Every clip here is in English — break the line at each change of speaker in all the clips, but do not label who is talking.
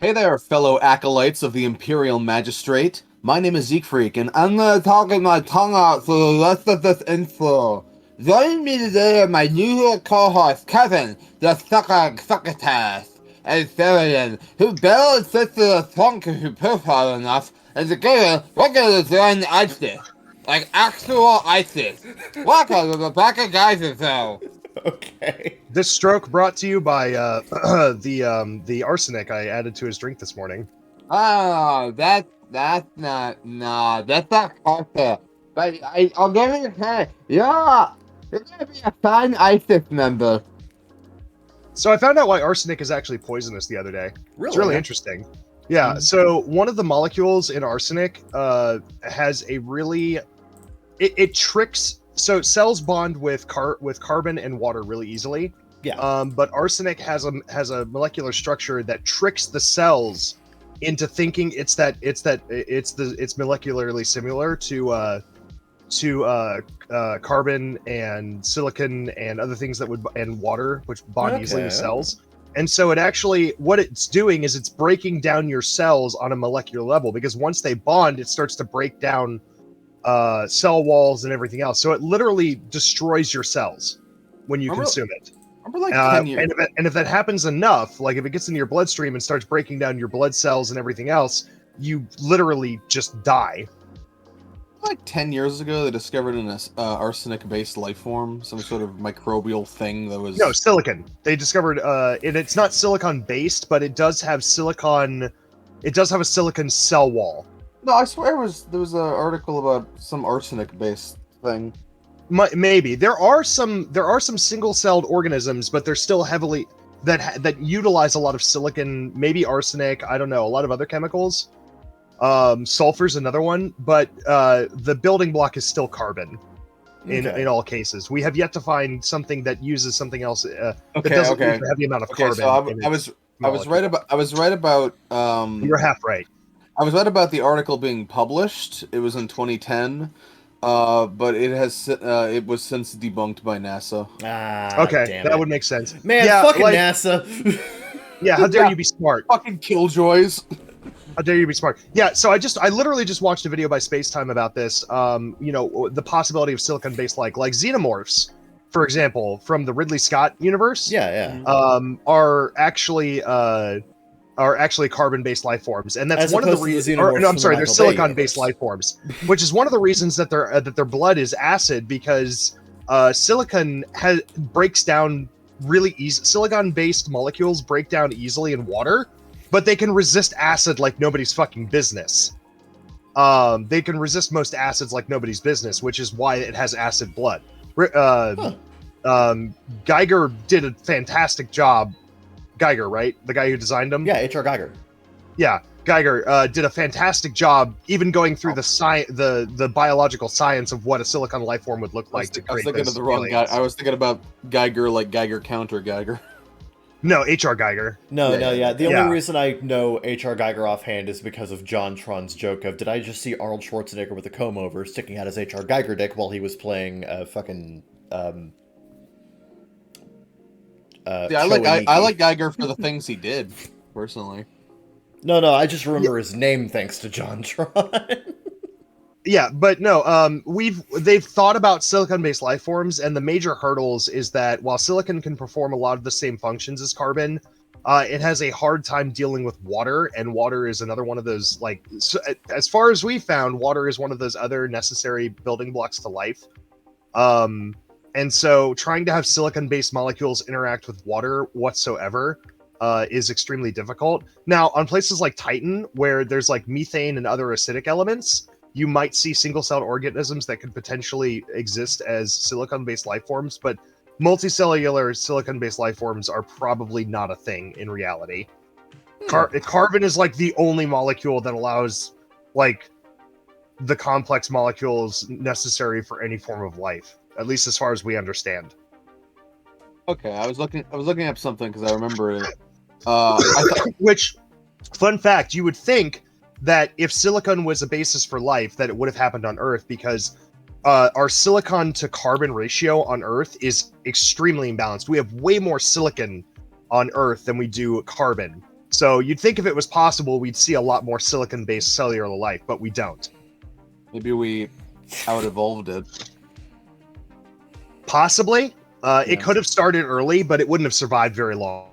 Hey there, fellow acolytes of the Imperial Magistrate. My name is Freak, and I'm gonna talk my tongue out for the rest of this intro. Joining me today are my usual co-host, Kevin, the succotash, and Sheridan, who barely sits to the trunk who profile enough, and together we're gonna join ISIS. Like actual ISIS. Welcome to the bakagaijinshow.
Okay.
This stroke brought to you by the arsenic I added to his drink this morning.
Oh, that's not no, that's not culture. But I'll give you a hint. You're gonna be a fine ISIS member.
So I found out why arsenic is actually poisonous the other day.
Really?
It's really interesting. Yeah. So one of the molecules in arsenic has a really it tricks. So cells bond with carbon and water really easily.
Yeah.
But arsenic has a molecular structure that tricks the cells into thinking it's molecularly similar to carbon and silicon and other things and water, which bond easily with cells. And so what it's doing is it's breaking down your cells on a molecular level, because once they bond, it starts to break down cell walls and everything else. So it literally destroys your cells when you consume it.
Remember like 10 years.
And if that happens enough, like if it gets into your bloodstream and starts breaking down your blood cells and everything else, you literally just die.
Like 10 years ago, they discovered an arsenic-based life form, some sort of microbial thing that was...
No, silicon. They discovered, and it's not silicon-based, but it does have silicon... It does have a silicon cell wall.
No, I swear there was an article about some arsenic-based thing.
Maybe there are some single-celled organisms, but they're still heavily that utilize a lot of silicon, maybe arsenic. I don't know, a lot of other chemicals. Sulfur's another one, but the building block is still carbon. In all cases, we have yet to find something that uses something else that doesn't use a heavy amount of carbon.
So I was right about.
You're half right.
I was right about the article being published. It was in 2010, but it was since debunked by NASA.
Okay, that would make sense.
Man, fucking NASA.
Yeah, how dare you be smart?
Fucking killjoys.
How dare you be smart? Yeah, so I literally just watched a video by Spacetime about this. The possibility of silicon-based like xenomorphs, for example, from the Ridley Scott universe.
Yeah.
Are actually carbon-based life forms, and that's
As
one of the reasons. No, I'm sorry, they're silicon-based life forms, which is one of the reasons that their blood is acid, because silicon breaks down really easy. Silicon-based molecules break down easily in water, but they can resist acid like nobody's fucking business. They can resist most acids like nobody's business, which is why it has acid blood. Geiger did a fantastic job. Geiger, right? The guy who designed them?
Yeah, H.R. Geiger.
Yeah, Geiger did a fantastic job, even going through the biological science of what a silicon life form would look like.
I was thinking of the wrong guy. I was thinking about Geiger, like Geiger counter Geiger.
No, H.R. Geiger.
No. The only reason I know H.R. Geiger offhand is because of John Tron's joke of, did I just see Arnold Schwarzenegger with a comb over sticking out his H.R. Geiger dick while he was playing fucking...
I like Geiger for the things he did, personally.
No, I just remember his name thanks to John Tron.
Yeah, but no, they've thought about silicon-based life forms, and the major hurdles is that while silicon can perform a lot of the same functions as carbon, it has a hard time dealing with water, and water is another one of those, as far as we found, water is one of those other necessary building blocks to life. And so trying to have silicon-based molecules interact with water whatsoever is extremely difficult. Now, on places like Titan, where there's like methane and other acidic elements, you might see single-celled organisms that could potentially exist as silicon-based life forms, but multicellular silicon-based life forms are probably not a thing in reality. Carbon is like the only molecule that allows like the complex molecules necessary for any form of life, at least as far as we understand.
Okay, I was looking up something because I remember it.
Which, fun fact, you would think that if silicon was a basis for life, that it would have happened on Earth, because our silicon to carbon ratio on Earth is extremely imbalanced. We have way more silicon on Earth than we do carbon. So you'd think if it was possible, we'd see a lot more silicon-based cellular life, but we don't.
Maybe we out-evolved it.
Possibly.
Yeah.
It could have started early, but it wouldn't have survived very long.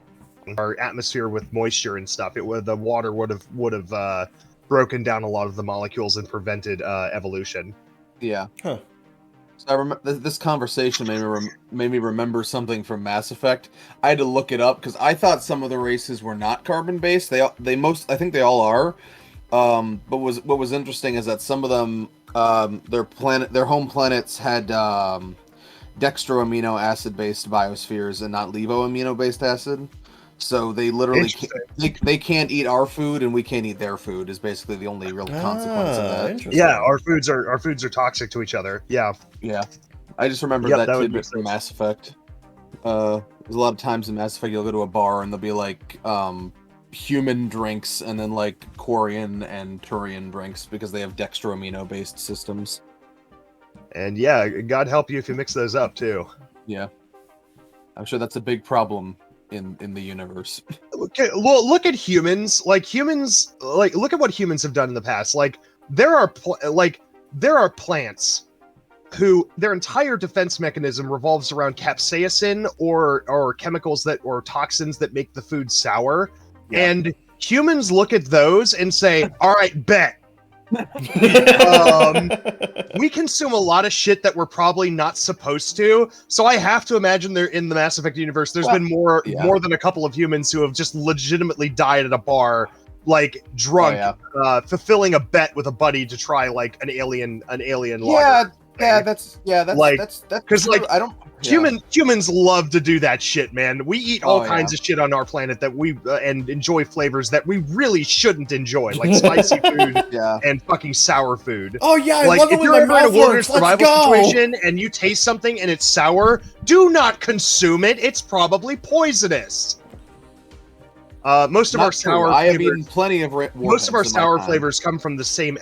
Our atmosphere with moisture and stuff, the water would have broken down a lot of the molecules and prevented evolution.
Yeah.
Huh.
So I remember this conversation made me remember something from Mass Effect. I had to look it up because I thought some of the races were not carbon based. I think they all are. But what was interesting is that some of them, their home planets had dextroamino acid based biospheres and not levoamino based acid. So they literally they can't eat our food and we can't eat their food is basically the only real consequence of that.
Interesting.
Yeah, our foods are toxic to each other. Yeah.
Yeah, I just remember that
would
tidbit
make
from
sense.
Mass Effect. There's a lot of times in Mass Effect you'll go to a bar and there'll be like human drinks and then like Quarian and Turian drinks because they have dextroamino based systems.
And yeah, God help you if you mix those up too.
Yeah, I'm sure that's a big problem in the universe.
Okay, well, look at humans. Look at what humans have done in the past. There are plants who their entire defense mechanism revolves around capsaicin or chemicals or toxins that make the food sour.
Yeah.
And humans look at those and say, "All right, bet." We consume a lot of shit that we're probably not supposed to, so I have to imagine there in the Mass Effect universe there's been more than a couple of humans who have just legitimately died at a bar, like drunk, fulfilling a bet with a buddy to try like an alien lager.
That's
because
true. I don't.
Humans love to do that shit, man. We eat all kinds of shit on our planet that we and enjoy flavors that we really shouldn't enjoy, like spicy food and fucking sour food.
Oh yeah, I
like
love
if
it
you're
when
ever
my
in a
mouth
wilderness
works. Let's
survival
go.
situation and you taste something and it's sour, do not consume it. It's probably poisonous. Most of our sour
I have
flavors,
eaten plenty of
most of our sour flavors come from the same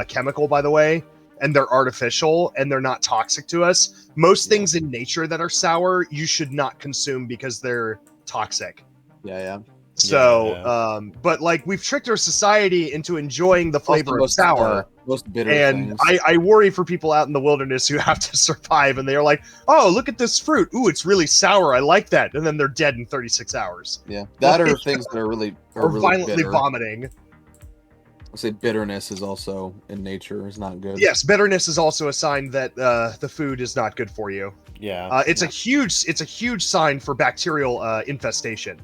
chemical, by the way. And they're artificial and they're not toxic to us. Most things in nature that are sour, you should not consume because they're toxic.
Yeah.
So, but like we've tricked our society into enjoying the flavor of sour.
Most bitter
and
things.
I worry for people out in the wilderness who have to survive and they're like, oh, look at this fruit. Ooh, it's really sour. I like that. And then they're dead in 36 hours.
Yeah. That are things that are really
violently
bitter.
vomiting.
I'll say bitterness is also in nature is not good.
Yes, bitterness is also a sign that the food is not good for you.
Yeah,
it's a huge sign for bacterial infestation.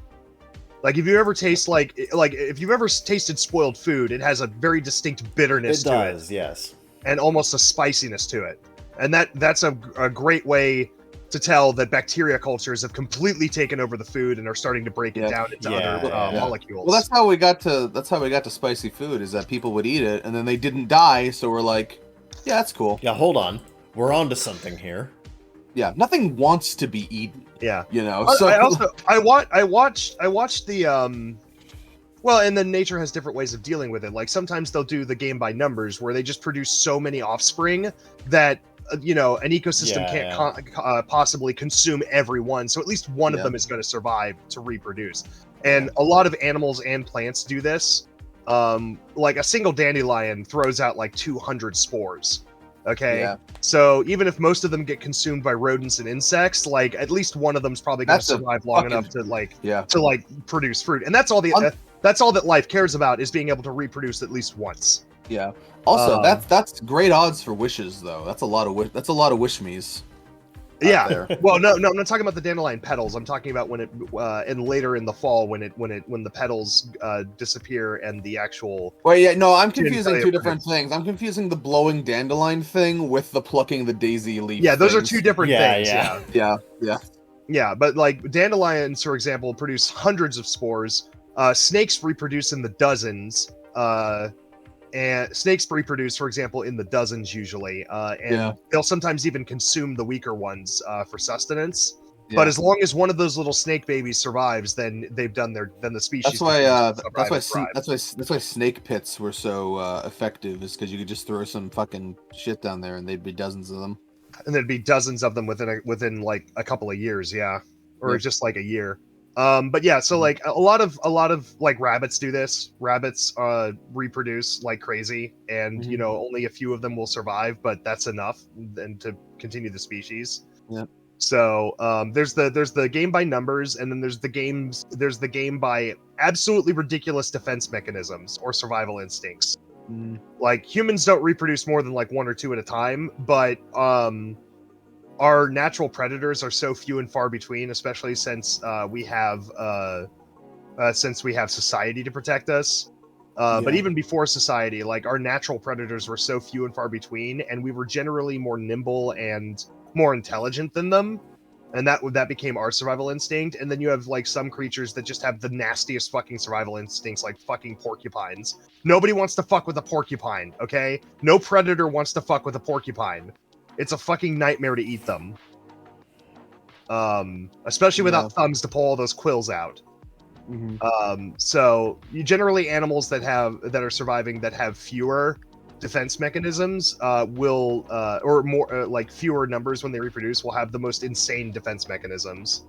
Like if you ever taste like if you've ever tasted spoiled food, it has a very distinct bitterness to it. It
does, yes,
and almost a spiciness to it, and that's a great way to tell that bacteria cultures have completely taken over the food and are starting to break it down into other molecules.
Well, that's how we got to spicy food, is that people would eat it and then they didn't die, so we're like, yeah, that's cool.
Yeah, hold on, we're on to something here.
Yeah, nothing wants to be eaten.
Yeah,
you know.
So I watched the well, and then nature has different ways of dealing with it. Like sometimes they'll do the game by numbers where they just produce so many offspring that an ecosystem can't possibly consume every one, so at least one of them is going to survive to reproduce. And a lot of animals and plants do this. Like a single dandelion throws out like 200 spores. Okay, so even if most of them get consumed by rodents and insects, like at least one of them's probably going to survive long enough to produce fruit. And that's all that life cares about, is being able to reproduce at least once.
Yeah. Also, that's great odds for wishes, though. That's a lot of wish me's.
Yeah. Well, no, I'm not talking about the dandelion petals. I'm talking about when it and later in the fall when the petals disappear and the actual.
Well, yeah, no, I'm confusing two different things. I'm confusing the blowing dandelion thing with the plucking the daisy leaf.
Yeah, those are two different things.
Yeah.
But like dandelions, for example, produce hundreds of spores. Snakes reproduce in the dozens. And snakes reproduce, for example, in the dozens usually, and they'll sometimes even consume the weaker ones for sustenance. Yeah. But as long as one of those little snake babies survives, then they've done the species.
That's why snake pits were so effective, is because you could just throw some fucking shit down there and there'd be dozens of them.
And there'd be dozens of them within like a couple of years, or just like a year. But yeah, so like a lot of like rabbits do this. Rabbits reproduce like crazy, and you know only a few of them will survive, but that's enough and to continue the species.
Yep.
So there's the game by numbers, and then there's the game by absolutely ridiculous defense mechanisms or survival instincts. Like humans don't reproduce more than like one or two at a time, but our natural predators are so few and far between, especially since we have society to protect us. But even before society, like our natural predators were so few and far between, and we were generally more nimble and more intelligent than them, and that became our survival instinct. And then you have like some creatures that just have the nastiest fucking survival instincts, like fucking porcupines. Nobody wants to fuck with a porcupine, okay? No predator wants to fuck with a porcupine. It's a fucking nightmare to eat them. Especially without thumbs to pull all those quills out. So you generally animals that are surviving that have fewer defense mechanisms will or more like fewer numbers when they reproduce will have the most insane defense mechanisms.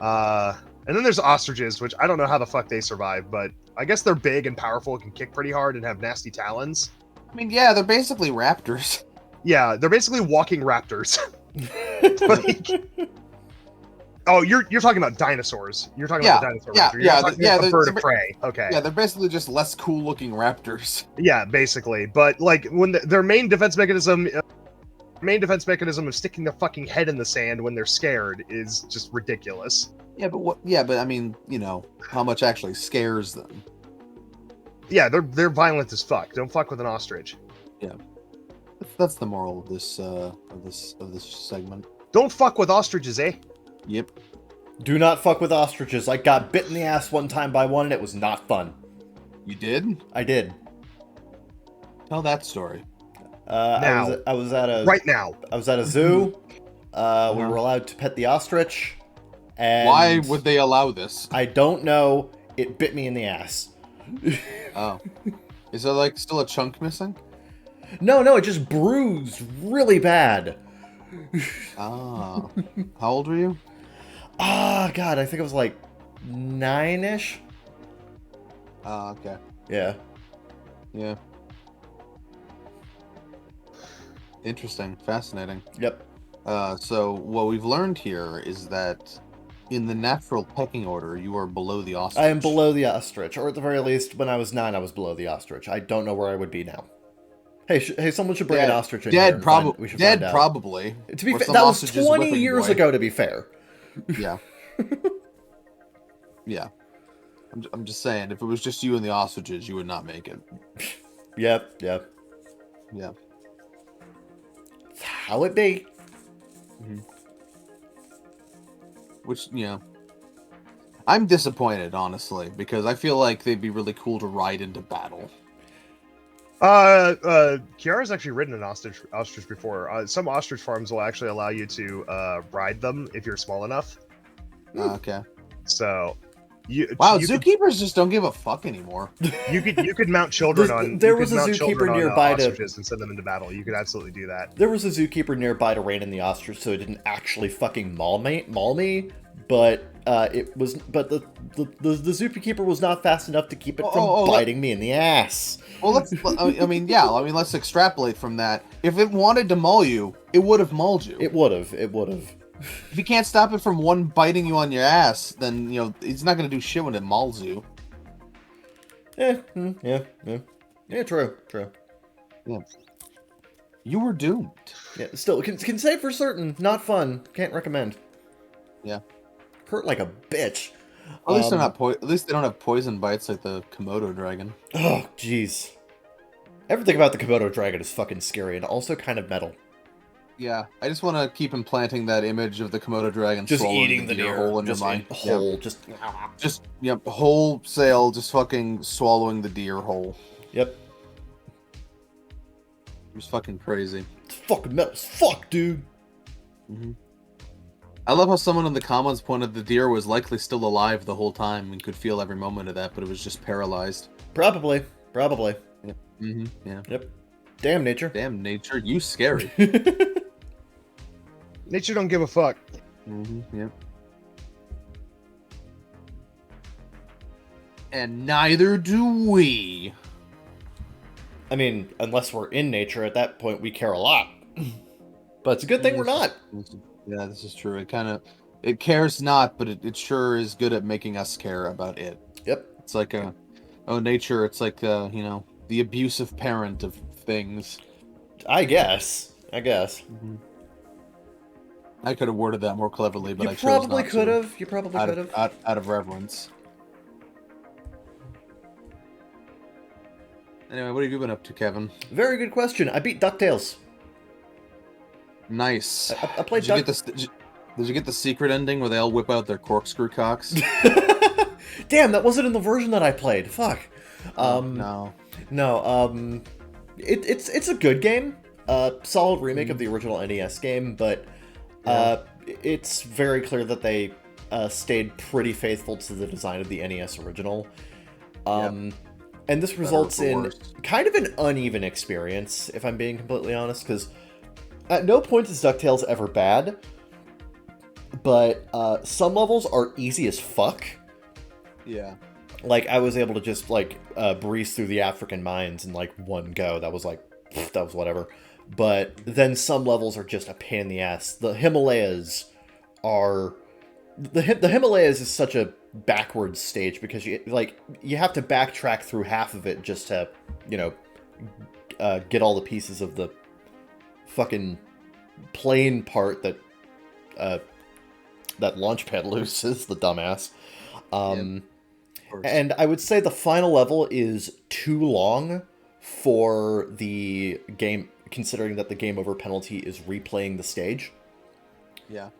And then there's ostriches, which I don't know how the fuck they survive, but I guess they're big and powerful, can kick pretty hard, and have nasty talons.
I mean, yeah, they're basically raptors.
Yeah, they're basically walking raptors. Like, oh, you're talking about dinosaurs. You're talking about the dinosaur raptor. You're the bird of prey. Okay.
Yeah, they're basically just less cool looking raptors.
Yeah, basically. But like when their main defense mechanism of sticking their fucking head in the sand when they're scared is just ridiculous.
Yeah, but what? Yeah, but I mean, you know, how much actually scares them?
Yeah, they're violent as fuck. Don't fuck with an ostrich.
Yeah. That's the moral of this segment.
Don't fuck with ostriches, eh?
Yep.
Do not fuck with ostriches. I got bit in the ass one time by one, and it was not fun.
You did?
I did.
Tell that story.
Now.
I was at a
right now.
I was at a zoo. We were allowed to pet the ostrich. And
why would they allow this?
I don't know. It bit me in the ass.
Oh. Is there like still a chunk missing?
No, it just bruised really bad.
Ah. How old were you?
God, I think it was like 9-ish.
Okay.
Yeah.
Yeah. Interesting. Fascinating.
Yep.
So what we've learned here is that in the natural pecking order, you are below the ostrich.
I am below the ostrich, or at the very least, when I was 9, I was below the ostrich. I don't know where I would be now. Hey, someone should bring an ostrich in here. We should find out.
Probably.
To be fair, that was 20 years ago, to be fair.
Yeah. Yeah. I'm just saying, if it was just you and the ostriches, you would not make it.
Yep.
Yeah.
How it be.
Which, you know, I'm disappointed, honestly, because I feel like they'd be really cool to ride into battle.
Kiara's actually ridden an ostrich before. Some ostrich farms will actually allow you to ride them if you're small enough.
Okay.
So,
zookeepers just don't give a fuck anymore.
You could mount children on.
There was a zookeeper nearby
ostriches and send them into battle. You could absolutely do that.
There was a zookeeper nearby to rein in the ostrich, so it didn't actually fucking maul me. But the zookeeper was not fast enough to keep it from biting me in the ass.
Well, let's extrapolate from that. If it wanted to maul you, it would have mauled you.
It would have.
If you can't stop it from one biting you on your ass, then, you know, it's not going to do shit when it mauls you.
Yeah, true.
Yeah. You were doomed.
Yeah, still, can say for certain, not fun. Can't recommend.
Yeah.
Hurt like a bitch.
At least they're not at least they don't have poison bites like the Komodo dragon.
Oh, jeez. Everything about the Komodo dragon is fucking scary and also kind of metal.
Yeah, I just want to keep implanting that image of the Komodo dragon
just
swallowing
eating the deer
whole in your
just
mind.
Whole,
yep, wholesale, just fucking swallowing the deer whole.
Yep.
It was fucking crazy.
It's fucking metal as fuck, dude.
I love how someone in the comments pointed the deer was likely still alive the whole time and could feel every moment of that, but it was just paralyzed.
Probably.
Yep. Yeah.
Yep. Damn nature.
Damn nature, you scary.
Nature don't give a fuck.
Yep. And neither do we.
I mean, unless we're in nature, at that point we care a lot. But it's a good thing we're not.
Yeah, this is true. It cares not, but it sure is good at making us care about it.
Yep.
It's like nature. It's like the abusive parent of things.
I guess.
I could have worded that more cleverly, but
You
I chose not to.
You probably could have.
Out of reverence. Anyway, what have you been up to, Kevin?
Very good question. I beat DuckTales.
Nice.
I played
Did you get the secret ending where they all whip out their corkscrew cocks?
Damn, that wasn't in the version that I played. Fuck.
No.
No. It's a good game. Solid remake of the original NES game, but it's very clear that they stayed pretty faithful to the design of the NES original. And this results in kind of an uneven experience, if I'm being completely honest, because at no point is DuckTales ever bad, but some levels are easy as fuck.
Yeah.
Like, I was able to just, like, breeze through the African mines in, like, one go. That was, like, that was whatever. But then some levels are just a pain in the ass. The Himalayas are... The Himalayas is such a backwards stage because you have to backtrack through half of it just to, get all the pieces of the fucking plane part that Launchpad loses, the dumbass. And I would say the final level is too long for the game, considering that the game over penalty is replaying the stage.
Yeah.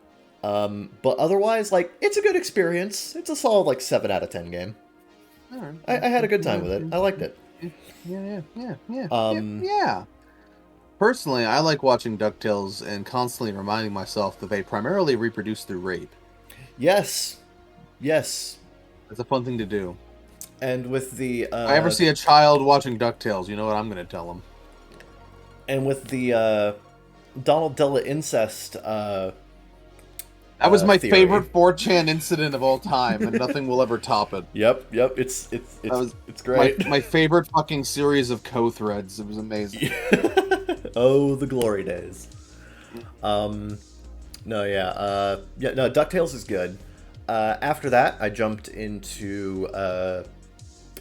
But otherwise, like, it's a good experience. It's a solid, like, 7 out of 10 game.
All right.
I had a good time with it. I liked it.
Yeah. Personally, I like watching DuckTales and constantly reminding myself that they primarily reproduce through rape.
Yes.
It's a fun thing to do.
And with the...
If I ever see a child watching DuckTales, you know what I'm going to tell them.
And with the Donald Della incest...
that was my
theory.
favorite 4chan incident of all time, and nothing will ever top it.
Yep. It's great.
My favorite fucking series of co-threads. It was amazing.
Oh, the glory days. DuckTales is good. After that, I jumped into...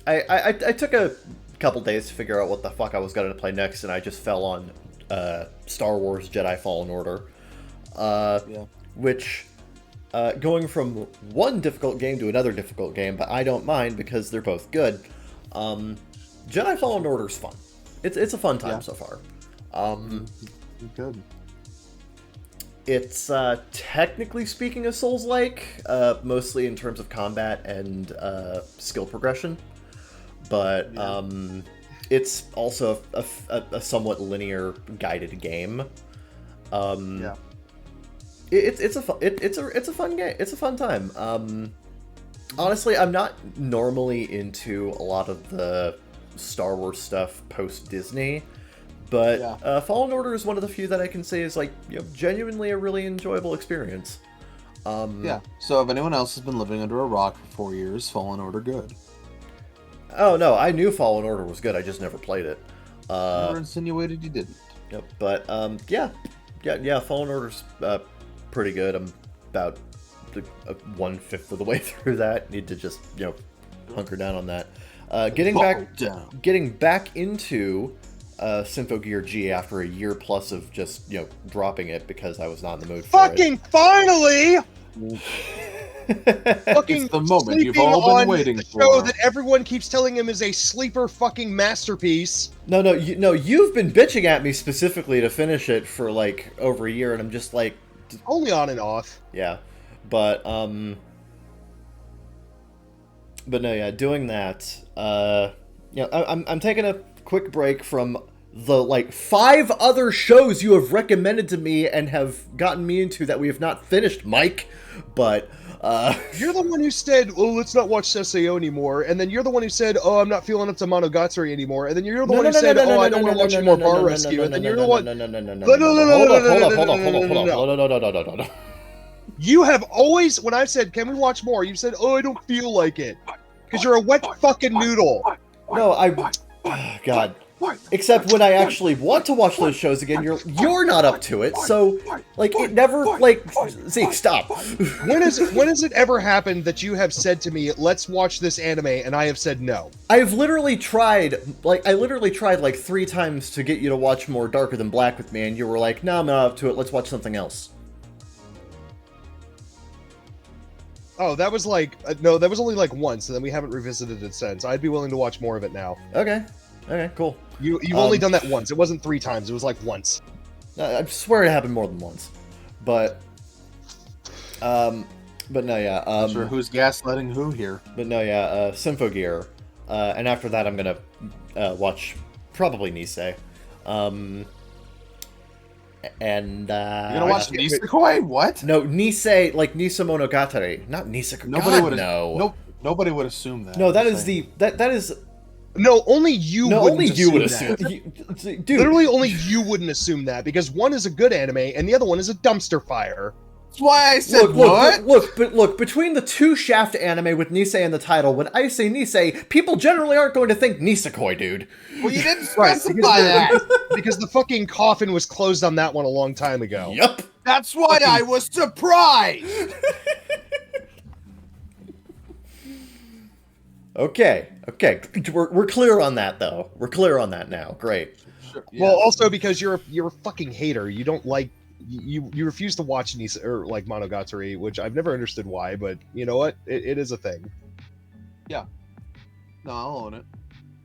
I took a couple days to figure out what the fuck I was going to play next, and I just fell on Star Wars Jedi Fallen Order. Which, going from one difficult game to another difficult game, but I don't mind because they're both good. Jedi Fallen Order is fun. It's a fun time so far.
Good.
It's technically speaking a Souls-like, mostly in terms of combat and skill progression, but it's also a somewhat linear guided game. It's a fun game. It's a fun time. Honestly, I'm not normally into a lot of the Star Wars stuff post Disney, but Fallen Order is one of the few that I can say is like genuinely a really enjoyable experience.
So if anyone else has been living under a rock for 4 years, Fallen Order good.
Oh no, I knew Fallen Order was good. I just never played it.
Never insinuated you didn't.
Yep, but Fallen Order's pretty good. I'm about 1/5 of the way through that. Need to just hunker down on that. Getting back into Symphogear G after a year plus of just dropping it because I was not in the mood for it.
Fucking finally! Fucking
it's the moment you've all been waiting
the
for.
show that everyone keeps telling him is a sleeper fucking masterpiece.
No, you've been bitching at me specifically to finish it for like over a year, and I'm just like,
only on and off.
Yeah, but no, doing that. I'm taking a quick break from the like 5 other shows you have recommended to me and have gotten me into that we have not finished, Mike. But
you're the one who said, "Oh, let's not watch Sessao anymore," and then you're the one who said, "Oh, I'm not feeling up to Monogatari anymore," and then you're the one who said, "Oh, I don't want to watch more Bar Rescue," and then you're the one.
Hold up.
You have always, when I've said, "Can we watch more?" You said, "Oh, I don't feel like it." Because you're a wet fucking noodle.
No, God. Except when I actually want to watch those shows again, you're not up to it. So, like, it never, like, Zeke, stop.
When has it ever happened that you have said to me, "Let's watch this anime," and I have said no?
I literally tried like 3 times to get you to watch more Darker Than Black with me, and you were like, "No, I'm not up to it. Let's watch something else."
Oh, that was like no, that was only like once, and then we haven't revisited it since. I'd be willing to watch more of it now.
Okay, cool.
You've only done that once. It wasn't 3 times. It was like once.
I swear it happened more than once, but no, yeah.
Not sure who's gaslighting who here.
But no, yeah. Symphogear, and after that, I'm gonna watch probably Nisei. And
You're gonna watch Nisekoi? What?
No, Nisei, like Nisa Monogatari, not Nisekoi.
Nobody would.
No.
Nobody would assume that.
No, that is that is.
No, only you.
No, only you would assume.
That.
Dude,
Literally, only you wouldn't assume that because one is a good anime and the other one is a dumpster fire.
That's why I said what?
Look, between the 2 Shaft anime with Nisei in the title, when I say Nisei, people generally aren't going to think Nisekoi, dude.
Well, you didn't
Right,
specify that.
Because the fucking coffin was closed on that one a long time ago.
Yup.
That's why I was surprised.
Okay. We're clear on that, though. We're clear on that now. Great.
Sure,
Well, also because you're a fucking hater. You don't like you refuse to watch Nisa or like Monogatari, which I've never understood why, but you know what? It is a thing.
No, I'll own it.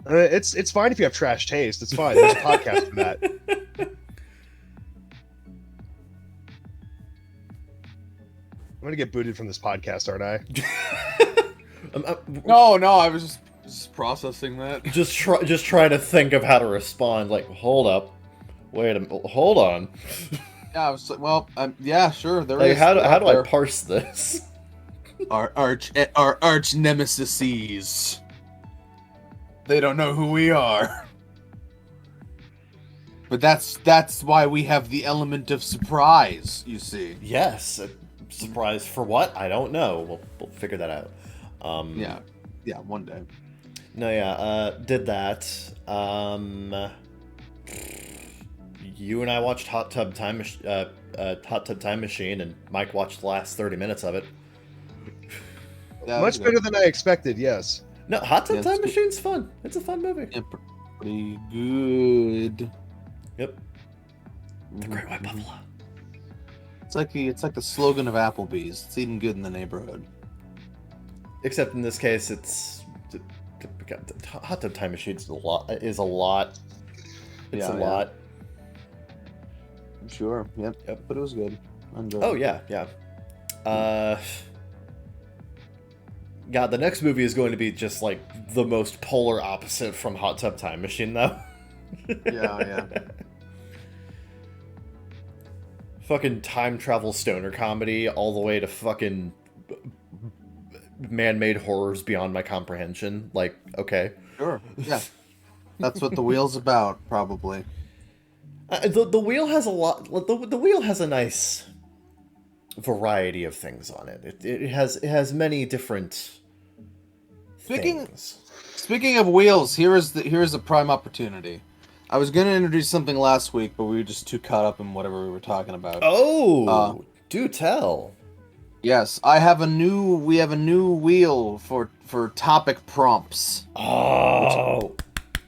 It's fine if you have trash taste. It's fine. There's a podcast for that. I'm gonna get booted from this podcast, aren't I?
No, I was just processing that.
Just try to think of how to respond. Like, hold up, wait a minute, hold on.
Yeah, I was like, well, yeah, sure. There
Like,
is.
how do I parse this?
Our arch nemesis. They don't know who we are. But that's why we have the element of surprise. You see.
Yes. Surprise for what? I don't know. We'll figure that out.
Yeah, one day.
No, yeah, did that. You and I watched Hot Tub Time Machine, and Mike watched the last 30 minutes of it.
Much better than I expected. Yes.
No, Hot Tub Time Machine's fun. It's a fun movie.
Yeah, pretty good.
Yep. The Great White Buffalo.
It's like the slogan of Applebee's. It's eating good in the neighborhood.
Except in this case, it's Hot Tub Time Machine is a lot. It's a lot.
Sure. Yep. But it was good. I enjoyed
Oh
it.
yeah. God, the next movie is going to be just like the most polar opposite from Hot Tub Time Machine, though.
Yeah.
Fucking time travel stoner comedy all the way to fucking man-made horrors beyond my comprehension. Like, okay.
Sure. Yeah. That's what the wheel's about, probably.
The wheel has a lot. The wheel has a nice variety of things on it. It has many different things.
Speaking of wheels, here is a prime opportunity. I was going to introduce something last week, but we were just too caught up in whatever we were talking about.
Oh, do tell.
Yes, we have a new wheel for topic prompts.
Oh,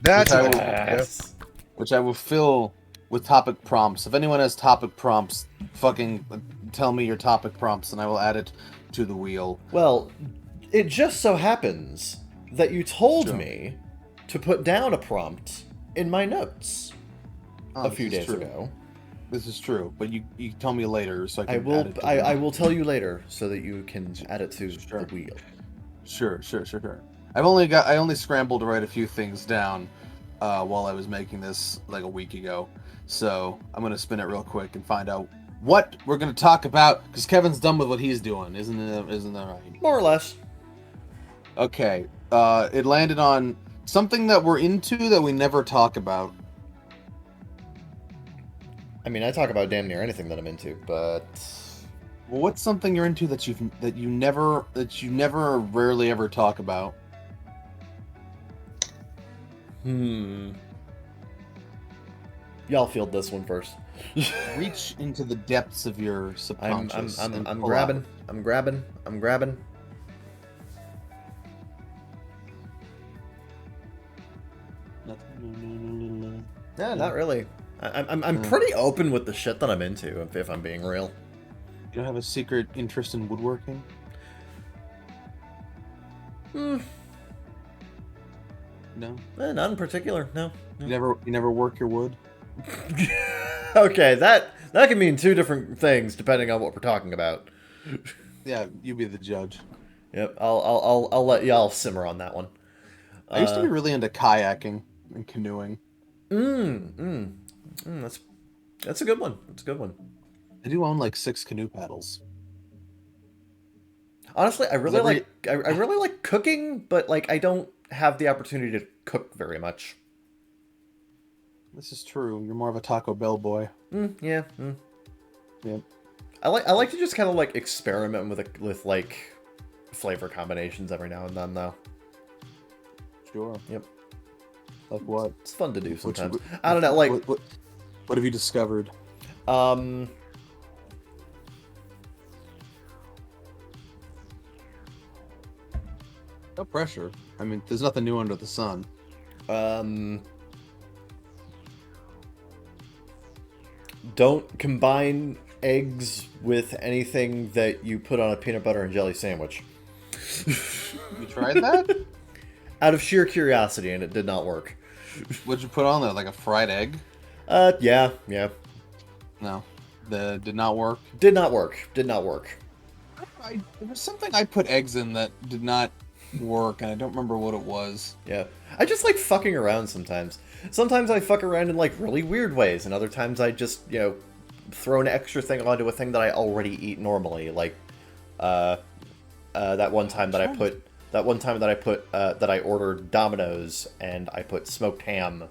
That's
which I will fill with topic prompts. If anyone has topic prompts, fucking tell me your topic prompts and I will add it to the wheel.
Well, it just so happens that you told me to put down a prompt in my notes a few days ago.
This is true, but you tell me later so I can add it to
I will tell you later so that you can add it to the wheel.
Sure. I only scrambled to write a few things down while I was making this like a week ago. So I'm gonna spin it real quick and find out what we're gonna talk about because Kevin's done with what he's doing, isn't that right?
More or less.
Okay. It landed on something that we're into that we never talk about.
I mean, I talk about damn near anything that I'm into, but
Well, what's something you're into that you never rarely ever talk about?
Y'all field this one first.
Reach into the depths of your
I'm
subconscious. and
I'm
pull
grabbing.
out.
I'm grabbing. I'm grabbing. Yeah, not really. I'm pretty open with the shit that I'm into, if I'm being real.
You don't have a secret interest in woodworking?
Hmm.
No.
Not in particular. No.
You never work your wood?
Okay, that can mean two different things depending on what we're talking about.
Yeah, you be the judge.
Yep, I'll let y'all simmer on that one.
I used to be really into kayaking and canoeing.
That's a good one. That's a good one.
I do own like 6 canoe paddles.
Honestly, I really like cooking, but like I don't have the opportunity to cook very much.
This is true. You're more of a Taco Bell boy.
Yeah.
Yep.
I like to just kind of like experiment with like flavor combinations every now and then, though.
Sure.
Yep.
Like what?
It's fun to do sometimes. I don't know, like
what have you discovered?
No
pressure. I mean, there's nothing new under the sun.
Don't combine eggs with anything that you put on a peanut butter and jelly sandwich.
You tried that?
Out of sheer curiosity, and it did not work.
What'd you put on there? Like a fried egg?
Yeah.
No. Did not work?
Did not work.
There was something I put eggs in that did not work, and I don't remember what it was.
Yeah. I just like fucking around sometimes. Sometimes I fuck around in like really weird ways, and other times I just, throw an extra thing onto a thing that I already eat normally. Like, that one time that I ordered Domino's and I put smoked ham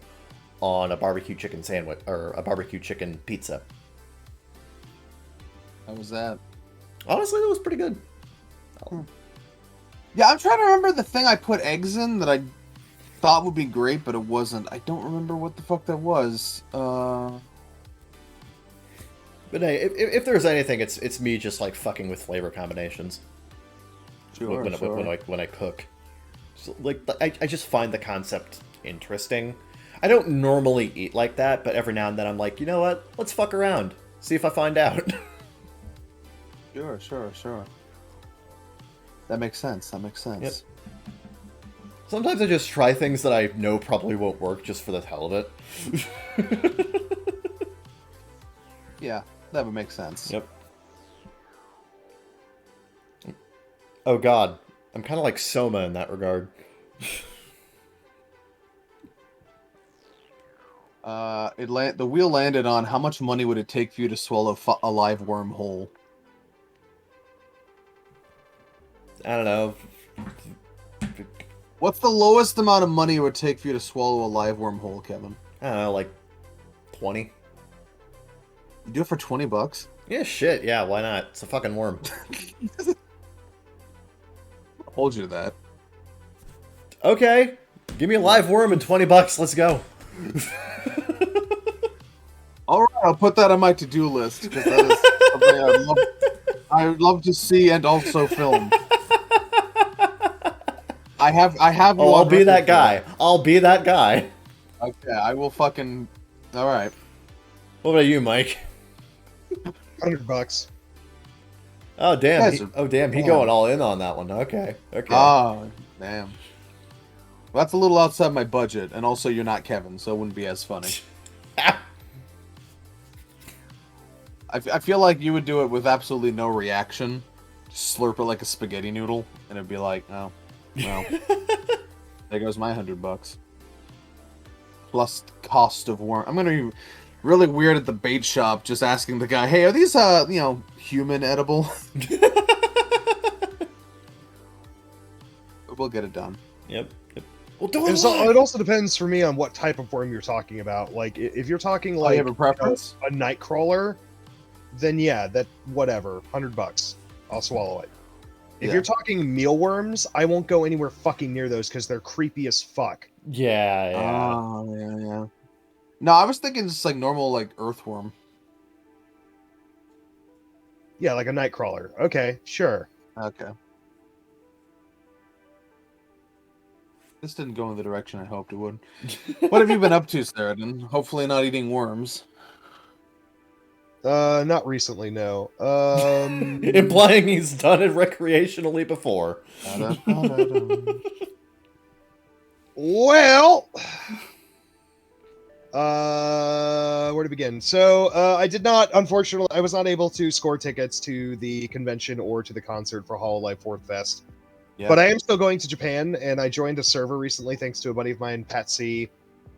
on a barbecue chicken sandwich or a barbecue chicken pizza.
How was that?
Honestly, it was pretty good.
Yeah, I'm trying to remember the thing I put eggs in that I thought would be great, but it wasn't. I don't remember what the fuck that was.
But hey, if there's anything, it's me just like fucking with flavor combinations.
Sure,
when I cook. So, like, I just find the concept interesting. I don't normally eat like that, but every now and then I'm like, you know what? Let's fuck around. See if I find out.
Sure. That makes sense.
Yep. Sometimes I just try things that I know probably won't work just for the hell of it.
Yeah, that would make sense.
Yep. Oh god, I'm kind of like Soma in that regard.
The wheel landed on how much money would it take for you to swallow a live worm whole?
I don't know.
What's the lowest amount of money it would take for you to swallow a live worm whole, Kevin?
I don't know, like 20.
You do it for $20?
Yeah, shit. Yeah, why not? It's a fucking worm.
I'll hold you to that.
Okay, give me a live worm and $20. Let's go.
All right, I'll put that on my to-do list because that is something I would love to see and also film. I have.
Oh, I'll be that guy. I'll be that guy.
Okay, I will fucking. All right.
What about you, Mike?
$100.
Oh damn! He
Yeah.
going all in on that one. Okay.
Oh damn. Well, that's a little outside my budget, and also you're not Kevin, so it wouldn't be as funny. I feel like you would do it with absolutely no reaction. Just slurp it like a spaghetti noodle, and it'd be like, oh, well, there goes my $100. Plus cost of worm. I'm gonna be really weird at the bait shop, just asking the guy, hey, are these, human edible? We'll get it done.
Yep.
Well, it also depends for me on what type of worm you're talking about. Like, if you're talking like
you have a preference?
a night crawler, then yeah, that whatever, $100. I'll swallow it. If you're talking mealworms, I won't go anywhere fucking near those because they're creepy as fuck.
Yeah, yeah.
Oh, yeah. No, I was thinking just like normal like earthworm.
Yeah, like a nightcrawler. Okay, sure.
Okay. This didn't go in the direction I hoped it would. What have you been up to, Saradin? Hopefully not eating worms.
Not recently, no.
Implying he's done it recreationally before.
Well, where to begin? So, I did not, unfortunately, I was not able to score tickets to the convention or to the concert for Hololive 4th Fest.
Yeah.
But I am still going to Japan, and I joined a server recently thanks to a buddy of mine, Pat C.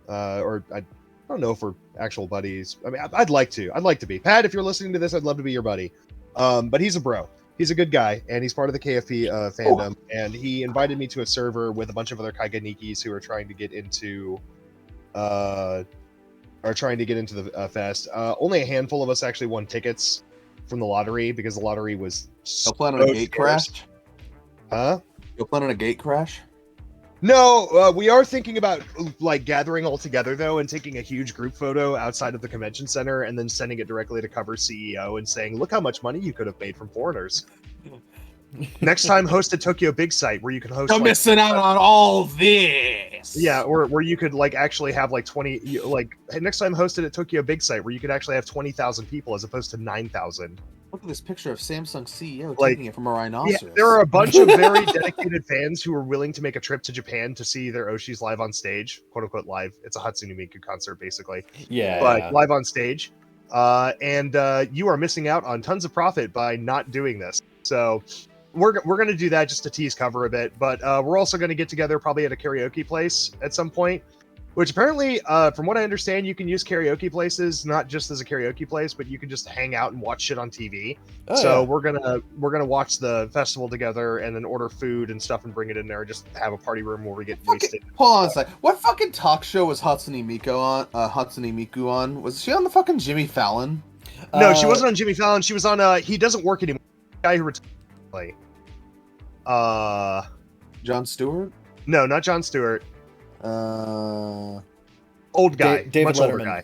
Or I don't know if we're actual buddies. I mean, I'd like to. I'd like to be. Pat, if you're listening to this, I'd love to be your buddy. But he's a bro. He's a good guy, and he's part of the KFP fandom. And he invited me to a server with a bunch of other Kaiganikis who are trying to get into the fest. Only a handful of us actually won tickets from the lottery because the lottery was
You'll plan on a gate
scarce.
crash?
Huh?
You'll plan on a gate crash?
No, we are thinking about like gathering all together though and taking a huge group photo outside of the convention center and then sending it directly to Cover CEO and saying, "Look how much money you could have made from foreigners." Next time, host a Tokyo Big Site where you can host.
You're missing out on all this.
Yeah, or where you could like actually have like 20. Next time, host it at Tokyo Big Site where you could actually have 20,000 people as opposed to 9,000.
Look at this picture of Samsung CEO
Like,
taking it from a rhinoceros.
Yeah, there are a bunch of very dedicated fans who are willing to make a trip to Japan to see their Oshis live on stage, quote unquote live. It's a Hatsune Miku concert, basically.
Yeah.
But live on stage. And you are missing out on tons of profit by not doing this. So we're going to do that just to tease Cover a bit. But we're also going to get together probably at a karaoke place at some point. Which apparently, from what I understand, you can use karaoke places not just as a karaoke place, but you can just hang out and watch shit on TV.
Oh, yeah.
We're gonna watch the festival together and then order food and stuff and bring it in there. Just have a party room where we get wasted.
Hold on a sec. What fucking talk show was Hatsune Miku on? Was she on the fucking Jimmy Fallon?
No, she wasn't on Jimmy Fallon. She was on. He doesn't work anymore. The guy who retired.
Jon Stewart?
No, not Jon Stewart.
Uh,
Old guy,
David
much
Letterman.
older guy.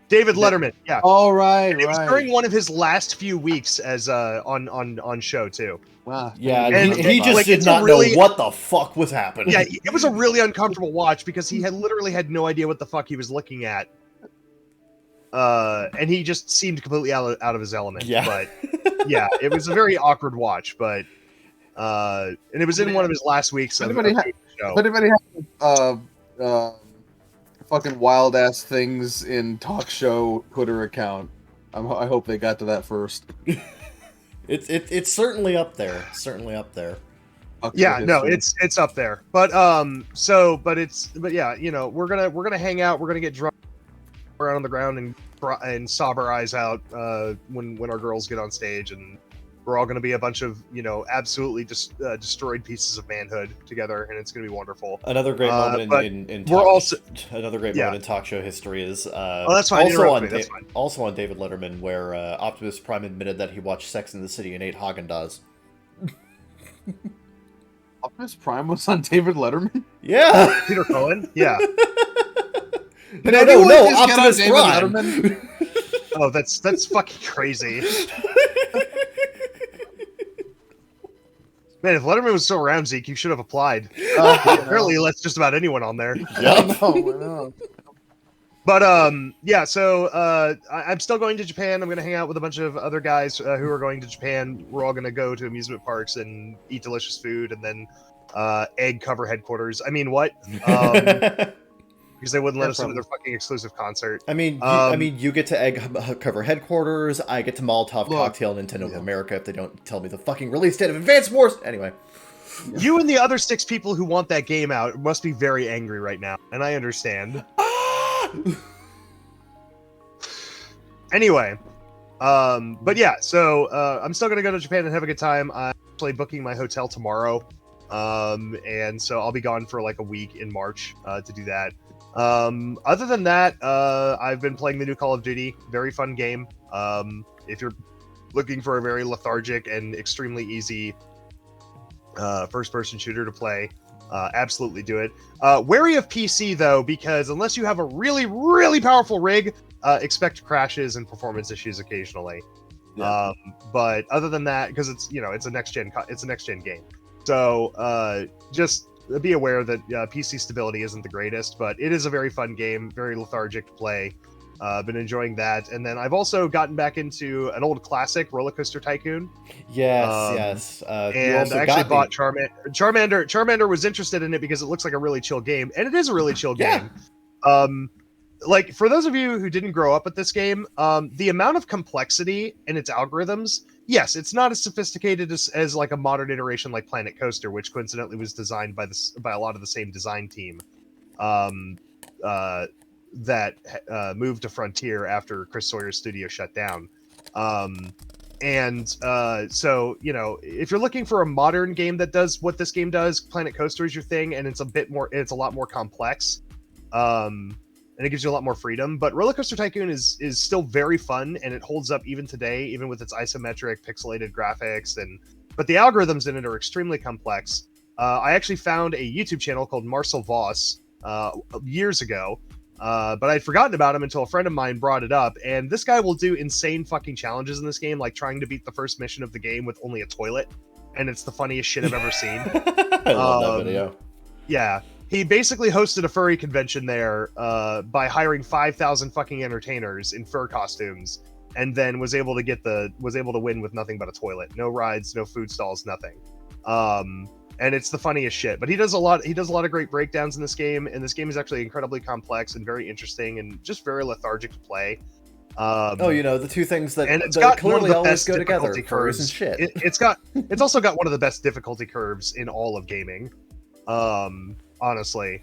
David Letterman. Yeah.
all right,
It was during one of his last few weeks as on show too.
Wow.
Yeah,
And
he just
like,
did
it's
not
really-
know what the fuck was happening.
Yeah, it was a really uncomfortable watch because he had literally had no idea what the fuck he was looking at. And he just seemed completely out of his element.
Yeah.
But yeah, it was a very awkward watch, but and it was in one of his last weeks of
Anybody
the show.
But anybody have fucking wild ass things in talk show Twitter account? I hope they got to that first.
It's certainly up there. Certainly up there.
Yeah, no, it's up there. But yeah, you know, we're gonna hang out. We're gonna get drunk around on the ground and sob our eyes out when our girls get on stage, and we're all gonna be a bunch of, you know, absolutely destroyed pieces of manhood together, and it's gonna be wonderful.
Another great moment
but
in
we're
talk,
also-
another great
yeah.
moment in talk show history is
that's fine.
also
Interrupt
on
me, that's fine.
also on David Letterman, where Optimus Prime admitted that he watched Sex in the City and ate Haagen-Dazs.
Optimus Prime was on David Letterman.
Yeah.
Peter Cohen, yeah.
Did
No,
anyone
no,
just get on
Optimus
David
Prime.
Letterman?
Oh, that's fucking crazy. Man, if Letterman was still around, Zeke, you should have applied. Apparently, he lets just about anyone on there.
Yup.
I know.
But yeah. So I'm still going to Japan. I'm going to hang out with a bunch of other guys who are going to Japan. We're all going to go to amusement parks and eat delicious food, and then egg Cover headquarters. I mean, what? Because they wouldn't let us into their fucking exclusive concert.
I mean, you get to egg cover headquarters. I get to Molotov cocktail Nintendo of America if they don't tell me the fucking release date of Advance Wars. Anyway,
You and the other 6 people who want that game out must be very angry right now, and I understand. Anyway, but yeah, so I'm still gonna go to Japan and have a good time. I'm actually booking my hotel tomorrow, and so I'll be gone for like a week in March to do that. Other than that, I've been playing the new Call of Duty. Very fun game. If you're looking for a very lethargic and extremely easy first-person shooter to play. Absolutely do it. Wary of PC though, because unless you have a really, really powerful rig, expect crashes and performance issues occasionally.
Yeah.
But other than that, because it's a next gen game, so just be aware that PC stability isn't the greatest, but it is a very fun game, very lethargic to play. Been enjoying that, and then I've also gotten back into an old classic, Roller Coaster Tycoon.
Yes. You
And
also
I actually
got
bought
me.
Charmander. Charmander was interested in it because it looks like a really chill game, and it is a really chill
Yeah.
game. Like for those of you who didn't grow up with this game, the amount of complexity in its algorithms, yes, it's not as sophisticated as like a modern iteration like Planet Coaster, which coincidentally was designed by a lot of the same design team. Um, that moved to Frontier after Chris Sawyer's studio shut down. So, if you're looking for a modern game that does what this game does, Planet Coaster is your thing, and it's a lot more complex. And it gives you a lot more freedom. But Roller Coaster Tycoon is still very fun, and it holds up even today, even with its isometric, pixelated graphics. But the algorithms in it are extremely complex. I actually found a YouTube channel called Marcel Voss years ago, but I'd forgotten about him until a friend of mine brought it up. And this guy will do insane fucking challenges in this game, like trying to beat the first mission of the game with only a toilet. And it's the funniest shit I've ever seen.
I love that video.
Yeah. He basically hosted a furry convention there by hiring 5,000 fucking entertainers in fur costumes, and then was able to win with nothing but a toilet. No rides, no food stalls, nothing. And it's the funniest shit. But he does a lot of great breakdowns in this game, and this game is actually incredibly complex and very interesting and just very lethargic to play.
The two things that,
and it's
that
got
clearly
one of the
always
best
go together,
difficulty
furries
curves.
and shit.
It's also got one of the best difficulty curves in all of gaming. Honestly.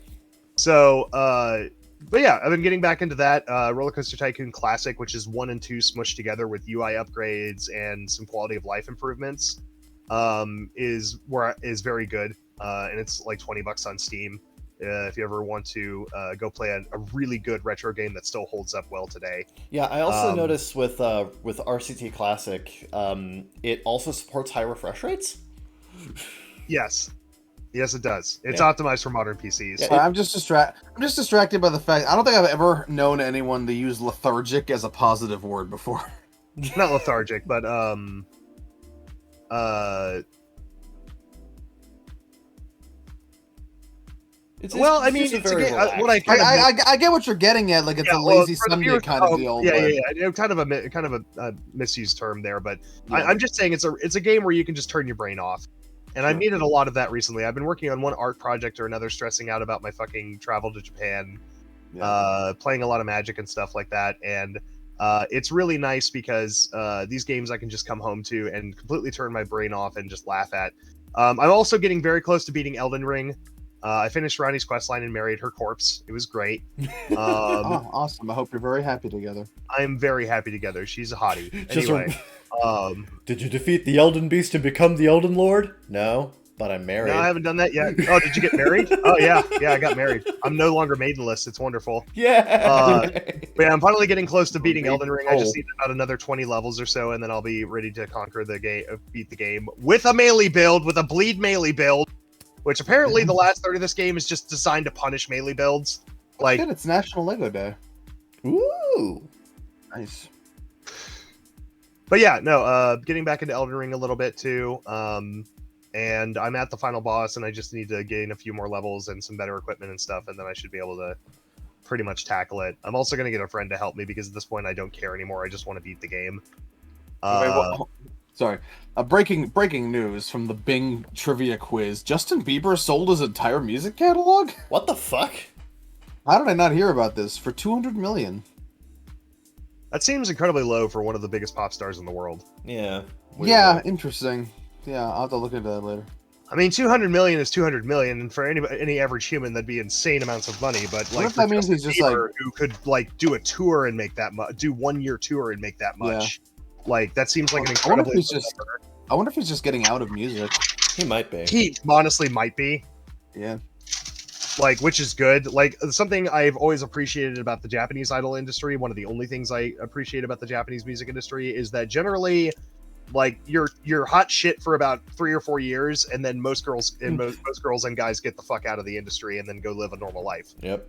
So, but yeah, I've been getting back into that. Roller Coaster Tycoon Classic, which is 1 and 2 smushed together with UI upgrades and some quality of life improvements, is very good. And it's like $20 on Steam. If you ever want to go play a really good retro game that still holds up well today.
Yeah, I also noticed with RCT Classic, it also supports high refresh rates.
Yes, it does. It's optimized for modern PCs.
Yeah, I'm just distracted by the fact I don't think I've ever known anyone to use lethargic as a positive word before.
Not lethargic, but I get what you're getting at. Like it's a lazy Sunday kind of deal. Yeah. Kind of a misused term there, but yeah. I'm just saying it's a game where you can just turn your brain off. And I've needed a lot of that recently. I've been working on one art project or another, stressing out about my fucking travel to Japan, playing a lot of Magic and stuff like that. And it's really nice because these games I can just come home to and completely turn my brain off and just laugh at. I'm also getting very close to beating Elden Ring. I finished Ronnie's questline and married her corpse. It was great.
Oh, awesome. I hope you're very happy together.
I'm very happy together. She's a hottie. Anyway.
Did you defeat the Elden Beast and become the Elden Lord? No, but I'm married.
No, I haven't done that yet. Oh, did you get married? Oh, yeah, I got married. I'm no longer maidenless. It's wonderful.
Yeah.
But yeah, I'm finally getting close to beating Elden Ring. I just need about another 20 levels or so, and then I'll be ready to conquer the game, beat the game with a melee build, with a bleed melee build, which apparently the last third of this game is just designed to punish melee builds.
Like, good, it's National Lego Day.
Ooh,
nice.
But yeah, no, getting back into Elden Ring a little bit too. And I'm at the final boss, and I just need to gain a few more levels and some better equipment and stuff, and then I should be able to pretty much tackle it. I'm also going to get a friend to help me because at this point I don't care anymore. I just want to beat the game.
Sorry. Breaking news from the Bing trivia quiz. Justin Bieber sold his entire music catalog?
What the fuck?
How did I not hear about this? For $200 million.
That seems incredibly low for one of the biggest pop stars in the world.
Yeah.
Yeah, interesting. Yeah, I'll have to look into that later.
I mean, 200 million is 200 million, and for any average human, that'd be insane amounts of money. But like,
that means he's just
like who could like do a tour and make that much, do 1 year tour and make that much. Yeah. Like that seems like an incredibly.
I wonder if he's just getting out of music.
He might be.
He honestly might be.
Yeah.
Like, which is good. Like, something I've always appreciated about the Japanese idol industry, one of the only things I appreciate about the Japanese music industry is that generally Like you're hot shit for about 3 or 4 years, and then most girls and guys get the fuck out of the industry and then go live a normal life.
Yep.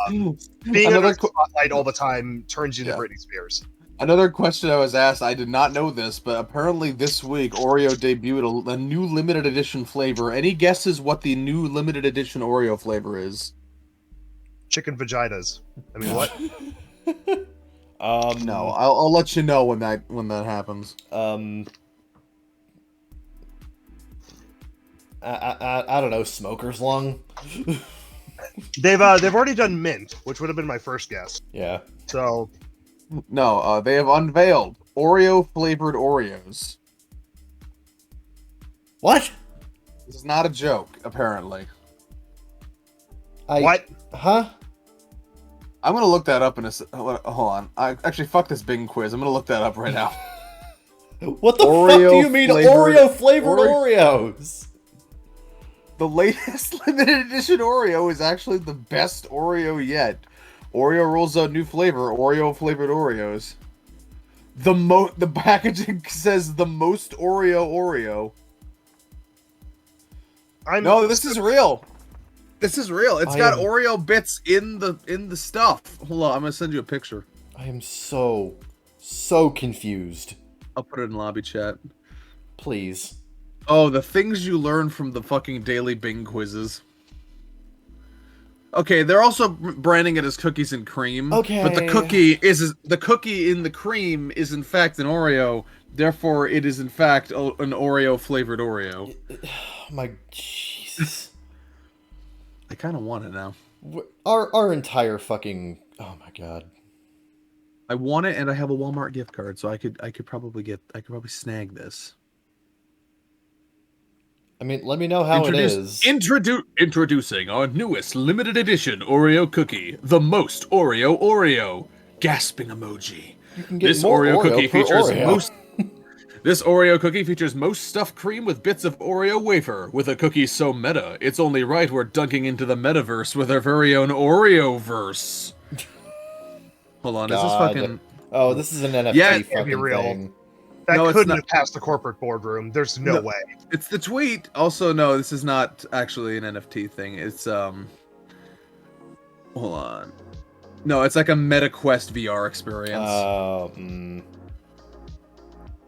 Being under the spotlight all the time turns you into Britney Spears.
Another question I was asked, I did not know this, but apparently this week Oreo debuted a new limited edition flavor. Any guesses what the new limited edition Oreo flavor is?
Chicken vaginas. I mean, what?
No, I'll let you know when that happens.
I don't know, smoker's lung.
They've already done mint, which would have been my first guess.
Yeah.
So
no, they have unveiled Oreo flavored Oreos.
What?
This is not a joke, apparently.
What?
Huh?
I'm gonna look that up in a. Hold on. Actually, fuck this Bing quiz. I'm gonna look that up right now.
What the fuck do you mean Oreo flavored Oreos?
The latest limited edition Oreo is actually the best Oreo yet. Oreo rolls out new flavor, Oreo flavored Oreos. The packaging says the most Oreo. No, this is real. This is real. It's got Oreo bits in the stuff. Hold on, I'm gonna send you a picture.
I am so confused.
I'll put it in lobby chat.
Please.
Oh, the things you learn from the fucking daily Bing quizzes. Okay, they're also branding it as cookies and cream.
Okay.
But the cookie in the cream is in fact an Oreo. Therefore, it is in fact an Oreo flavored Oreo.
My Jesus.
I kind of want it now.
Our entire fucking, oh my god.
I want it, and I have a Walmart gift card, so I could probably snag this.
I mean, let me know how it is.
Introducing our newest limited edition Oreo cookie, the most Oreo. Gasping emoji.
You can get this more Oreo cookie features
Oreo. This Oreo cookie features most stuffed cream with bits of Oreo wafer. With a cookie so meta, it's only right we're dunking into the metaverse with our very own Oreo-verse. Hold on, is this fucking...
Oh, this is an NFT fucking
real.
thing.
That couldn't have passed the corporate boardroom. There's no way.
It's the tweet. Also, no, this is not actually an NFT thing. It's, hold on. No, it's like a MetaQuest VR experience.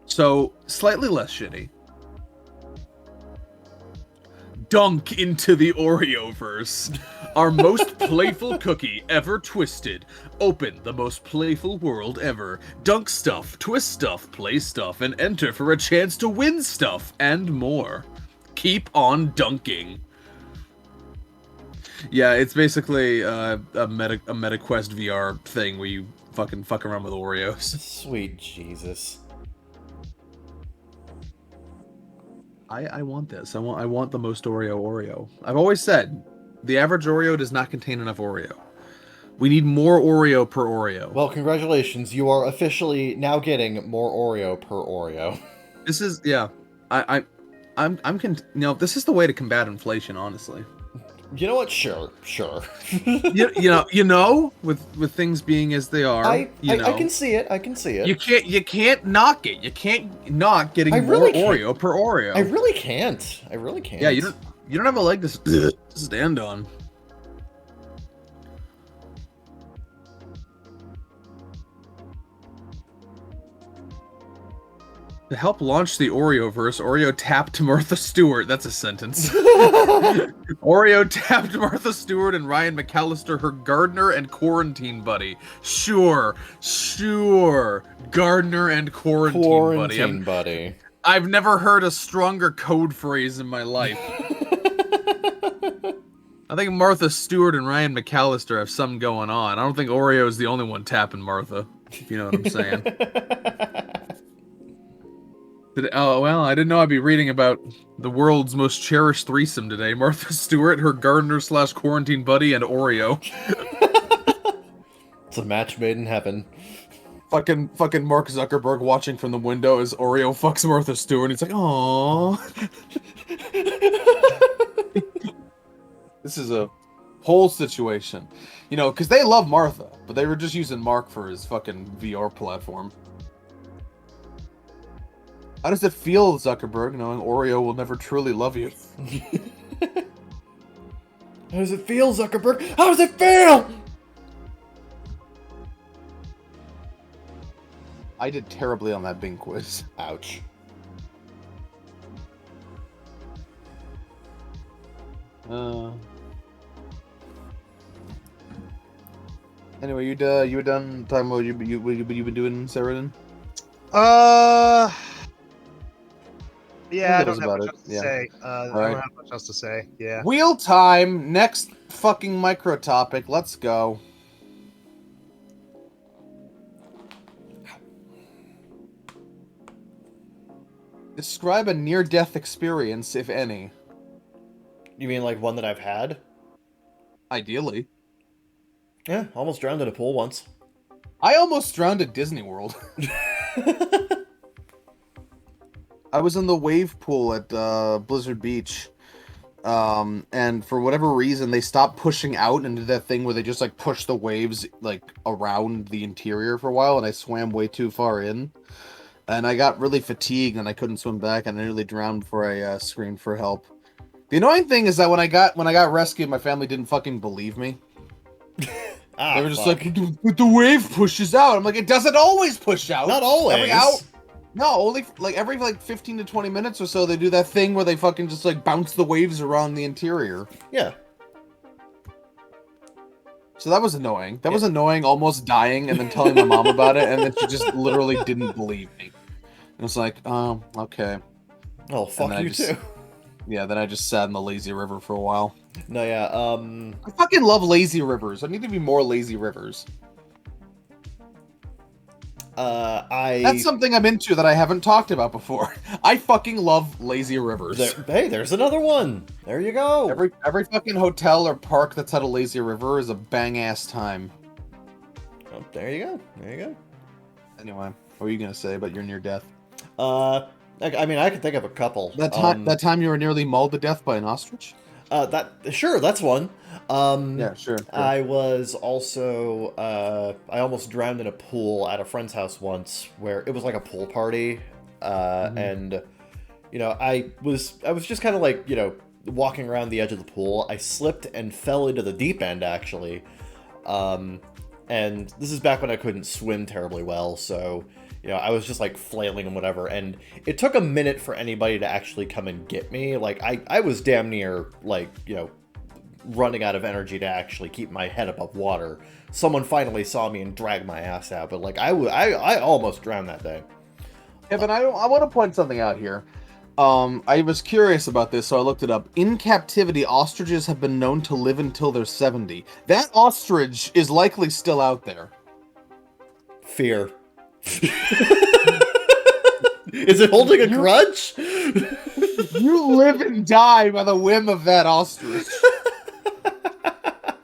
So, slightly less shitty. Dunk into the Oreo-verse. Our most playful cookie ever twisted. Open the most playful world ever. Dunk stuff, twist stuff, play stuff, and enter for a chance to win stuff and more. Keep on dunking. Yeah, it's basically a MetaQuest VR thing where you fucking fuck around with Oreos.
Sweet Jesus.
I want this. I want the most Oreo. I've always said, the average Oreo does not contain enough Oreo. We need more Oreo per Oreo.
Well, congratulations. You are officially now getting more Oreo per Oreo.
This is, yeah. This is the way to combat inflation, honestly.
You know what? Sure.
you know, with things being as they are,
I can see it.
You can't knock it. You can't knock getting more Oreo per Oreo.
I really can't.
Yeah, you don't have a leg to stand on. To help launch the Oreoverse, Oreo tapped Martha Stewart. That's a sentence. Oreo tapped Martha Stewart and Ryan McAllister, her gardener and quarantine buddy. Sure. Gardener and quarantine buddy. I've never heard a stronger code phrase in my life. I think Martha Stewart and Ryan McAllister have something going on. I don't think Oreo is the only one tapping Martha, if you know what I'm saying. Oh, well, I didn't know I'd be reading about the world's most cherished threesome today. Martha Stewart, her gardener/quarantine buddy, and Oreo.
It's a match made in heaven.
Fucking Mark Zuckerberg watching from the window as Oreo fucks Martha Stewart, and he's like, aww. This is a whole situation. You know, because they love Martha, but they were just using Mark for his fucking VR platform. How does it feel, Zuckerberg, knowing Oreo will never truly love you?
How does it feel, Zuckerberg? How does it feel?
I did terribly on that Bing quiz.
Ouch.
Anyway, you were done talking about what you've been doing, Sheridan?
Yeah, I
Who knows
don't have
about
much
it?
else to
Yeah.
say. I
All
don't
right.
have much else to say. Yeah.
Wheel time. Next fucking micro topic. Let's go. Describe a near-death experience, if any.
You mean like one that I've had?
Ideally.
Yeah, almost drowned in a pool once.
I almost drowned at Disney World. I was in the wave pool at Blizzard Beach. And for whatever reason, they stopped pushing out and did that thing where they just, like, push the waves, like, around the interior for a while, and I swam way too far in. And I got really fatigued, and I couldn't swim back, and I nearly drowned before I screamed for help. The annoying thing is that when I got rescued, my family didn't fucking believe me. They were just
fuck.
like, but the wave pushes out. I'm like, it doesn't always push out.
Not always.
Only every 15 to 20 minutes or so, they do that thing where they fucking just like bounce the waves around the interior.
Yeah.
So that was annoying. That was annoying, almost dying, and then telling my mom about it, and then she just literally didn't believe me. It was like, oh, okay.
Oh, fuck you too.
Yeah, then I just sat in the lazy river for a while.
No, yeah,
I fucking love lazy rivers. I need to be more lazy rivers. That's something I'm into that I haven't talked about before. I fucking love lazy rivers.
Hey, there's another one. There you go.
Every fucking hotel or park that's had a lazy river is a bang-ass time.
Oh, there you go. There you go.
Anyway, what were you gonna say about your near death?
I mean, I can think of a couple.
That time you were nearly mauled to death by an ostrich?
Sure, that's one.
Yeah, sure.
I was also, I almost drowned in a pool at a friend's house once, where it was like a pool party, and, you know, I was just kind of like, you know, walking around the edge of the pool. I slipped and fell into the deep end, actually, and this is back when I couldn't swim terribly well, so, you know, I was just, like, flailing and whatever, and it took a minute for anybody to actually come and get me. Like, I was damn near, like, you know, running out of energy to actually keep my head above water. Someone finally saw me and dragged my ass out, but, like, I almost drowned that day.
Kevin, I want to point something out here. I was curious about this, so I looked it up. In captivity, ostriches have been known to live until they're 70. That ostrich is likely still out there.
Fear. Is it holding a grudge?
You live and die by the whim of that ostrich.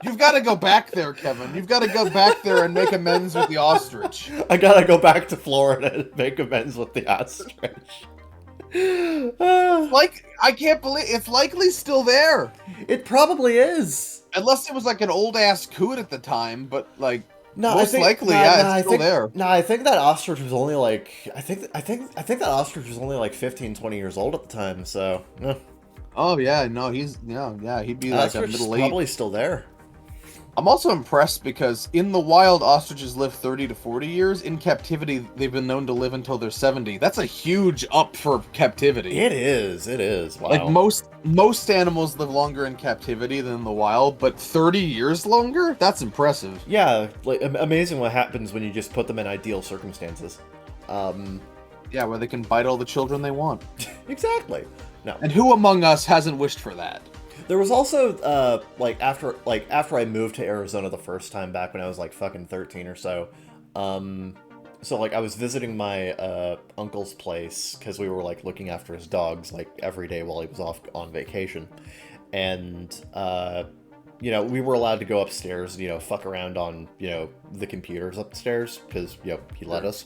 You've got to go back there, Kevin. You've got to go back there and make amends with the ostrich.
I gotta go back to Florida and make amends with the ostrich.
Like, I can't believe it's likely still there.
It probably is.
Unless it was like an old ass coot at the time, but like
No,
most likely, it's still there.
No, I think that ostrich was only like I think that ostrich was only like 15, 20 years old at the time. So,
Oh yeah, no, he'd be like a
ostrich is
middle age.
probably still there.
I'm also impressed because in the wild, ostriches live 30 to 40 years. In captivity, they've been known to live until they're 70. That's a huge up for captivity.
It is. Wow.
Like most animals live longer in captivity than in the wild, but 30 years longer? That's impressive.
Yeah, like amazing what happens when you just put them in ideal circumstances.
Yeah, where they can bite all the children they want.
Exactly. No.
And who among us hasn't wished for that?
There was also after I moved to Arizona the first time back when I was like fucking 13 or so. So like I was visiting my uncle's place because we were like looking after his dogs like every day while he was off on vacation, and you know, we were allowed to go upstairs and, you know, fuck around on, you know, the computers upstairs because, you know, he let us.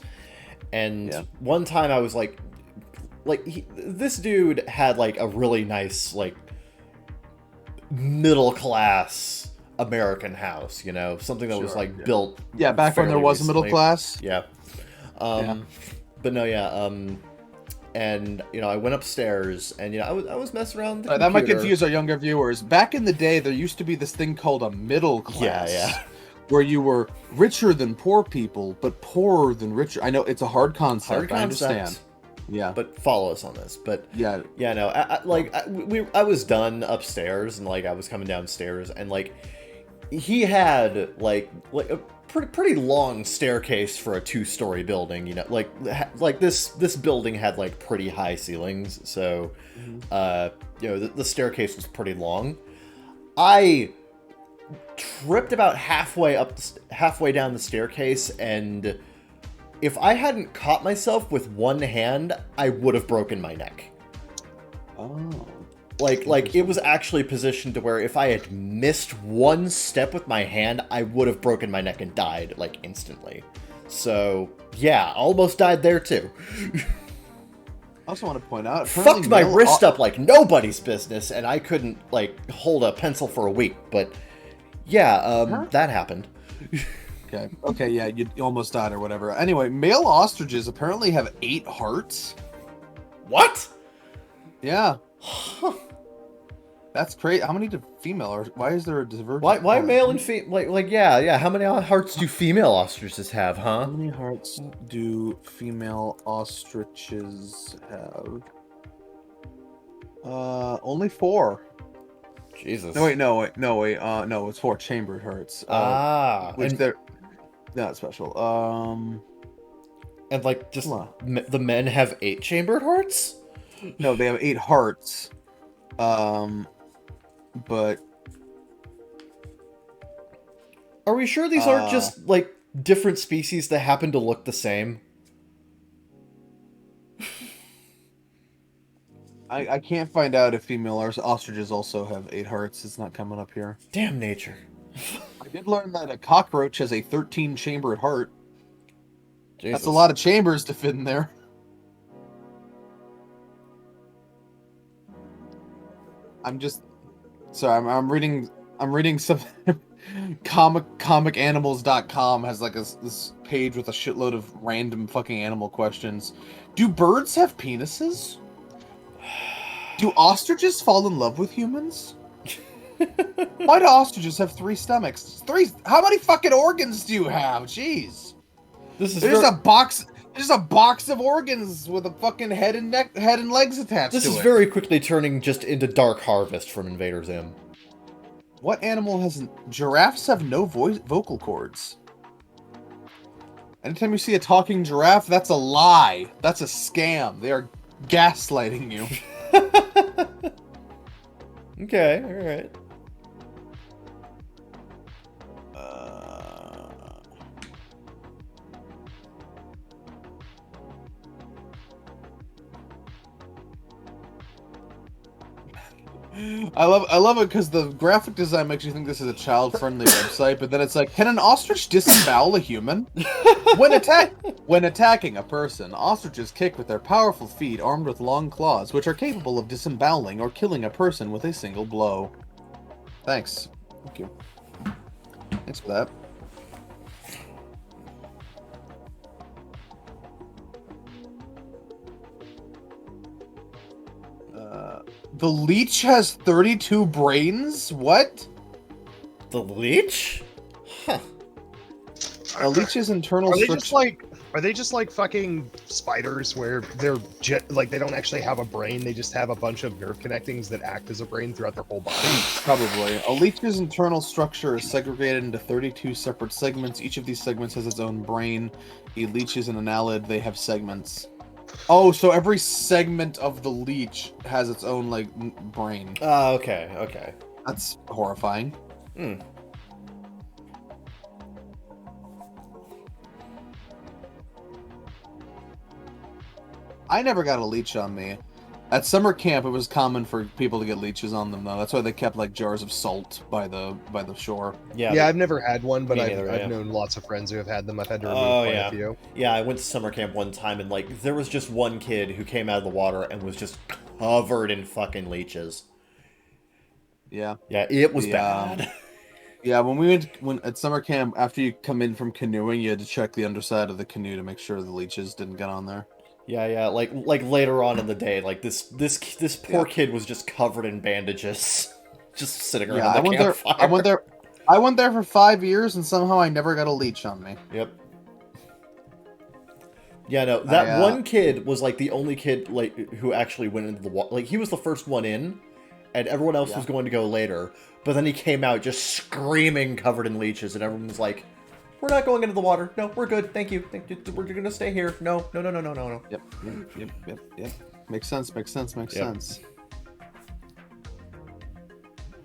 And one time I was like this dude had like a really nice like middle class American house, you know, something that was like built
back when there was a middle class.
But no, and I went upstairs, and I was messing around with the
That might
computer.
confuse our younger viewers. Back in the day, there used to be this thing called a middle class.
Yeah.
Where you were richer than poor people, but poorer than richer. I know it's a hard concept.
Hard
I
concept.
understand. Yeah.
But follow us on this. But
Yeah.
no, I was done upstairs, and like I was coming downstairs, and like he had like a pretty long staircase for a 2-story building. Like this building had like pretty high ceilings, so the staircase was pretty long. I tripped about halfway down the staircase, and if I hadn't caught myself with one hand, I would have broken my neck.
Oh.
Like it was actually positioned to where if I had missed one step with my hand, I would have broken my neck and died like instantly. So yeah, almost died there too.
I also want to point out,
Fucked my wrist up like nobody's business, and I couldn't like hold a pencil for a week. But yeah, that happened.
Okay, yeah, you almost died or whatever. Anyway, male ostriches apparently have 8 hearts.
What?
Yeah. That's crazy. How many do female? Or why is there a divergence?
Why male and female? Like yeah. How many hearts do female ostriches have? Huh?
How many hearts do female ostriches have? Only 4.
Jesus.
No, it's 4 chambered hearts. Which they're not special.
And like just the men have 8 chambered hearts?
No, they have 8 hearts. But
are we sure these aren't just like different species that happen to look the same?
I can't find out if female ostriches also have 8 hearts. It's not coming up here.
Damn nature.
I did learn that a cockroach has a 13-chambered heart.
Jesus.
That's a lot of chambers to fit in there. I'm I'm reading some comicanimals.com has like this page with a shitload of random fucking animal questions. Do birds have penises? Do ostriches fall in love with humans? Why do ostriches have 3 stomachs? 3? How many fucking organs do you have? Jeez. There's a box of organs with a fucking head and legs attached to it.
This is very quickly turning just into Dark Harvest from Invader Zim.
What animal has... Giraffes have no vocal cords. Anytime you see a talking giraffe, that's a lie. That's a scam. They are gaslighting you.
Okay, alright.
I love it because the graphic design makes you think this is a child-friendly website, but then it's like, can an ostrich disembowel a human? When attacking a person, ostriches kick with their powerful feet armed with long claws, which are capable of disemboweling or killing a person with a single blow. Thanks. Thank you. Thanks for that. The leech has 32 brains? What?
The leech? Huh.
A leech's internal
Are they
structure...
just like fucking spiders where they're they don't actually have a brain, they just have a bunch of nerve connectings that act as a brain throughout their whole body?
Probably. A leech's internal structure is segregated into 32 separate segments. Each of these segments has its own brain. A leech is an annelid. They have segments. Oh, so every segment of the leech has its own, like, brain.
Okay.
That's horrifying.
Hmm.
I never got a leech on me. At summer camp, it was common for people to get leeches on them, though. That's why they kept, like, jars of salt by the shore.
Yeah,
I've never had one, but
neither,
I've known lots of friends who have had them. I've had to remove quite a few.
Yeah, I went to summer camp one time, and, like, there was just one kid who came out of the water and was just covered in fucking leeches.
Yeah.
Yeah, it was bad.
Yeah, when at summer camp, after you come in from canoeing, you had to check the underside of the canoe to make sure the leeches didn't get on there.
Yeah. Like later on in the day, like this poor kid was just covered in bandages, just sitting
Yeah,
around the campfire.
I went there for 5 years, and somehow I never got a leech on me.
Yep. Yeah, no, that one kid was like the only kid like who actually went into the water. Like he was the first one in, and everyone else was going to go later. But then he came out just screaming, covered in leeches, and everyone was like, "We're not going into the water. No, we're good. Thank you. We're gonna stay here. No."
Yep. Makes sense.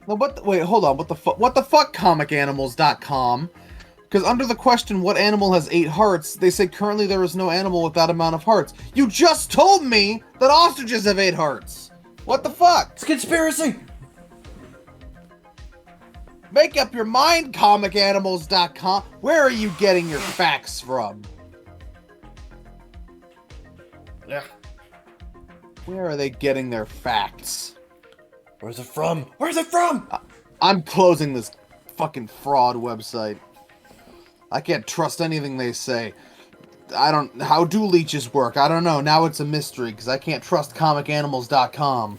No, wait, hold on. What the fuck, comicanimals.com? Because under the question, what animal has 8 hearts, they say currently there is no animal with that amount of hearts. You just told me that ostriches have 8 hearts! What the fuck?
It's a conspiracy!
Make up your mind, comicanimals.com. Where are you getting your facts from?
Yeah.
Where are they getting their facts?
Where's it from? Where's it from?
I'm closing this fucking fraud website. I can't trust anything they say. How do leeches work? I don't know. Now it's a mystery, because I can't trust comicanimals.com.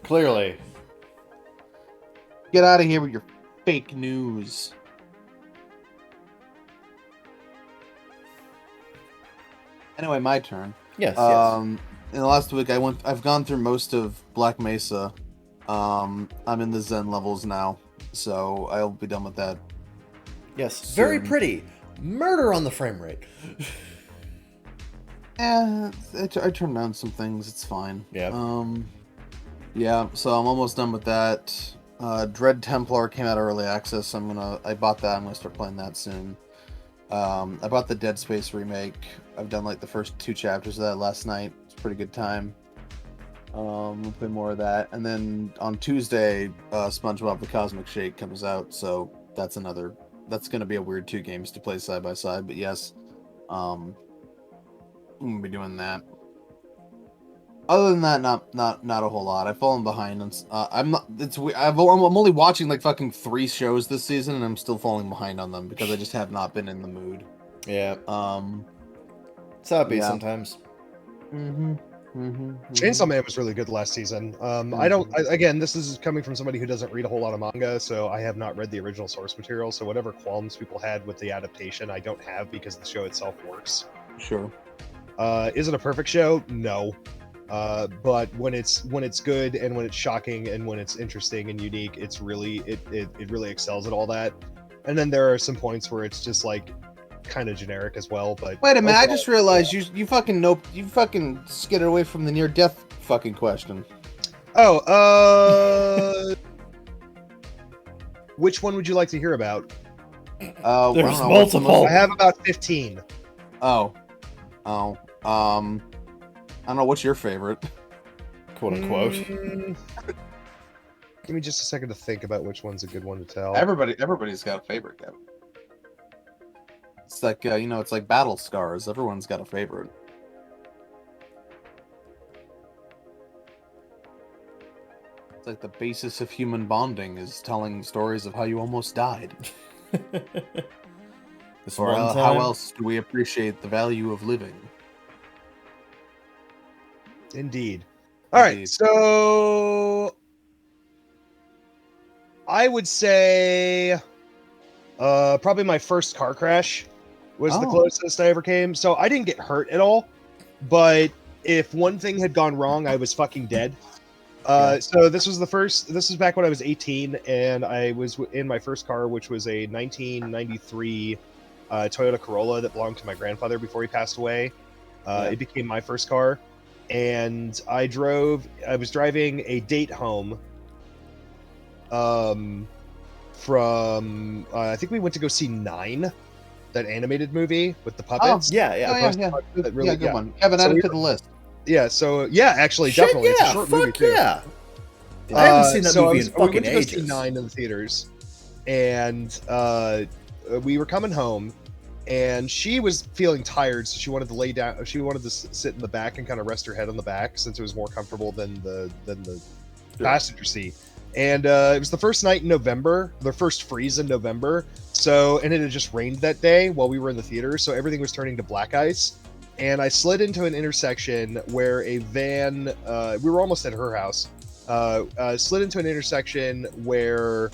Clearly.
Get out of here with your fake news. Anyway, my turn.
Yes.
In the last week, I've gone through most of Black Mesa. I'm in the Zen levels now, so I'll be done with that.
Yes.
Soon.
Very pretty. Murder on the frame rate.
I turned down some things. It's fine.
Yeah.
Yeah. So I'm almost done with that. Dread Templar came out of early access. I bought that. I'm gonna start playing that soon. I bought the Dead Space remake. I've done like the first 2 chapters of that last night. It's a pretty good time. We'll play more of that. And then on Tuesday, SpongeBob the Cosmic Shake comes out. So that's gonna be a weird 2 games to play side by side. But yes, I'm gonna be doing that. Other than that, not a whole lot. I've fallen behind. I'm only watching like fucking 3 shows this season, and I'm still falling behind on them because I just have not been in the mood.
Yeah. It's how it be sometimes.
Chainsaw Man was really good last season. Again, this is coming from somebody who doesn't read a whole lot of manga, so I have not read the original source material. So whatever qualms people had with the adaptation, I don't have because the show itself works.
Sure.
Is it a perfect show? No. But when it's good and when it's shocking and when it's interesting and unique, it really excels at all that. And then there are some points where it's just like kind of generic as well. But
wait a minute, I just realized you fucking skidded away from the near death fucking question.
Oh, which one would you like to hear about?
There's multiple.
I have about 15.
I don't know, what's your favorite?
Quote unquote.
Give me just a second to think about which one's a good one to tell.
Everybody's got a favorite, Kevin. It's like it's like battle scars. Everyone's got a favorite. It's like the basis of human bonding is telling stories of how you almost died. Or how else do we appreciate the value of living?
Indeed. All right, so I would say probably my first car crash was the closest I ever came. So I didn't get hurt at all, but if one thing had gone wrong, I was fucking dead. So this was back when I was 18, and I was in my first car, which was a 1993 Toyota Corolla that belonged to my grandfather before he passed away. It became my first car. And I was driving a date home from I think we went to go see 9, that animated movie with the puppets.
Yeah. Good one. Kevin, add it to the list.
Yeah, so actually, definitely, it's a short movie too.
Yeah. I haven't seen that movie in fucking
we went to go see
ages.
9 in the theaters, and we were coming home. And she was feeling tired, so she wanted to lay down. She wanted to sit in the back and kind of rest her head on the back, since it was more comfortable than the passenger seat. And it was the first night in November, the first freeze in November. So, and it had just rained that day while we were in the theater, so everything was turning to black ice. and I slid into an intersection where a van. We were almost at her house. Slid into an intersection where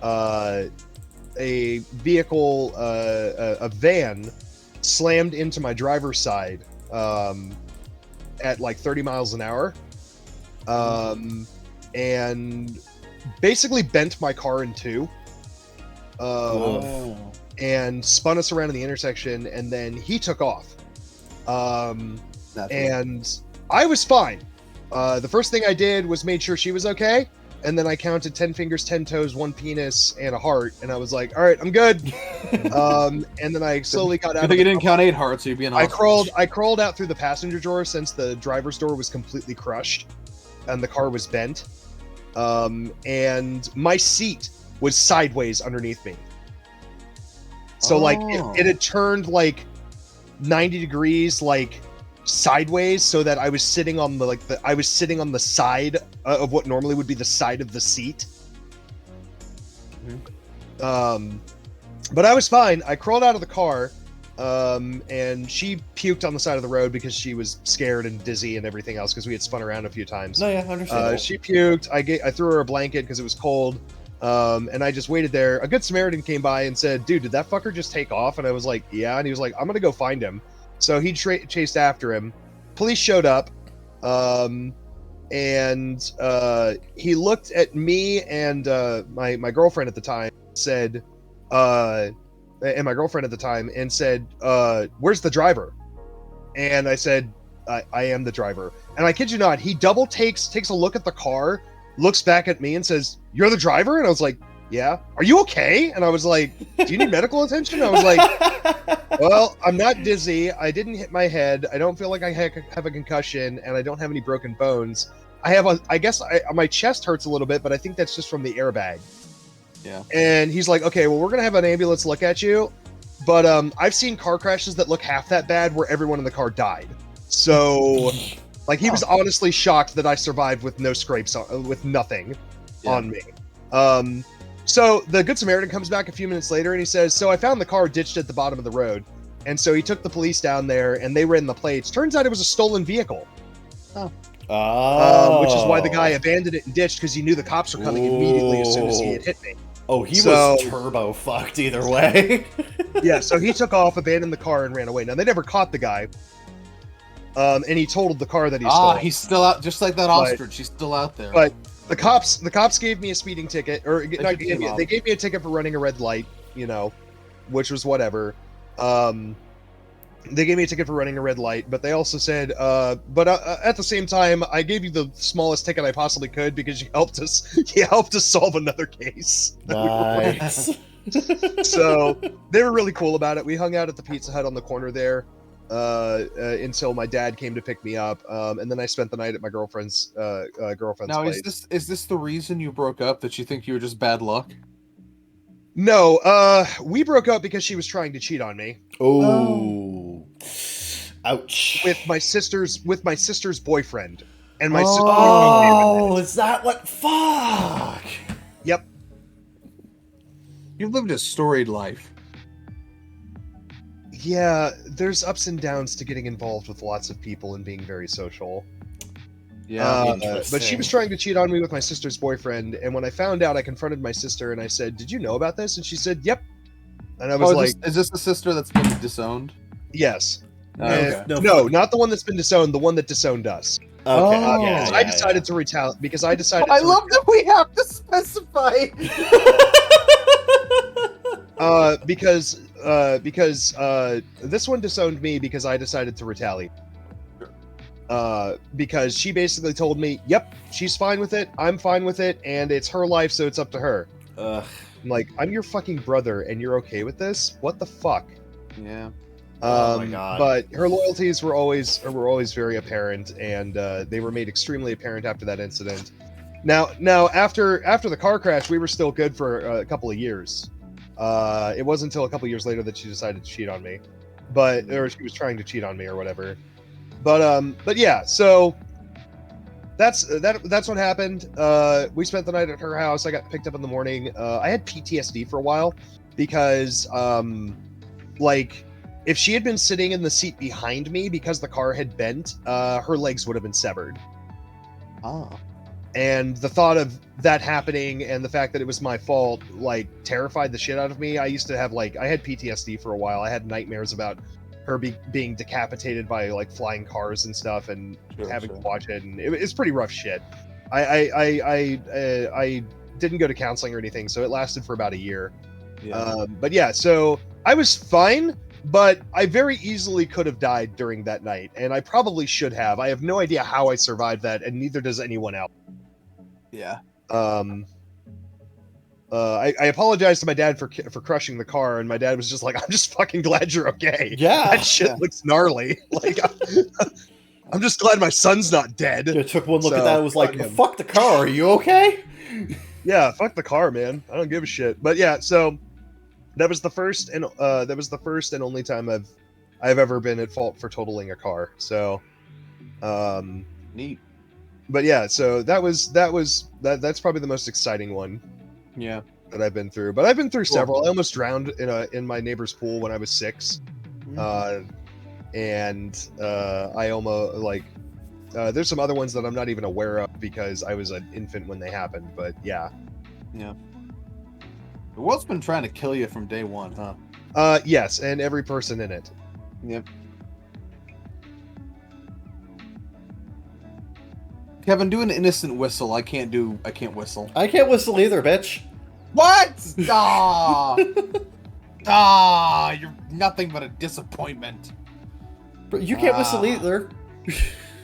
a vehicle, a van, slammed into my driver's side at like 30 miles an hour, and basically bent my car in two. And spun us around in the intersection, and then he took off. And I was fine. The first thing I did was made sure she was okay, and then I counted 10 fingers, 10 toes, 1 penis, and a heart, and I was like, all right, I'm good. And then I slowly got out.
I think you didn't count 8 hearts, so you'd be an ostrich.
I crawled out through the passenger door since the driver's door was completely crushed, and the car was bent. And my seat was sideways underneath me. So like it had turned like 90 degrees, like sideways, so that I was sitting on the side of what normally would be the side of the seat. But I was fine. I crawled out of the car, and she puked on the side of the road because she was scared and dizzy and everything else because we had spun around a few times.
No, yeah, understandable.
She puked. I threw her a blanket because it was cold. And I just waited there. A good Samaritan came by and said, dude, did that fucker just take off? And I was like, yeah. And he was like, I'm going to go find him. So he chased after him. Police showed up. And he looked at me and my girlfriend at the time said, where's the driver? And I said, I am the driver. And I kid you not, he double takes a look at the car, looks back at me and says, you're the driver? And I was like, yeah. Are you okay? And I was like, do you need medical attention? I was like, well, I'm not dizzy. I didn't hit my head. I don't feel like I have a concussion, and I don't have any broken bones. I guess my chest hurts a little bit, but I think that's just from the airbag.
Yeah.
And he's like, okay, well, we're going to have an ambulance look at you. But I've seen car crashes that look half that bad where everyone in the car died. So... Like, he was honestly shocked that I survived with no scrapes, with nothing on me. So the Good Samaritan comes back a few minutes later and he says, so I found the car ditched at the bottom of the road. And so he took the police down there and they ran the plates. Turns out it was a stolen vehicle. Which is why the guy abandoned it and ditched, because he knew the cops were coming immediately as soon as he had hit me.
Oh, he was turbo fucked either way.
Yeah, so he took off, abandoned the car, and ran away. Now, they never caught the guy. And he totaled the car that he stole.
He's still out, just like that ostrich. He's still out there.
But the cops gave me a speeding ticket, or they gave me a ticket for running a red light, which was whatever. They gave me a ticket for running a red light, but they also said, but at the same time, I gave you the smallest ticket I possibly could because you helped us solve another case.
Nice.
So they were really cool about it. We hung out at the Pizza Hut on the corner there. Until my dad came to pick me up, and then I spent the night at my girlfriend's place.
Is this the reason you broke up? That you think you were just bad luck?
No, we broke up because she was trying to cheat on me.
Oh, ouch!
With my sister's boyfriend, and my sister.
Oh, is that what? Fuck.
Yep.
You've lived a storied life.
Yeah, there's ups and downs to getting involved with lots of people and being very social.
Yeah,
but she was trying to cheat on me with my sister's boyfriend, and when I found out, I confronted my sister and I said, "Did you know about this?" And she said, "Yep." And I was like,
"Is this the sister that's been disowned?"
Yes.
Okay.
No, not the one that's been disowned. The one that disowned us.
Okay.
I decided to retaliate because I decided.
I love that we have to specify.
Because this one disowned me because I decided to retaliate. Because she basically told me, "Yep, she's fine with it. I'm fine with it, and it's her life, so it's up to her." I'm like, I'm your fucking brother, and you're okay with this? What the fuck?
Yeah.
Oh my God.
But her loyalties were always very apparent, and they were made extremely apparent after that incident. Now after the car crash, we were still good for a couple of years. It wasn't until a couple years later that she decided to cheat on me, or she was trying to cheat on me or whatever. But yeah, so that's what happened. We spent the night at her house. I got picked up in the morning. I had PTSD for a while because If she had been sitting in the seat behind me because the car had bent, her legs would have been severed.
Oh.
And the thought of that happening and the fact that it was my fault, like, terrified the shit out of me. I used to have, like, I had PTSD for a while. I had nightmares about her being decapitated by, like, flying cars and stuff, and having to watch it. And it's pretty rough shit. I didn't go to counseling or anything, so it lasted for about a year.
Yeah.
But yeah, so I was fine, but I very easily could have died during that night, and I probably should have. I have no idea how I survived that, and neither does anyone else.
Yeah.
I apologized to my dad for crushing the car, and my dad was just like, "I'm just fucking glad you're okay.
Yeah.
That shit looks gnarly. Like, I'm just glad my son's not dead."
I took one look
So,
at that and was like,
fuck him.
fuck the car, are you okay?
Yeah, fuck the car, man. I don't give a shit. But yeah, so that was the first and only time I've ever been at fault for totaling a car. So,
Neat.
but yeah, so that's probably the most exciting one.
Yeah.
That I've been through. But I've been through
Cool.
several. I almost drowned in my neighbor's pool when I was 6. And I almost, like, there's some other ones that I'm not even aware of because I was an infant when they happened. But yeah.
Yeah. The world's been trying to kill you from day one, huh?
Yes, and every person in it.
Yep. Kevin, do an innocent whistle. I can't whistle.
I can't whistle either, bitch.
What? Ah! Ah! You're nothing but a disappointment.
But you can't whistle either.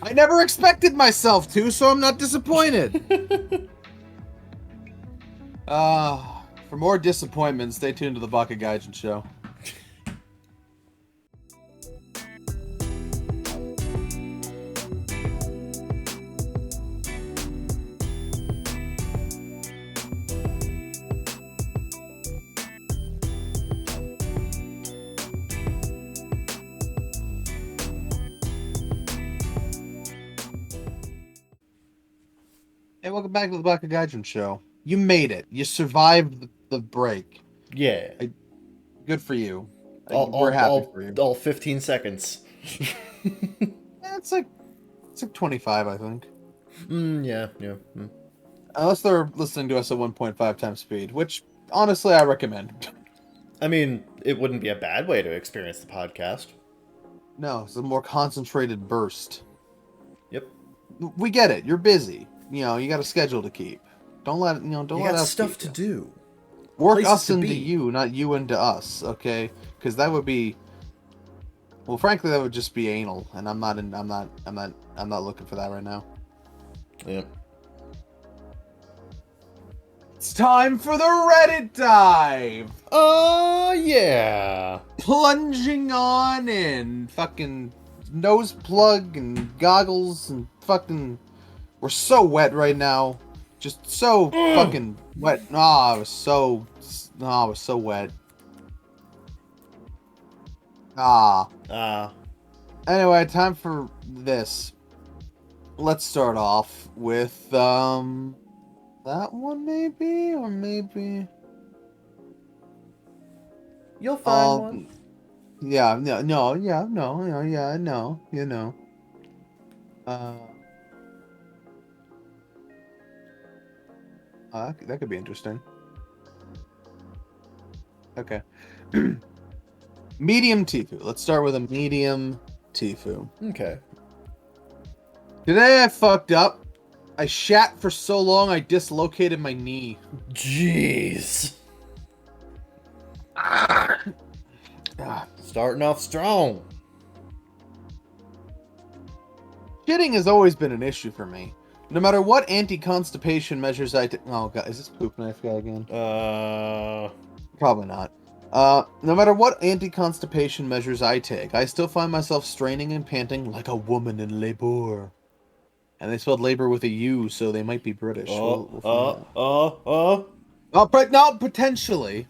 I never expected myself to, so I'm not disappointed. For more disappointments, stay tuned to the Baka Gaijin show. Hey, welcome back to the Baka Gaijin show. You made it. You survived the break.
Yeah.
Good for you. We're happy for you.
All 15 seconds.
Yeah, it's like 25, I think.
Yeah.
Unless they're listening to us at 1.5 times speed, which honestly I recommend.
I mean, it wouldn't be a bad way to experience the podcast.
No, it's a more concentrated burst.
Yep.
We get it. You're busy. You know, you got a schedule to keep. Don't let
You
let
got
us
stuff
keep
to
you.
do.
Work
Places
us
to
into
be.
you, not you into us, okay? Because that would be, well, frankly, that would just be anal, and I'm not looking for that right now.
Yep.
It's time for the Reddit dive.
Oh, yeah.
Plunging on in, fucking nose plug and goggles and fucking. We're so wet right now. Just so fucking wet. I was so wet. Anyway, time for this. Let's start off with that one maybe, or maybe
You'll find one.
Yeah, no, you know. That could be interesting. Okay. Medium Tifu. Let's start with a medium Tifu.
Okay.
Today I fucked up. I shat for so long I dislocated my knee.
Jeez. Starting off strong.
Shitting has always been an issue for me. No matter what anti-constipation measures I take. Oh god, is this poop knife guy again? Probably not. No matter what anti-constipation measures I take, I still find myself straining and panting like a woman in labor. And they spelled labor with a U, so they might be British. We'll find out. Potentially.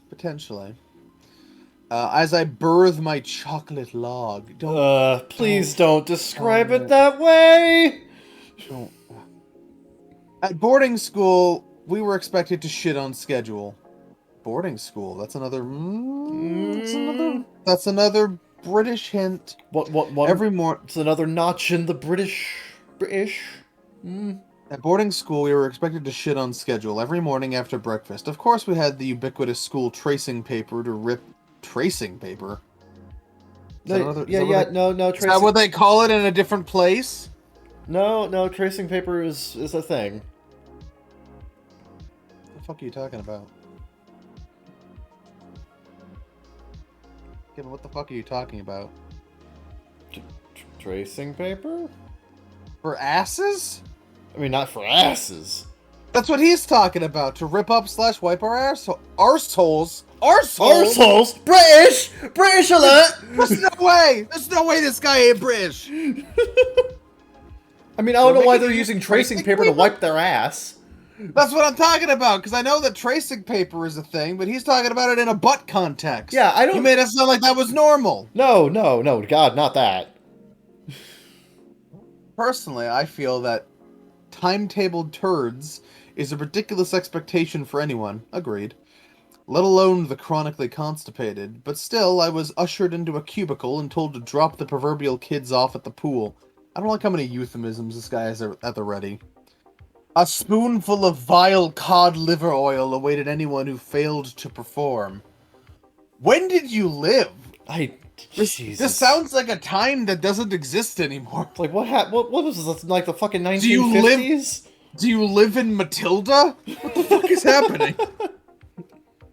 As I birth my chocolate log.
Please don't describe it that way.
Don't. At boarding school, we were expected to shit on schedule. Boarding school. That's another. That's another British hint.
What?
Every morning
It's another notch in the British.
at boarding school, we were expected to shit on schedule every morning after breakfast. Of course, we had the ubiquitous school tracing paper to rip. Tracing paper? Is that
No,
what
no.
is that what they call it in a different place?
No. Tracing paper is a thing.
What the fuck are you talking about? Kevin, what the fuck are you talking about?
Tracing paper?
For asses?
I mean, not for asses.
That's what he's talking about. To rip up / wipe our arseholes. Arseholes?
Arseholes? British alert!
There's no way! There's no way this guy ain't British!
I mean, I don't know why they're using tracing paper to wipe their ass.
That's what I'm talking about, because I know that tracing paper is a thing, but he's talking about it in a butt context.
Yeah, I don't...
You made it sound like that was normal.
No, God, not that.
Personally, I feel that timetabled turds is a ridiculous expectation for anyone. Agreed. Let alone the chronically constipated. But still, I was ushered into a cubicle and told to drop the proverbial kids off at the pool. I don't like how many euphemisms this guy has at the ready. A spoonful of vile cod liver oil awaited anyone who failed to perform. When did you live?
Jesus.
This sounds like a time that doesn't exist anymore.
Like, what was this, like the fucking 1950s?
Do you live in Matilda? What the fuck is happening?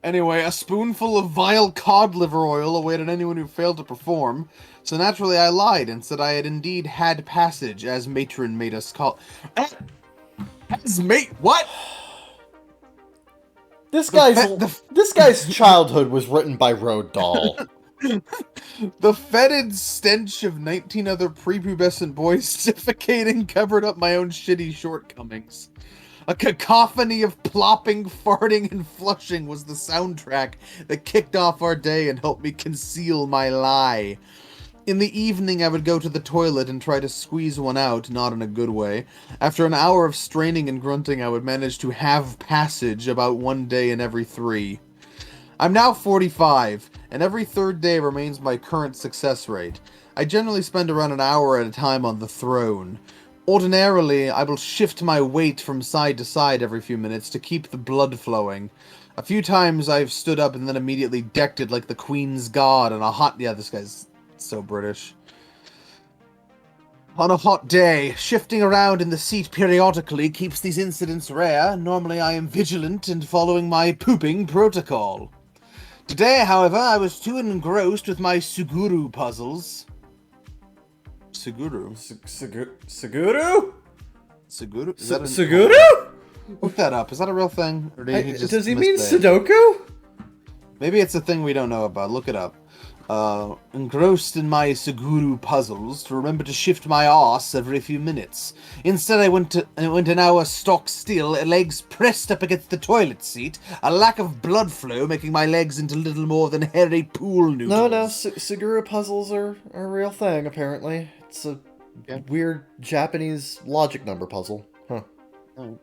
Anyway, a spoonful of vile cod liver oil awaited anyone who failed to perform, so naturally I lied and said I had indeed had passage, as matron made us call... What?
This guy's childhood was written by Road Doll.
The fetid stench of 19 other prepubescent boys suffocating covered up my own shitty shortcomings. A cacophony of plopping, farting, and flushing was the soundtrack that kicked off our day and helped me conceal my lie. In the evening, I would go to the toilet and try to squeeze one out, not in a good way. After an hour of straining and grunting, I would manage to have passage about 1 day in every 3. I'm now 45, and every 3rd day remains my current success rate. I generally spend around an hour at a time on the throne. Ordinarily, I will shift my weight from side to side every few minutes to keep the blood flowing. A few times I've stood up and then immediately decked it like the Queen's God on a hot... Yeah, this guy's so British. On a hot day, shifting around in the seat periodically keeps these incidents rare. Normally I am vigilant and following my pooping protocol. Today, however, I was too engrossed with my Suguru puzzles. Suguru?
Suguru?
Suguru?
Suguru?
Look that up. Is that a real thing? Or did he just
does he mean
mistake?
Sudoku?
Maybe it's a thing we don't know about. Look it up. Engrossed in my Suguru puzzles to remember to shift my arse every few minutes. Instead, I went an hour stock still, legs pressed up against the toilet seat, a lack of blood flow making my legs into little more than hairy pool noodles.
No, Suguru puzzles are a real thing, apparently. It's a weird Japanese logic number puzzle. Huh.
Oh.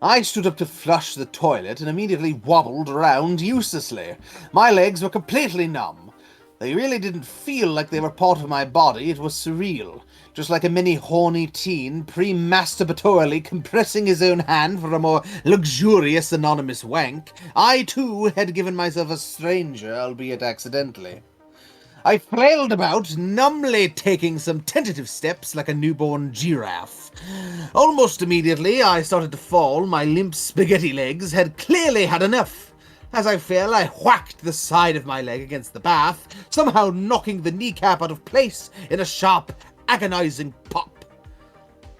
I stood up to flush the toilet and immediately wobbled around uselessly. My legs were completely numb. They really didn't feel like they were part of my body, it was surreal. Just like a mini horny teen pre-masturbatorily compressing his own hand for a more luxurious anonymous wank, I too had given myself a stranger, albeit accidentally. I flailed about, numbly taking some tentative steps like a newborn giraffe. Almost immediately, I started to fall. My limp spaghetti legs had clearly had enough. As I fell, I whacked the side of my leg against the bath, somehow knocking the kneecap out of place in a sharp, agonizing pop.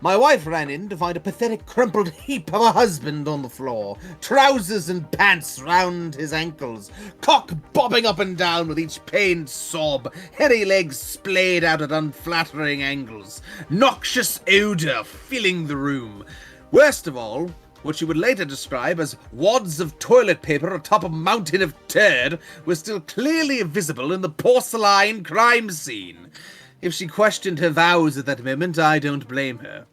My wife ran in to find a pathetic crumpled heap of a husband on the floor, trousers and pants round his ankles, cock bobbing up and down with each pained sob, hairy legs splayed out at unflattering angles, noxious odor filling the room. Worst of all, what she would later describe as wads of toilet paper atop a mountain of turd was still clearly visible in the porcelain crime scene. If she questioned her vows at that moment, I don't blame her.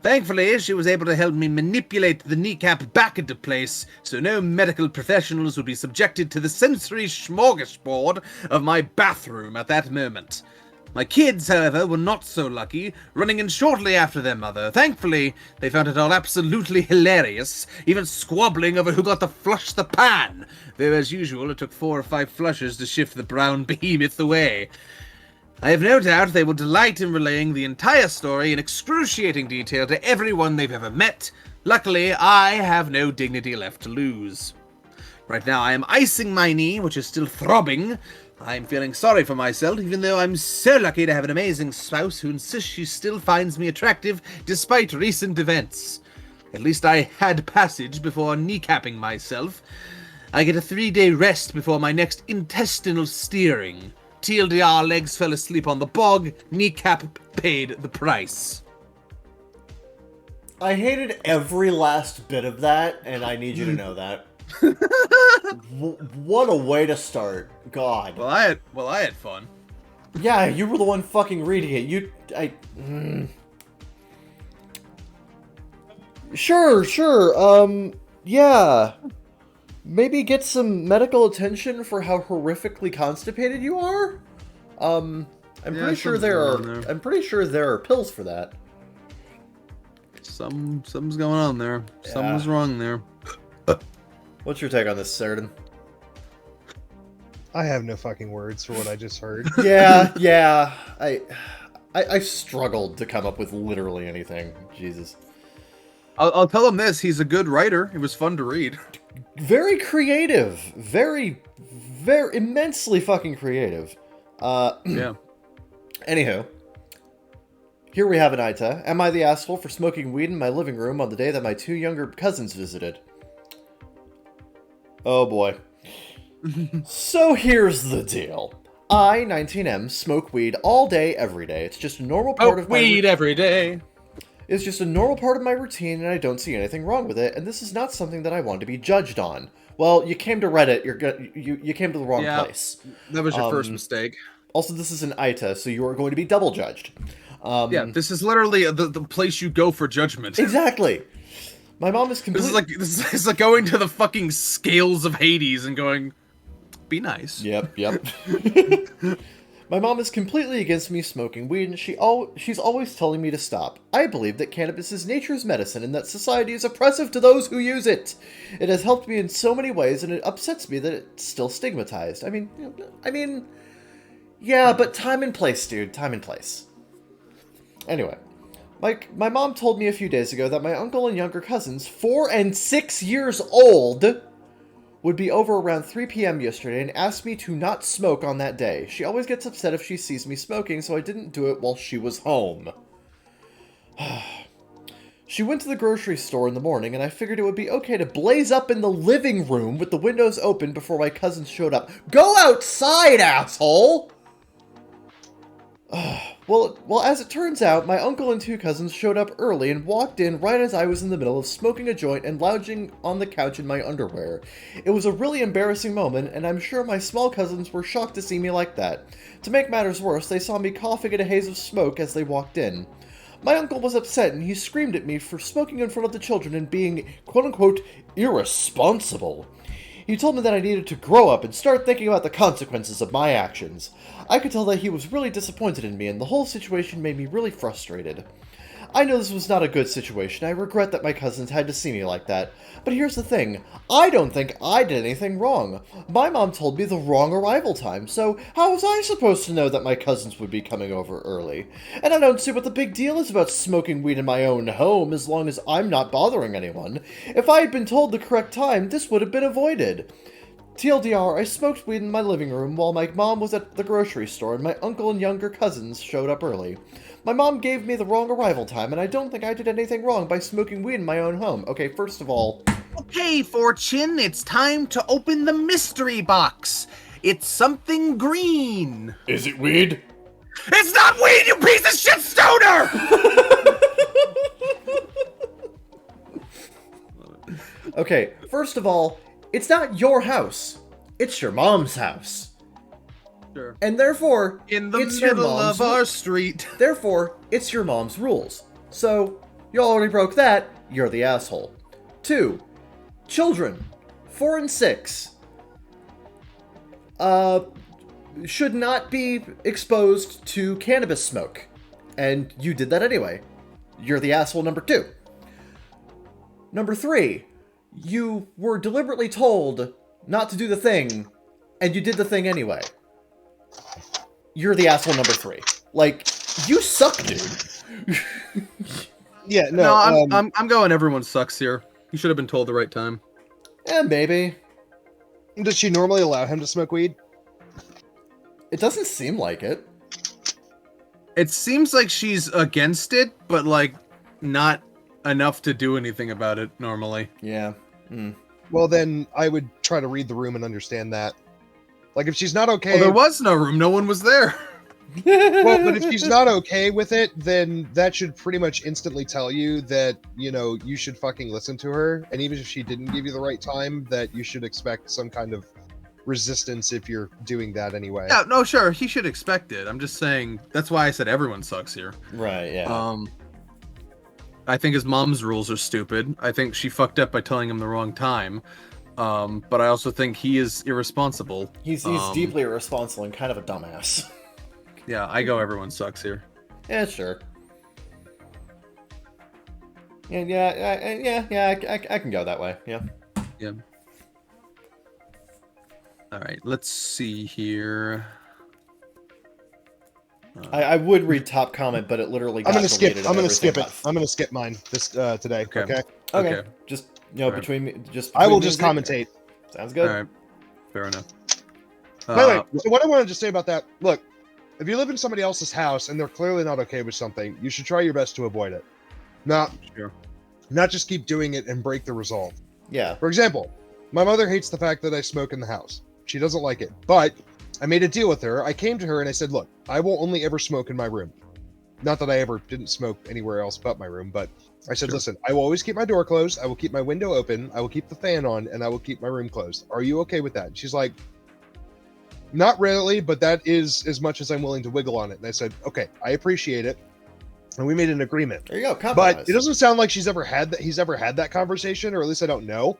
Thankfully, she was able to help me manipulate the kneecap back into place so no medical professionals would be subjected to the sensory smorgasbord of my bathroom at that moment. My kids, however, were not so lucky, running in shortly after their mother. Thankfully, they found it all absolutely hilarious, even squabbling over who got to flush the pan, though as usual it took 4 or 5 flushes to shift the brown behemoth away. I have no doubt they will delight in relaying the entire story in excruciating detail to everyone they've ever met. Luckily, I have no dignity left to lose. Right now I am icing my knee, which is still throbbing. I'm feeling sorry for myself, even though I'm so lucky to have an amazing spouse who insists she still finds me attractive despite recent events. At least I had passage before kneecapping myself. I get a 3-day rest before my next intestinal steering. TLDR, legs fell asleep on the bog, kneecap paid the price.
I hated every last bit of that, and I need you to know that. What a way to start. God.
Well, I had fun.
Yeah, you were the one fucking reading it. Sure. Yeah. Maybe get some medical attention for how horrifically constipated you are? I'm pretty sure there are pills for that.
Something's going on there.
Yeah.
Something's wrong there.
What's your take on this, Sheridan?
I have no fucking words for what I just heard.
Yeah. I struggled to come up with literally anything. Jesus.
I'll tell him this. He's a good writer. It was fun to read.
Very creative. Very immensely fucking creative.
Yeah.
Anywho. Here we have an Aita. Am I the asshole for smoking weed in my living room on the day that my 2 younger cousins visited? Oh boy. So here's the deal. I, 19M, smoke weed all day, every day. It's just a normal part of my
weed every day.
It's just a normal part of my routine, and I don't see anything wrong with it, and this is not something that I want to be judged on. Well, you came to Reddit, you came to the wrong place.
That was your first mistake.
Also, this is an Aita, so you are going to be double judged.
Yeah, this is literally the place you go for judgment.
Exactly. My mom is completely...
This is like going to the fucking scales of Hades and going, be nice.
Yep. My mom is completely against me smoking weed, and she's always telling me to stop. I believe that cannabis is nature's medicine, and that society is oppressive to those who use it. It has helped me in so many ways, and it upsets me that it's still stigmatized. I mean, yeah, but time and place, dude. Time and place. Anyway, my mom told me a few days ago that my uncle and younger cousins, 4 and 6 years old, would be over around 3 p.m. yesterday and asked me to not smoke on that day. She always gets upset if she sees me smoking, so I didn't do it while she was home. She went to the grocery store in the morning, and I figured it would be okay to blaze up in the living room with the windows open before my cousins showed up. Go outside, asshole! Well, as it turns out, my uncle and 2 cousins showed up early and walked in right as I was in the middle of smoking a joint and lounging on the couch in my underwear. It was a really embarrassing moment, and I'm sure my small cousins were shocked to see me like that. To make matters worse, they saw me coughing in a haze of smoke as they walked in. My uncle was upset, and he screamed at me for smoking in front of the children and being, quote-unquote, irresponsible. He told me that I needed to grow up and start thinking about the consequences of my actions. I could tell that he was really disappointed in me, and the whole situation made me really frustrated. I know this was not a good situation. I regret that my cousins had to see me like that. But here's the thing. I don't think I did anything wrong. My mom told me the wrong arrival time, so how was I supposed to know that my cousins would be coming over early? And I don't see what the big deal is about smoking weed in my own home as long as I'm not bothering anyone. If I had been told the correct time, this would have been avoided. TLDR, I smoked weed in my living room while my mom was at the grocery store and my uncle and younger cousins showed up early. My mom gave me the wrong arrival time, and I don't think I did anything wrong by smoking weed in my own home. Okay, first of all...
Okay, Fortune, it's time to open the mystery box. It's something green.
Is it weed?
It's not weed, you piece of shit stoner!
Okay, first of all, it's not your house. It's your mom's house.
Sure.
And therefore,
In the
it's your
middle
mom's
of our street.
Therefore, it's your mom's rules. So, You already broke that. You're the asshole. 2. Children, 4 and 6, should not be exposed to cannabis smoke. And you did that anyway. You're the asshole number 2. Number 3, you were deliberately told not to do the thing, and you did the thing anyway. You're the asshole number 3. Like, you suck, dude.
Yeah,
No, I'm going everyone sucks here. He should have been told the right time.
Maybe.
Does she normally allow him to smoke weed?
It doesn't seem like it.
It seems like she's against it, but, like, not enough to do anything about it normally.
Yeah.
Well, then I would try to read the room and understand that. Like, if she's not okay...
Well, there was no room. No one was there.
Well, but if she's not okay with it, then that should pretty much instantly tell you that, you know, you should fucking listen to her. And even if she didn't give you the right time, that you should expect some kind of resistance if you're doing that anyway.
Yeah, no, sure. He should expect it. I'm just saying, that's why I said everyone sucks here.
Right, yeah.
I think his mom's rules are stupid. I think she fucked up by telling him the wrong time. But I also think he is irresponsible.
He's deeply irresponsible and kind of a dumbass.
Yeah, I go everyone sucks here.
Yeah, sure. I can go that way. Yeah.
Yeah. All right, let's see here.
I would read top comment, but it literally got
I'm gonna skip.
deleted
I'm
and
gonna skip it.
everything
I'm gonna skip mine this today.
Okay.
Okay.
Okay. Just
Alright.
between me, just
I will
between
just
me and
commentate.
Zeke. Sounds good.
All right, fair enough.
By the way, so what I wanted to say about that, look, if you live in somebody else's house and they're clearly not okay with something, you should try your best to avoid it. Not just keep doing it and break the resolve.
Yeah.
For example, my mother hates the fact that I smoke in the house. She doesn't like it, but I made a deal with her. I came to her and I said, look, I will only ever smoke in my room. Not that I ever didn't smoke anywhere else but my room, but I said, listen, I will always keep my door closed. I will keep my window open. I will keep the fan on, and I will keep my room closed. Are you okay with that? And she's like, not really, but that is as much as I'm willing to wiggle on it. And I said, okay, I appreciate it. And we made an agreement.
There you go. Compromise.
But it doesn't sound like he's ever had that conversation, or at least I don't know.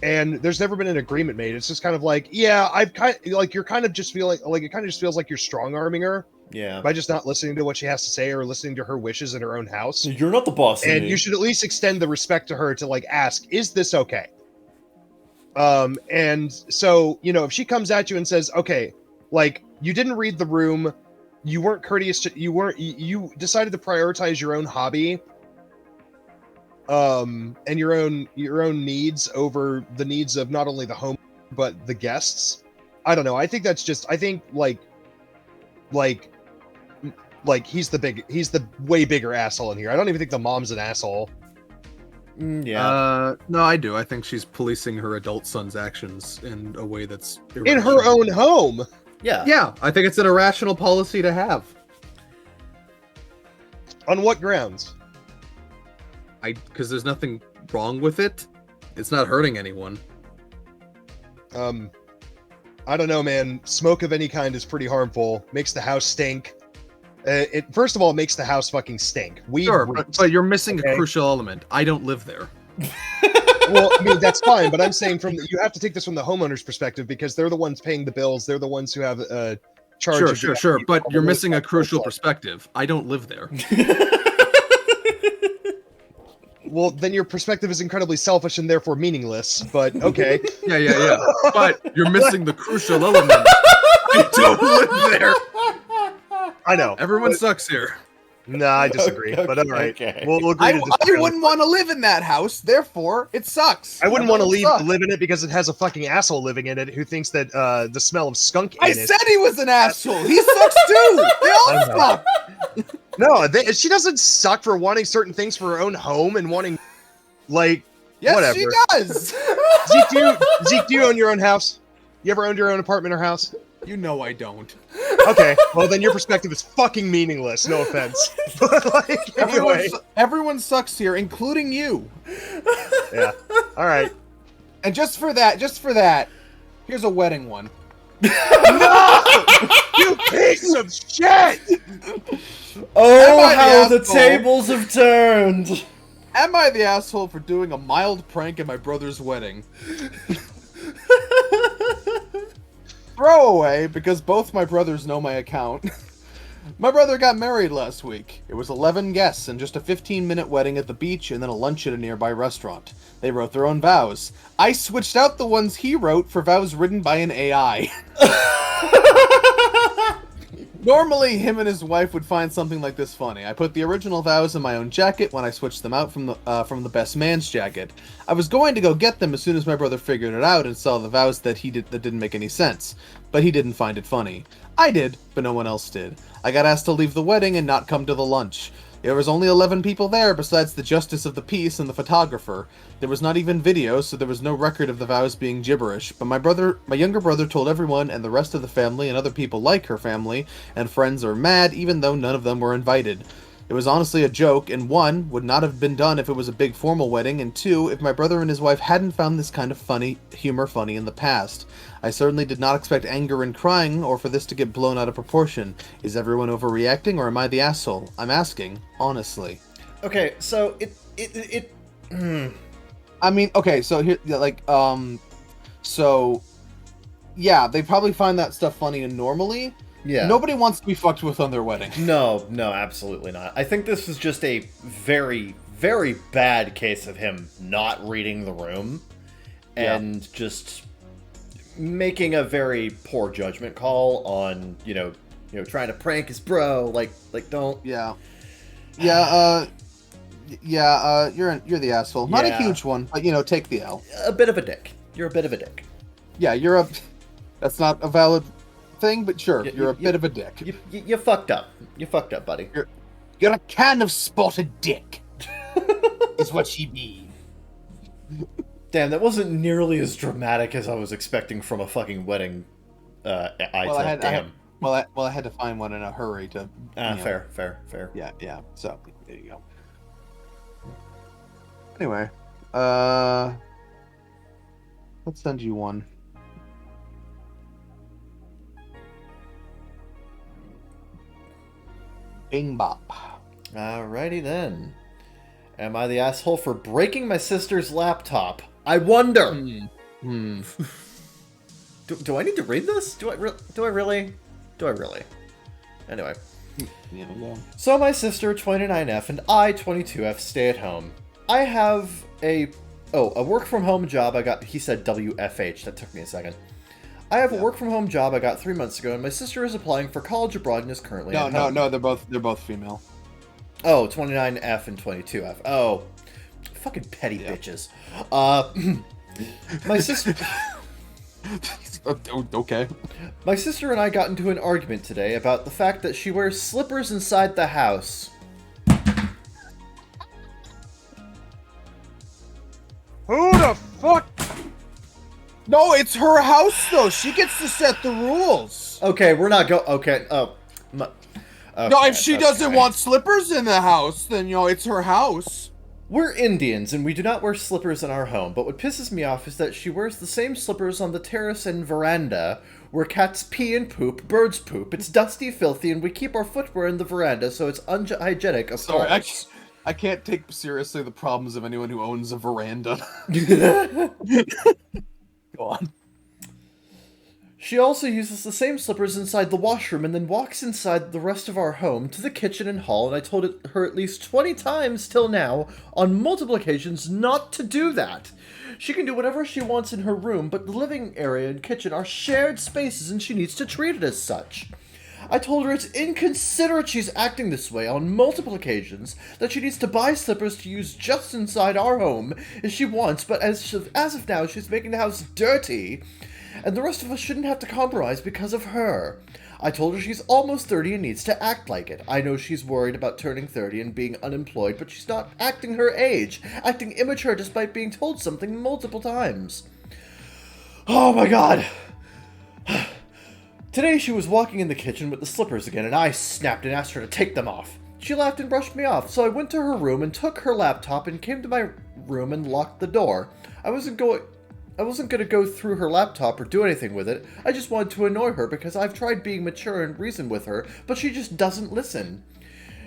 And there's never been an agreement made. It's just kind of like, yeah, you're kind of just feeling like it kind of just feels like you're strong arming her.
Yeah.
By just not listening to what she has to say or listening to her wishes in her own house.
You're not the boss.
And you should at least extend the respect to her to like ask, is this okay? And so, you know, if she comes at you and says, okay, like you didn't read the room, you weren't courteous to, you decided to prioritize your own hobby, and your own needs over the needs of not only the home, but the guests. I don't know. I think that's just, I think like he's the way bigger asshole in here. I don't even think the mom's an asshole.
Yeah.
No, I do. I think she's policing her adult son's actions in a way that's
in her own home.
Yeah.
Yeah, I think it's an irrational policy to have.
On what grounds?
Because there's nothing wrong with it. It's not hurting anyone.
I don't know, man. Smoke of any kind is pretty harmful. Makes the house stink. It first of all makes the house fucking stink.
Sure, but you're missing a crucial element. I don't live there.
Well, I mean that's fine, but I'm saying you have to take this from the homeowner's perspective because they're the ones paying the bills. They're the ones who have charge.
Sure. But you're missing a crucial perspective. I don't live there.
Well, then your perspective is incredibly selfish and therefore meaningless. But okay.
Yeah. But you're missing the crucial element. I don't live there.
I know.
Everyone sucks here.
Nah, I disagree. But all right,
okay.
we'll agree to
I
disagree.
wouldn't want to live in that house. Therefore, it sucks.
I wouldn't want to
Sucks.
live in it because it has a fucking asshole living in it who thinks that the smell of skunk in
I
it.
said he was an asshole. He sucks too. They all suck.
No, she doesn't suck for wanting certain things for her own home and wanting, like,
Yes,
whatever.
she does.
Zeke, do you own your own house? You ever owned your own apartment or house?
You know I don't.
Okay, well then your perspective is fucking meaningless. No offense. But like, anyway.
Everyone sucks here, including you.
Yeah. All right.
And just for that, here's a wedding one.
No! You piece of shit!
Oh,
Am I
how
the
the
asshole?
tables have turned!
Am I the asshole for doing a mild prank at my brother's wedding? Throwaway, because both my brothers know my account. My brother got married last week. It was 11 guests and just a 15-minute wedding at the beach and then a lunch at a nearby restaurant. They wrote their own vows. I switched out the ones he wrote for vows written by an AI. Normally, him and his wife would find something like this funny. I put the original vows in my own jacket when I switched them out from the best man's jacket. I was going to go get them as soon as my brother figured it out and saw the vows that didn't make any sense, but he didn't find it funny. I did, but no one else did. I got asked to leave the wedding and not come to the lunch. There was only 11 people there besides the justice of the peace and the photographer. There was not even video, so there was no record of the vows being gibberish, but my younger brother told everyone, and the rest of the family and other people like her family and friends are mad even though none of them were invited. It was honestly a joke, and 1, would not have been done if it was a big formal wedding, and 2, if my brother and his wife hadn't found this kind of humor funny in the past. I certainly did not expect anger and crying, or for this to get blown out of proportion. Is everyone overreacting, or am I the asshole? I'm asking, honestly.
Okay, so
I mean, okay, so here, like, so, yeah, they probably find that stuff funny and normally.
Yeah.
Nobody wants to be fucked with on their wedding.
No, absolutely not. I think this is just a very, very bad case of him not reading the room and just making a very poor judgment call on, trying to prank his bro. Like don't.
Yeah. You're the asshole. Not a huge one, but take the L.
A bit of a dick. You're a bit of a dick.
Yeah, that's not a valid thing, but sure, you're a bit of a dick.
You fucked up. You fucked up, buddy.
You're a can of spotted dick. Is what she mean.
Damn, that wasn't nearly as dramatic as I was expecting from a fucking wedding.
I had to find one in a hurry to.
Fair.
Yeah. So there you go. Anyway, let's send you one. Bing bop.
Alrighty then. Am I the asshole for breaking my sister's laptop? I wonder. Do I need to read this? Do I really? Anyway.
Yeah.
So my sister, 29F, and I, 22F, stay at home. I have a work from home job I got. He said WFH. That took me a second. I have a work from home job I got 3 months ago, and my sister is applying for college abroad and is currently at home.
No, they're both female.
Oh, 29F and 22F. Oh, fucking petty bitches. My sister.
Okay.
My sister and I got into an argument today about the fact that she wears slippers inside the house.
Who the fuck?
No, it's her house though. She gets to set the rules.
Okay, we're not okay. Okay,
no, if she doesn't want slippers in the house, then it's her house.
We're Indians, and we do not wear slippers in our home, but what pisses me off is that she wears the same slippers on the terrace and veranda, where cats pee and poop, birds poop. It's dusty, filthy, and we keep our footwear in the veranda, so it's unhygienic.
Sorry, I can't take seriously the problems of anyone who owns a veranda. Go on.
She also uses the same slippers inside the washroom and then walks inside the rest of our home to the kitchen and hall, and I told her at least 20 times till now, on multiple occasions, not to do that. She can do whatever she wants in her room, but the living area and kitchen are shared spaces and she needs to treat it as such. I told her it's inconsiderate she's acting this way on multiple occasions, that she needs to buy slippers to use just inside our home if she wants, but as of now she's making the house dirty, and the rest of us shouldn't have to compromise because of her. I told her she's almost 30 and needs to act like it. I know she's worried about turning 30 and being unemployed, but she's not acting her age, acting immature despite being told something multiple times. Oh my god! Today she was walking in the kitchen with the slippers again, and I snapped and asked her to take them off. She laughed and brushed me off, so I went to her room and took her laptop and came to my room and locked the door. I wasn't going to go through her laptop or do anything with it. I just wanted to annoy her because I've tried being mature and reason with her, but she just doesn't listen.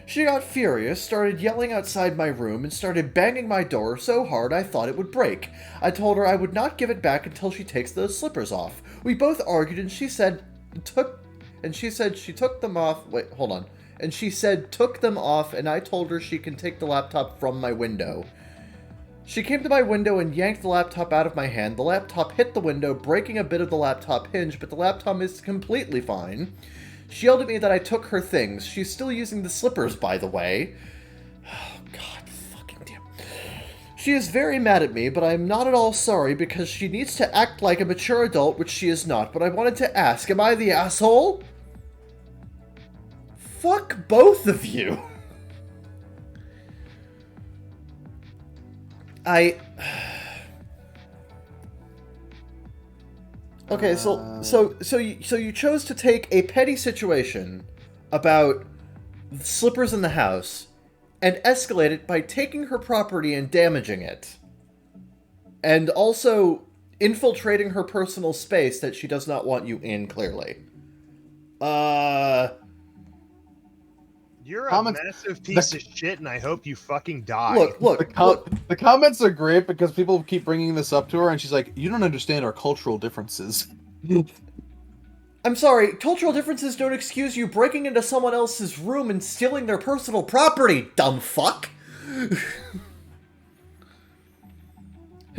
She got furious, started yelling outside my room, and started banging my door so hard I thought it would break. I told her I would not give it back until she takes those slippers off. We both argued, and she said she took them off. Wait, hold on. And she said took them off, and I told her she can take the laptop from my window. She came to my window and yanked the laptop out of my hand. The laptop hit the window, breaking a bit of the laptop hinge, but the laptop is completely fine. She yelled at me that I took her things. She's still using the slippers, by the way. Oh, God fucking damn. She is very mad at me, but I am not at all sorry because she needs to act like a mature adult, which she is not. But I wanted to ask, am I the asshole? Fuck both of you. Okay, so you chose to take a petty situation about slippers in the house and escalate it by taking her property and damaging it. And also infiltrating her personal space that she does not want you in, clearly.
You're a massive piece of shit, and I hope you fucking die.
Look.
The comments are great because people keep bringing this up to her, and she's like, "You don't understand our cultural differences."
I'm sorry, cultural differences don't excuse you breaking into someone else's room and stealing their personal property, dumb fuck!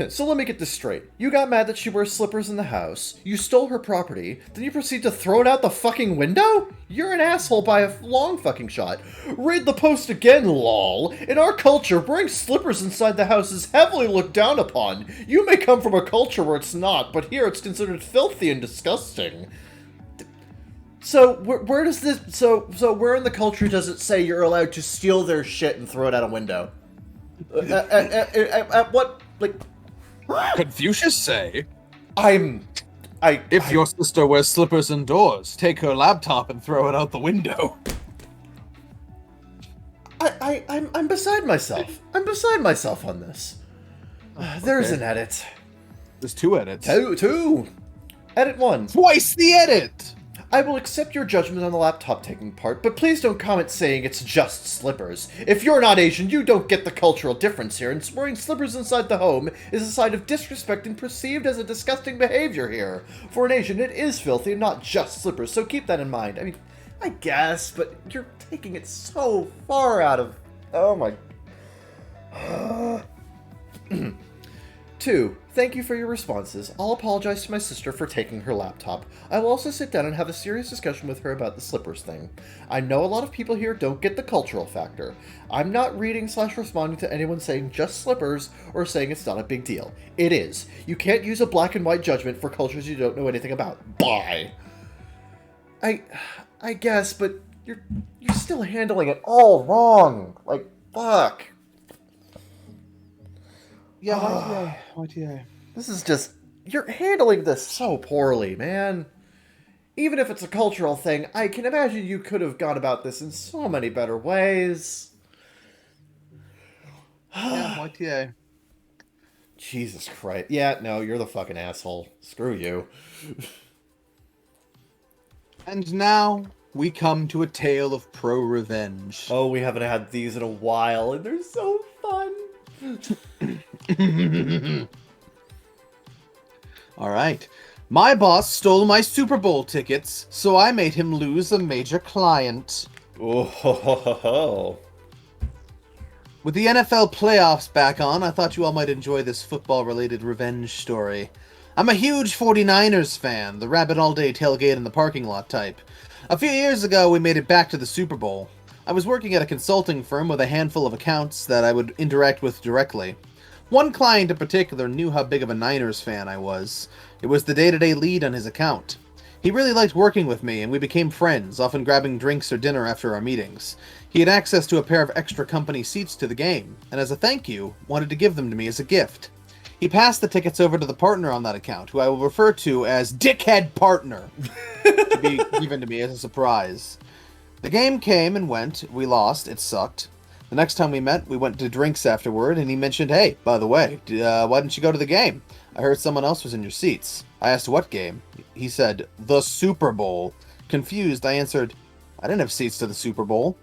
So let me get this straight. You got mad that she wears slippers in the house, you stole her property, then you proceed to throw it out the fucking window? You're an asshole by a long fucking shot. Read the post again, lol. In our culture, wearing slippers inside the house is heavily looked down upon. You may come from a culture where it's not, but here it's considered filthy and disgusting. So, where does this... So where in the culture does it say you're allowed to steal their shit and throw it out a window? At what... Like...
Confucius say,
If
your sister wears slippers indoors, take her laptop and throw it out the window.
I'm beside myself. I'm beside myself on this. There's an edit.
There's 2 edits.
Two. Edit 1.
Twice the edit!
I will accept your judgment on the laptop taking part, but please don't comment saying it's just slippers. If you're not Asian, you don't get the cultural difference here, and wearing slippers inside the home is a sign of disrespect and perceived as a disgusting behavior here. For an Asian, it is filthy and not just slippers, so keep that in mind. I mean, I guess, but you're taking it so far out of... Oh my... 2. Thank you for your responses. I'll apologize to my sister for taking her laptop. I will also sit down and have a serious discussion with her about the slippers thing. I know a lot of people here don't get the cultural factor. I'm not reading/responding to anyone saying just slippers or saying it's not a big deal. It is. You can't use a black and white judgment for cultures you don't know anything about. Bye. I guess, but you're still handling it all wrong. Like, fuck.
Yeah, YTA.
This is just... You're handling this so poorly, man. Even if it's a cultural thing, I can imagine you could have gone about this in so many better ways.
Yeah, YTA.
Jesus Christ. Yeah, no, you're the fucking asshole. Screw you.
And now, we come to a tale of pro-revenge.
Oh, we haven't had these in a while, and they're so fun.
Alright. My boss stole my Super Bowl tickets, so I made him lose a major client.
Oh, ho, ho, ho, ho.
With the NFL playoffs back on, I thought you all might enjoy this football-related revenge story. I'm a huge 49ers fan, the rabbit all-day tailgate in the parking lot type. A few years ago, we made it back to the Super Bowl. I was working at a consulting firm with a handful of accounts that I would interact with directly. One client in particular knew how big of a Niners fan I was. It was the day-to-day lead on his account. He really liked working with me, and we became friends, often grabbing drinks or dinner after our meetings. He had access to a pair of extra company seats to the game, and as a thank you, wanted to give them to me as a gift. He passed the tickets over to the partner on that account, who I will refer to as Dickhead Partner, to be given to me as a surprise. The game came and went. We lost. It sucked. The next time we met, we went to drinks afterward, and he mentioned, "Hey, by the way, why didn't you go to the game? I heard someone else was in your seats." I asked what game. He said, "The Super Bowl." Confused, I answered, "I didn't have seats to the Super Bowl."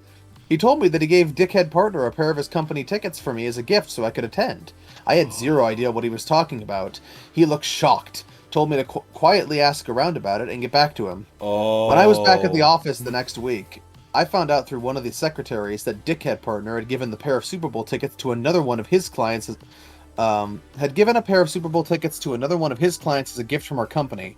He told me that he gave Dickhead Partner a pair of his company tickets for me as a gift so I could attend. I had zero idea what he was talking about. He looked shocked, told me to quietly ask around about it and get back to him.
Oh.
When I was back at the office the next week, I found out through one of the secretaries that Dickhead Partner had given the pair of Super Bowl tickets to another one of his clients had given a pair of Super Bowl tickets to another one of his clients as a gift from our company.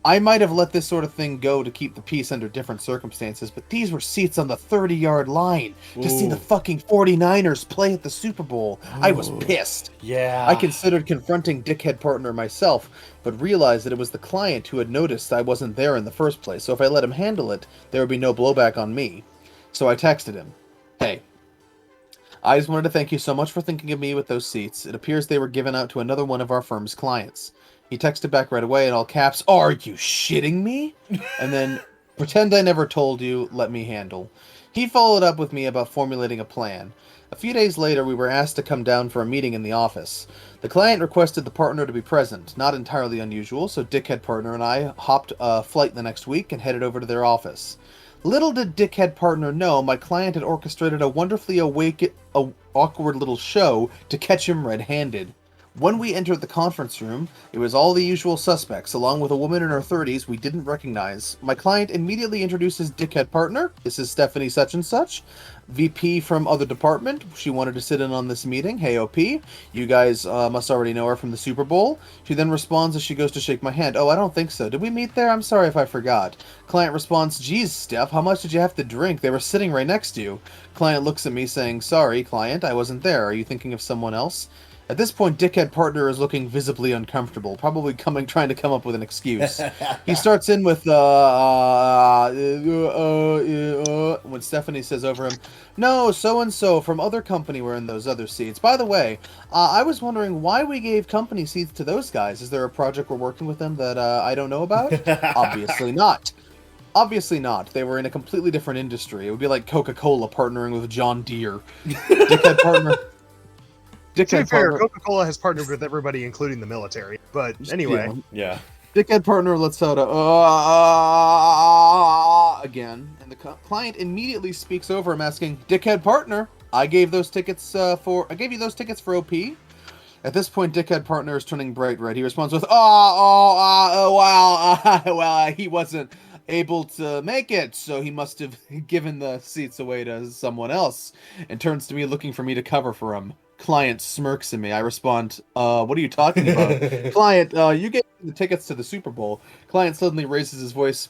I might have let this sort of thing go to keep the peace under different circumstances, but these were seats on the 30-yard line to see the fucking 49ers play at the Super Bowl. Ooh. I was pissed.
Yeah.
I considered confronting Dickhead Partner myself, but realized that it was the client who had noticed I wasn't there in the first place, so if I let him handle it, there would be no blowback on me. So I texted him, "Hey, I just wanted to thank you so much for thinking of me with those seats. It appears they were given out to another one of our firm's clients." He texted back right away in all caps, "Are you shitting me?" And then, "Pretend I never told you, let me handle." He followed up with me about formulating a plan. A few days later, we were asked to come down for a meeting in the office. The client requested the partner to be present, not entirely unusual, so Dickhead Partner and I hopped a flight the next week and headed over to their office. Little did Dickhead Partner know my client had orchestrated a wonderfully awkward little show to catch him red-handed. When we entered the conference room, it was all the usual suspects, along with a woman in her 30s we didn't recognize. My client immediately introduces Dickhead Partner. "This is Stephanie such and such, VP from other department. She wanted to sit in on this meeting. Hey, OP. You guys must already know her from the Super Bowl." She then responds as she goes to shake my hand. "Oh, I don't think so. Did we meet there? I'm sorry if I forgot." Client responds, "Geez, Steph, how much did you have to drink? They were sitting right next to you." Client looks at me saying, "Sorry, client, I wasn't there. Are you thinking of someone else?" At this point, Dickhead Partner is looking visibly uncomfortable, probably trying to come up with an excuse. He starts in with, when Stephanie says over him, "No, so-and-so from other company were in those other seats. By the way, I was wondering why we gave company seats to those guys. Is there a project we're working with them that I don't know about?" Obviously not. Obviously not. They were in a completely different industry. It would be like Coca-Cola partnering with John Deere. Dickhead Partner...
To be fair, Coca-Cola has partnered with everybody, including the military. But anyway.
Yeah.
Dickhead Partner lets out a again, and the client immediately speaks over him, asking, "Dickhead Partner, I gave you those tickets for OP?" At this point, Dickhead Partner is turning bright red. He responds with, well, he wasn't able to make it, so he must have given the seats away to someone else," and turns to me looking for me to cover for him. Client smirks at me. I respond, "What are you talking about?" Client, "You gave me the tickets to the Super Bowl." Client suddenly raises his voice.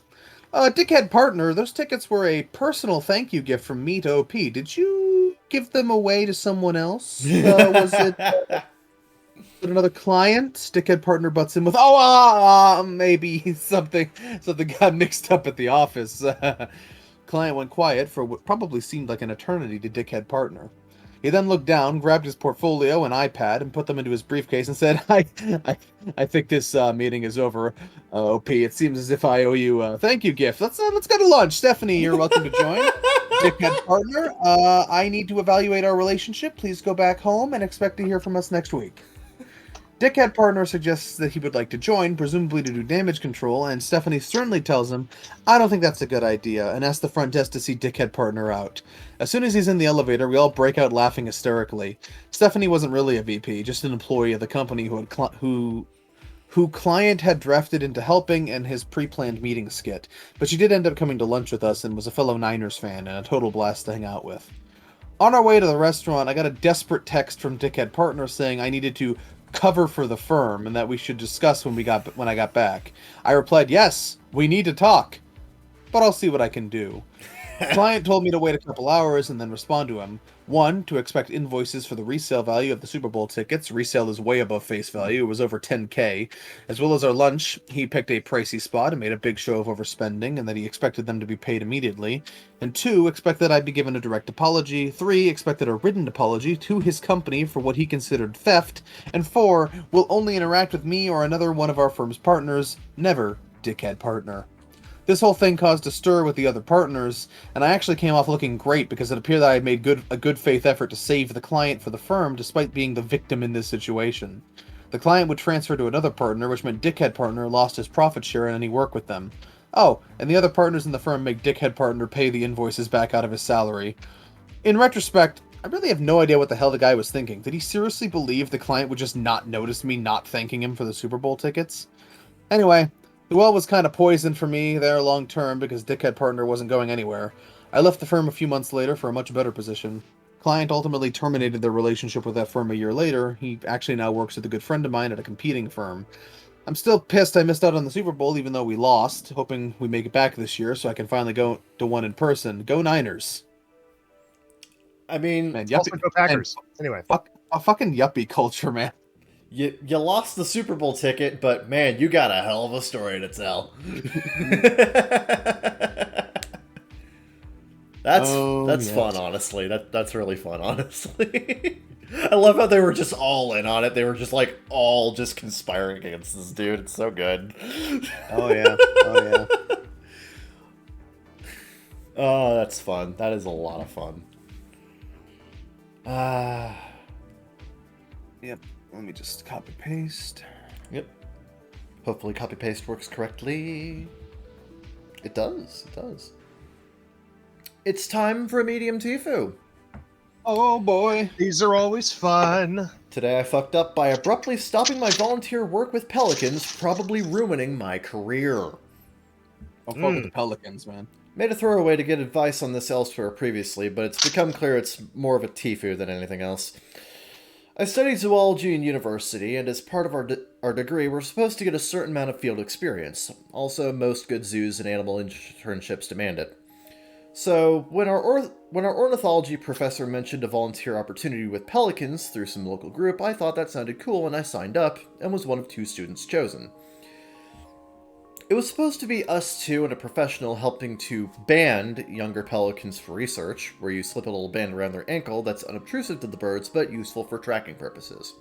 "Dickhead Partner, those tickets were a personal thank you gift from me to OP. Did you give them away to someone else? Was it another client?" Dickhead Partner butts in with, maybe something got mixed up at the office." Client went quiet for what probably seemed like an eternity to Dickhead Partner. He then looked down, grabbed his portfolio and iPad, and put them into his briefcase and said, I think this meeting is over, OP. It seems as if I owe you a thank you gift. Let's go to lunch. Stephanie, you're welcome to join." Dickhead Partner, "I need to evaluate our relationship. Please go back home and expect to hear from us next week." Dickhead Partner suggests that he would like to join, presumably to do damage control, and Stephanie sternly tells him, "I don't think that's a good idea," and asks the front desk to see Dickhead Partner out. As soon as he's in the elevator, we all break out laughing hysterically. Stephanie wasn't really a VP, just an employee of the company who client had drafted into helping in his pre-planned meeting skit, but she did end up coming to lunch with us and was a fellow Niners fan and a total blast to hang out with. On our way to the restaurant, I got a desperate text from Dickhead Partner saying I needed to cover for the firm and that we should discuss when I got back. I replied, "Yes, we need to talk, but I'll see what I can do." Client told me to wait a couple hours and then respond to him. 1, to expect invoices for the resale value of the Super Bowl tickets. Resale is way above face value. It was over $10K. As well as our lunch, he picked a pricey spot and made a big show of overspending, and that he expected them to be paid immediately. And 2, expect that I'd be given a direct apology. 3, expected a written apology to his company for what he considered theft. And 4, will only interact with me or another one of our firm's partners, never Dickhead Partner. This whole thing caused a stir with the other partners, and I actually came off looking great because it appeared that I had made a good faith effort to save the client for the firm despite being the victim in this situation. The client would transfer to another partner, which meant Dickhead Partner lost his profit share in any work with them. Oh, and the other partners in the firm make Dickhead Partner pay the invoices back out of his salary. In retrospect, I really have no idea what the hell the guy was thinking. Did he seriously believe the client would just not notice me not thanking him for the Super Bowl tickets? Anyway, the well was kind of poisoned for me there long term because dickhead partner wasn't going anywhere. I left the firm a few months later for a much better position. Client ultimately terminated their relationship with that firm a year later. He actually now works with a good friend of mine at a competing firm. I'm still pissed I missed out on the Super Bowl even though we lost, hoping we make it back this year so I can finally go to one in person. Go Niners.
I mean,
Man,
Also, go Packers. Anyway.
fuck, a fucking yuppie culture, man.
you lost the Super Bowl ticket, but man, you got a hell of a story to tell. That's fun, honestly. That's really fun, honestly. I love how they were just all in on it. They were just like all just conspiring against this dude. It's so good.
Oh yeah. Oh yeah.
Oh, that's fun. That is a lot of fun.
Yep. Let me just copy paste.
Yep. Hopefully copy paste works correctly. It does. It does. It's time for a medium Tifu.
Oh boy.
These are always fun.
Today I fucked up by abruptly stopping my volunteer work with pelicans, probably ruining my career.
Don't fuck with the Pelicans, man.
Made a throwaway to get advice on this elsewhere previously, but it's become clear it's more of a Tifu than anything else. I studied zoology in university, and as part of our degree, we're supposed to get a certain amount of field experience. Also, most good zoos and animal internships demand it. So, when our ornithology professor mentioned a volunteer opportunity with pelicans through some local group, I thought that sounded cool and I signed up, and was one of 2 students chosen. It was supposed to be us 2 and a professional helping to band younger pelicans for research, where you slip a little band around their ankle that's unobtrusive to the birds but useful for tracking purposes.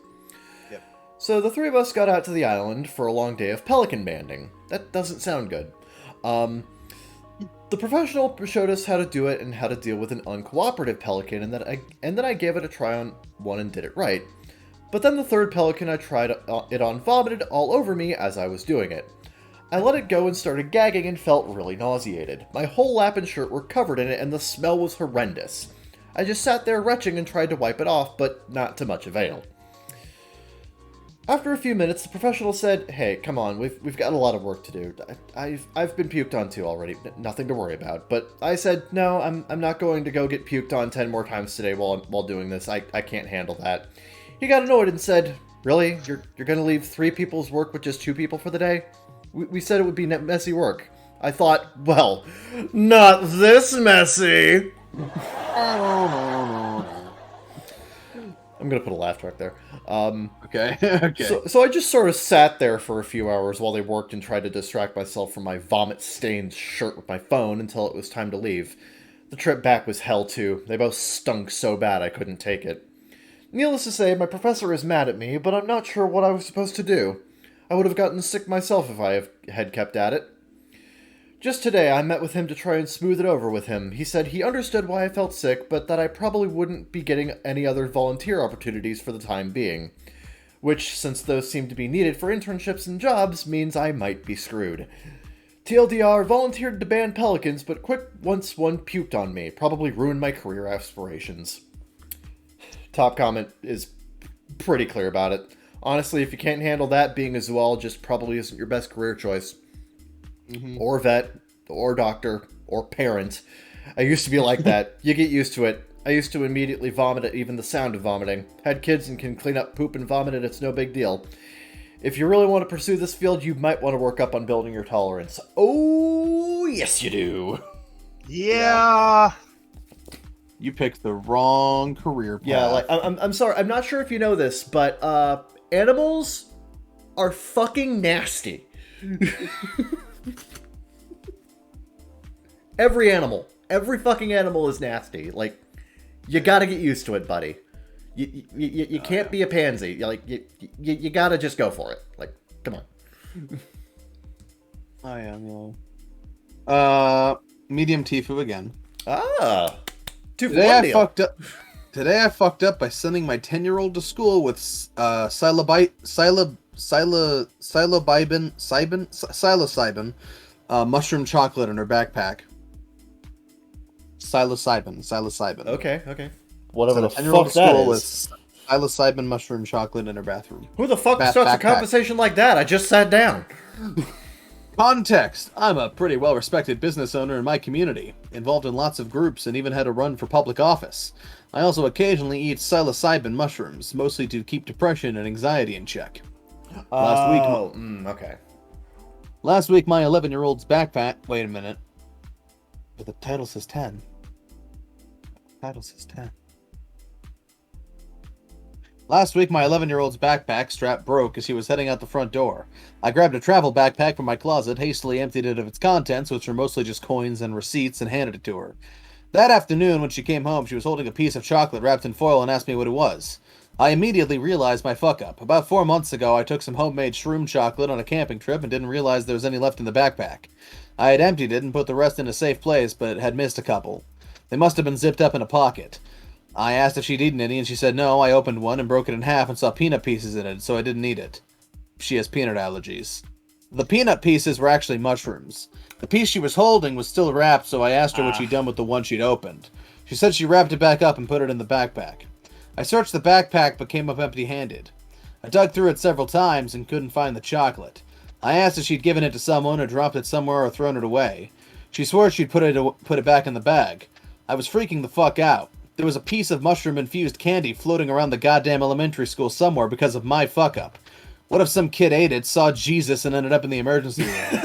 Yep.
So the 3 of us got out to the island for a long day of pelican banding. That doesn't sound good. The professional showed us how to do it and how to deal with an uncooperative pelican, and then I gave it a try on one and did it right. But then the 3rd pelican I tried it on vomited all over me as I was doing it. I let it go and started gagging and felt really nauseated. My whole lap and shirt were covered in it and the smell was horrendous. I just sat there retching and tried to wipe it off, but not to much avail. After a few minutes, the professional said, "Hey, come on, we've got a lot of work to do. I've been puked on too already, nothing to worry about." But I said, "No, I'm not going to go get puked on 10 more times today while doing this. I can't handle that." He got annoyed and said, "Really? You're going to leave 3 people's work with just 2 people for the day? We said it would be messy work." I thought, well, not this messy. I'm going to put a laugh track there.
Okay. Okay.
So I just sort of sat there for a few hours while they worked and tried to distract myself from my vomit-stained shirt with my phone until it was time to leave. The trip back was hell too. They both stunk so bad I couldn't take it. Needless to say, my professor is mad at me, but I'm not sure what I was supposed to do. I would have gotten sick myself if I had kept at it. Just today, I met with him to try and smooth it over with him. He said he understood why I felt sick, but that I probably wouldn't be getting any other volunteer opportunities for the time being. Which, since those seem to be needed for internships and jobs, means I might be screwed. TLDR, volunteered to ban pelicans, but quit once one puked on me. Probably ruined my career aspirations. Top comment is pretty clear about it. Honestly, if you can't handle that, being a zoologist probably isn't your best career choice. Mm-hmm. Or vet, or doctor, or parent. I used to be like that. You get used to it. I used to immediately vomit at even the sound of vomiting. Had kids and can clean up poop and vomit and it's no big deal. If you really want to pursue this field, you might want to work up on building your tolerance. Oh, yes you do.
Yeah.
You picked the wrong career path.
Yeah, like, I'm sorry, I'm not sure if you know this, but animals are fucking nasty. Every fucking animal is nasty. Like, you gotta get used to it, buddy. You can't be a pansy. You gotta just go for it. Like, come on.
I am, yeah. Medium Tifu again.
Ah.
Today I fucked up by sending my 10-year-old to school with psilocybin mushroom chocolate in her backpack. Psilocybin.
Okay. Whatever the
10-year-old
fuck that
school
is.
with psilocybin mushroom chocolate in her bathroom.
Who the fuck starts a
Backpack.
conversation like that? I just sat down.
Context. I'm a pretty well-respected business owner in my community, involved in lots of groups and even had a run for public office. I also occasionally eat psilocybin mushrooms, mostly to keep depression and anxiety in check.
Okay.
Last week, my 11-year-old's backpack... Wait a minute. But the title says 10. Last week, my 11-year-old's backpack strap broke as he was heading out the front door. I grabbed a travel backpack from my closet, hastily emptied it of its contents, which were mostly just coins and receipts, and handed it to her. That afternoon, when she came home, she was holding a piece of chocolate wrapped in foil and asked me what it was. I immediately realized my fuck-up. About 4 months ago, I took some homemade shroom chocolate on a camping trip and didn't realize there was any left in the backpack. I had emptied it and put the rest in a safe place, but had missed a couple. They must have been zipped up in a pocket. I asked if she'd eaten any, and she said no. I opened one and broke it in half and saw peanut pieces in it, so I didn't eat it. She has peanut allergies. The peanut pieces were actually mushrooms. The piece she was holding was still wrapped, so I asked her what she'd done with the one she'd opened. She said she wrapped it back up and put it in the backpack. I searched the backpack but came up empty-handed. I dug through it several times and couldn't find the chocolate. I asked if she'd given it to someone or dropped it somewhere or thrown it away. She swore she'd put it back in the bag. I was freaking the fuck out. There was a piece of mushroom-infused candy floating around the goddamn elementary school somewhere because of my fuck-up. What if some kid ate it, saw Jesus, and ended up in the emergency room?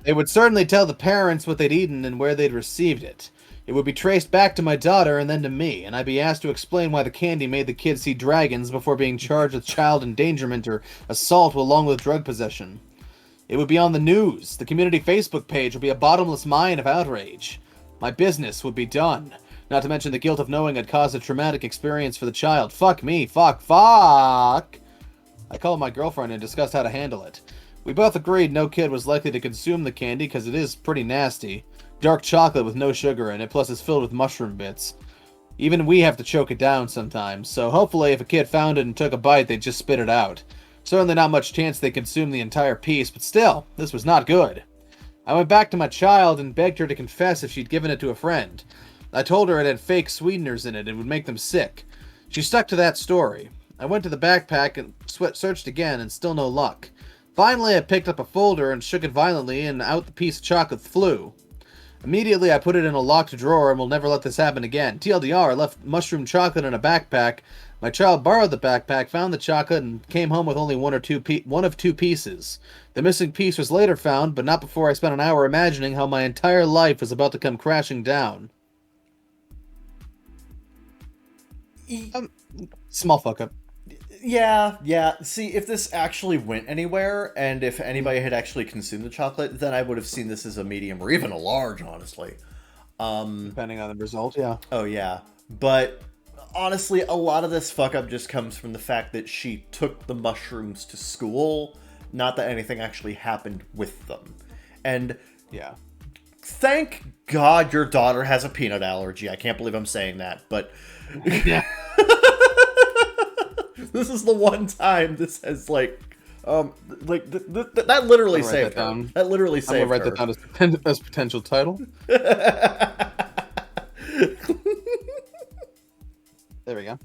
They would certainly tell the parents what they'd eaten and where they'd received it. It would be traced back to my daughter and then to me, and I'd be asked to explain why the candy made the kid see dragons before being charged with child endangerment or assault along with drug possession. It would be on the news. The community Facebook page would be a bottomless mine of outrage. My business would be done. Not to mention the guilt of knowing I'd caused a traumatic experience for the child. Fuck me. Fuck. I called my girlfriend and discussed how to handle it. We both agreed no kid was likely to consume the candy because it is pretty nasty. Dark chocolate with no sugar in it, plus it's filled with mushroom bits. Even we have to choke it down sometimes, so hopefully if a kid found it and took a bite, they'd just spit it out. Certainly not much chance they consume the entire piece, but still, this was not good. I went back to my child and begged her to confess if she'd given it to a friend. I told her it had fake sweeteners in it and would make them sick. She stuck to that story. I went to the backpack and searched again, and still no luck. Finally, I picked up a folder and shook it violently, and out the piece of chocolate flew. Immediately, I put it in a locked drawer and will never let this happen again. TLDR, I left mushroom chocolate in a backpack. My child borrowed the backpack, found the chocolate, and came home with only one of two pieces. The missing piece was later found, but not before I spent an hour imagining how my entire life was about to come crashing down. Small fuck up.
Yeah. See, if this actually went anywhere, and if anybody had actually consumed the chocolate, then I would have seen this as a medium or even a large, honestly.
Depending on the result, yeah.
Oh, yeah. But honestly, a lot of this fuck up just comes from the fact that she took the mushrooms to school, not that anything actually happened with them. And
yeah.
Thank God your daughter has a peanut allergy. I can't believe I'm saying that, but
Yeah.
This is the one time this has that literally saved her. That literally saved her.
I'm gonna write that down as potential title. There we go.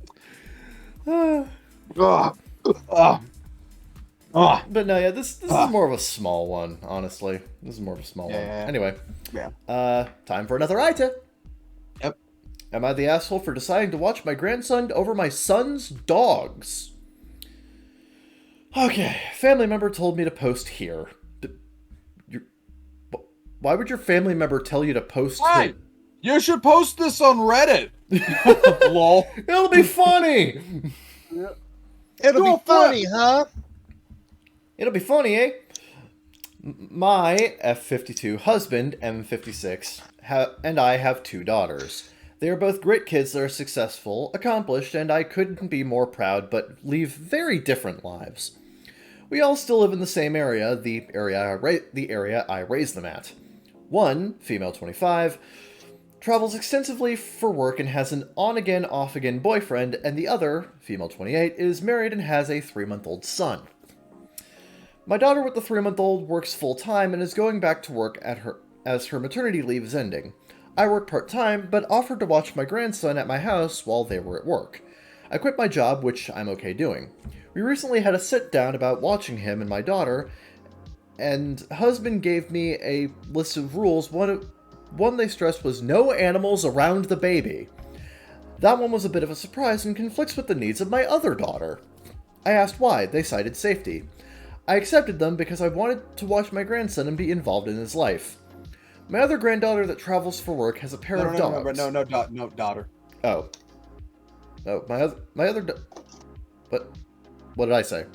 But no, yeah, this is more of a small one, honestly. This is more of a small one.
Yeah.
Anyway.
Yeah.
Time for another item.
Yep.
Am I the asshole for deciding to watch my grandson over my son's dogs? Okay, family member told me to post here. Why would your family member tell you to post
here? You should post this on Reddit. Lol.
It'll be funny.
It'll be funny, huh?
It'll be funny, eh? My F52 husband, M56, and I have 2 daughters. They are both great kids that are successful, accomplished, and I couldn't be more proud, but leave very different lives. We all still live in the same area, the area I raised them at. One, female 25, travels extensively for work and has an on-again, off-again boyfriend, and the other, female 28, is married and has a 3-month-old son. My daughter with the 3-month-old works full-time and is going back to work as her maternity leave is ending. I work part-time, but offered to watch my grandson at my house while they were at work. I quit my job, which I'm okay doing. We recently had a sit-down about watching him and my daughter, and husband gave me a list of rules. One they stressed was no animals around the baby. That one was a bit of a surprise and conflicts with the needs of my other daughter. I asked why. They cited safety. I accepted them because I wanted to watch my grandson and be involved in his life. My other granddaughter that travels for work has a pair of dogs.
No, daughter.
Oh. Oh, what did I say?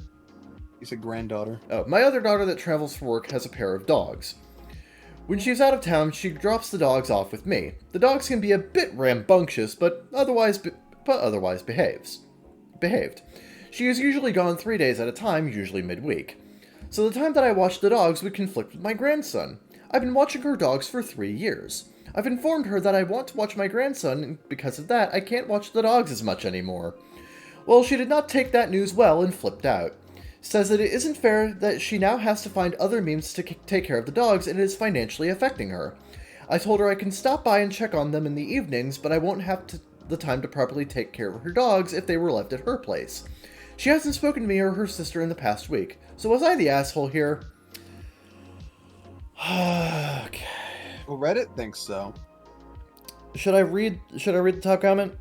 You said granddaughter.
Oh, my other daughter that travels for work has a pair of dogs. When she's out of town, she drops the dogs off with me. The dogs can be a bit rambunctious, but otherwise behaved. She is usually gone 3 days at a time, usually midweek. So the time that I watch the dogs would conflict with my grandson. I've been watching her dogs for 3 years. I've informed her that I want to watch my grandson, and because of that, I can't watch the dogs as much anymore. Well, she did not take that news well and flipped out. Says that it isn't fair that she now has to find other means to take care of the dogs and it is financially affecting her. I told her I can stop by and check on them in the evenings, but I won't have the time to properly take care of her dogs if they were left at her place. She hasn't spoken to me or her sister in the past week. So was I the asshole here? Okay.
Well, Reddit thinks so.
Should I read the top comment?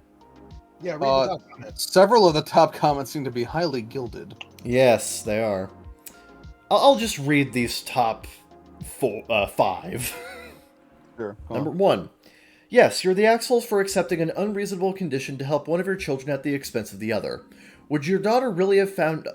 Yeah, read the top comments.
Several of the top comments seem to be highly gilded.
Yes, they are. I'll just read these top 5.
Sure.
Number 1. Yes, you're the assholes for accepting an unreasonable condition to help one of your children at the expense of the other. Would your daughter really have found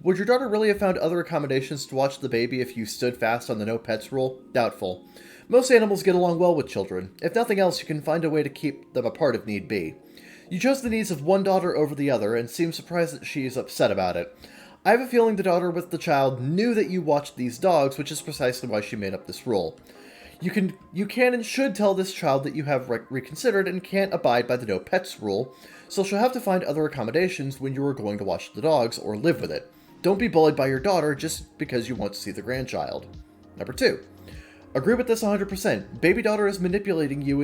other accommodations to watch the baby if you stood fast on the no pets rule? Doubtful. Most animals get along well with children. If nothing else, you can find a way to keep them apart if need be. You chose the needs of one daughter over the other and seem surprised that she is upset about it. I have a feeling the daughter with the child knew that you watched these dogs, which is precisely why she made up this rule. You can and should tell this child that you have reconsidered and can't abide by the no pets rule, so she'll have to find other accommodations when you are going to watch the dogs or live with it. Don't be bullied by your daughter just because you want to see the grandchild. Number 2. Agree with this 100%. Baby daughter is manipulating you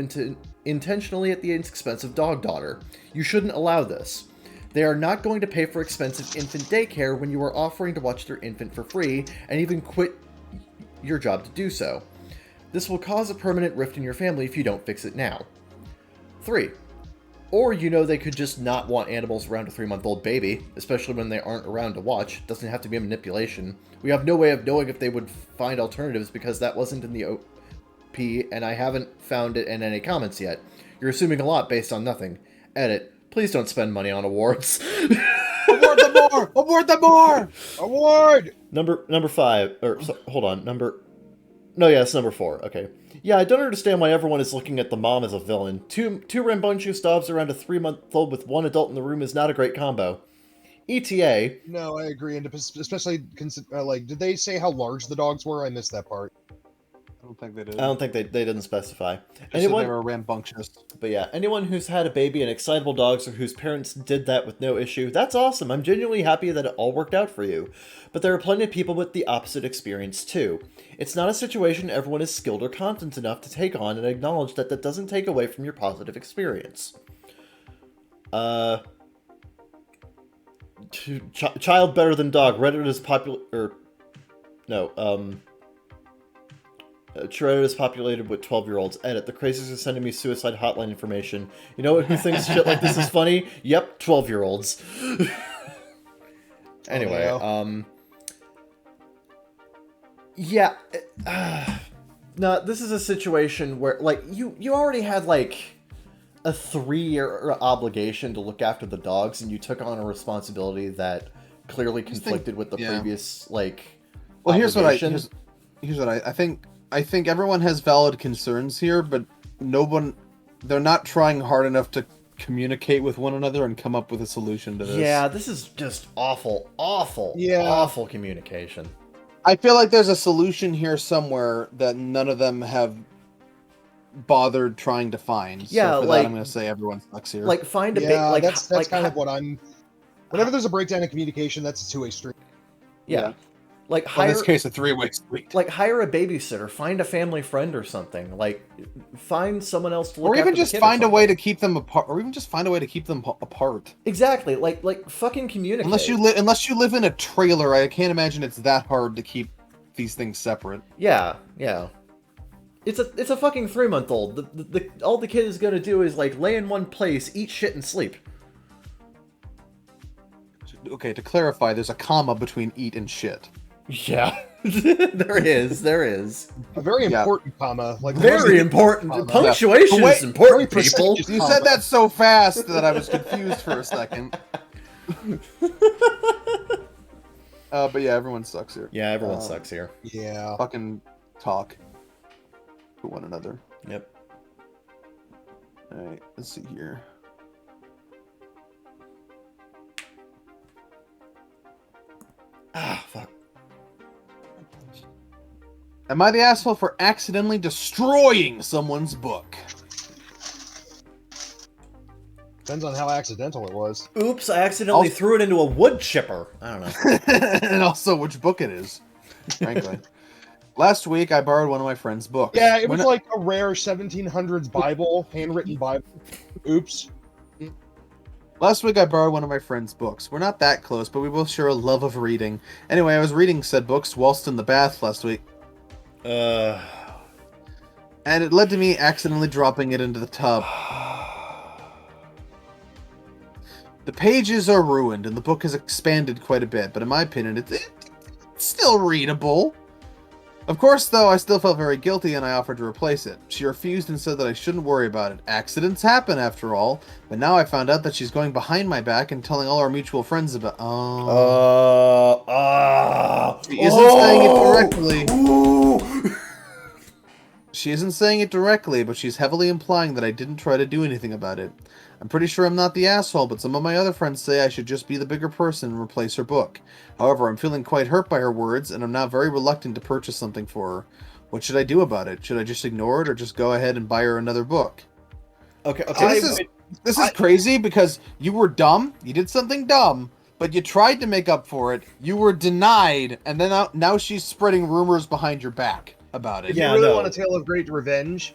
intentionally at the expense of dog daughter. You shouldn't allow this. They are not going to pay for expensive infant daycare when you are offering to watch their infant for free and even quit your job to do so. This will cause a permanent rift in your family if you don't fix it now. 3. Or they could just not want animals around a 3-month-old baby, especially when they aren't around to watch. It doesn't have to be a manipulation. We have no way of knowing if they would find alternatives because that wasn't in the OP, and I haven't found it in any comments yet. You're assuming a lot based on nothing. Edit. Please don't spend money on awards.
Award them more! Award them more!
Award!
Number 5. Hold on. It's number 4. Okay. Yeah, I don't understand why everyone is looking at the mom as a villain. Two rambunctious dogs around a 3-month-old with one adult in the room is not a great combo. ETA.
No, I agree, and especially did they say how large the dogs were? I missed that part.
I don't think they did.
I don't think they didn't specify.
They were rambunctious.
But yeah, anyone who's had a baby and excitable dogs or whose parents did that with no issue, that's awesome. I'm genuinely happy that it all worked out for you. But there are plenty of people with the opposite experience too. It's not a situation everyone is skilled or competent enough to take on and acknowledge that doesn't take away from your positive experience. Child better than dog. Reddit is popular... Reddit is populated with 12-year-olds. Edit. The crazies are sending me suicide hotline information. You know who thinks shit like this is funny? Yep, 12-year-olds. Anyway, yeah. No, this is a situation where, you already had, a 3-year obligation to look after the dogs, and you took on a responsibility that clearly conflicted with the previous,
Well, here's what I think. I think everyone has valid concerns here, but they're not trying hard enough to communicate with one another and come up with a solution to this.
Yeah, this is just awful communication.
I feel like there's a solution here somewhere that none of them have bothered trying to find.
Yeah,
so for that, I'm going to say everyone sucks here.
Find a big... that's kind of what I'm... Whenever there's a breakdown in communication, that's a two-way street.
Yeah. Like
Well, in
hire
this case, a three-way street.
like hire a babysitter, find a family friend or something. Like find someone else to look
Or
after
even
the
just
kid or
find a way
something.
to keep them apart. Or even just find a way to keep them apart.
Exactly. Like fucking communicate.
Unless you live in a trailer, I can't imagine it's that hard to keep these things separate.
Yeah, yeah. It's a fucking 3-month-old. All the kid is gonna do is like lay in one place, eat shit, and sleep.
Okay, to clarify, there's a comma between eat and shit.
Yeah, there is.
A very
Yeah.
important comma. Like
Very important.
Comma.
Punctuation
Wait,
is important,
very
people.
prestigious.
You said that so fast that I was confused for a second. But yeah, everyone sucks here.
Yeah, everyone sucks here.
Yeah.
Fucking talk to one another.
Yep.
Alright, let's see here.
Ah, fuck.
Am I the asshole for accidentally destroying someone's book?
Depends on how accidental it was.
Oops, I accidentally threw it into a wood chipper. I don't know.
And also which book it is, frankly. Last week, I borrowed one of my friend's books.
Yeah, it was like a rare 1700s Bible, handwritten Bible. Oops.
Last week, I borrowed one of my friend's books. We're not that close, but we both share a love of reading. Anyway, I was reading said books whilst in the bath last week. And it led to me accidentally dropping it into the tub. The pages are ruined, and the book has expanded quite a bit, but in my opinion, it's still readable. Of course, though, I still felt very guilty, and I offered to replace it. She refused and said that I shouldn't worry about it. Accidents happen, after all, but now I found out that she's going behind my back and telling all our mutual friends about... She isn't saying it directly. She isn't saying it directly, but she's heavily implying that I didn't try to do anything about it. I'm pretty sure I'm not the asshole, but some of my other friends say I should just be the bigger person and replace her book. However, I'm feeling quite hurt by her words, and I'm now very reluctant to purchase something for her. What should I do about it? Should I just ignore it, or just go ahead and buy her another book?
Okay.
This is crazy, because you were dumb, you did something dumb, but you tried to make up for it, you were denied, and then now she's spreading rumors behind your back about it.
If you really want a tale of great revenge,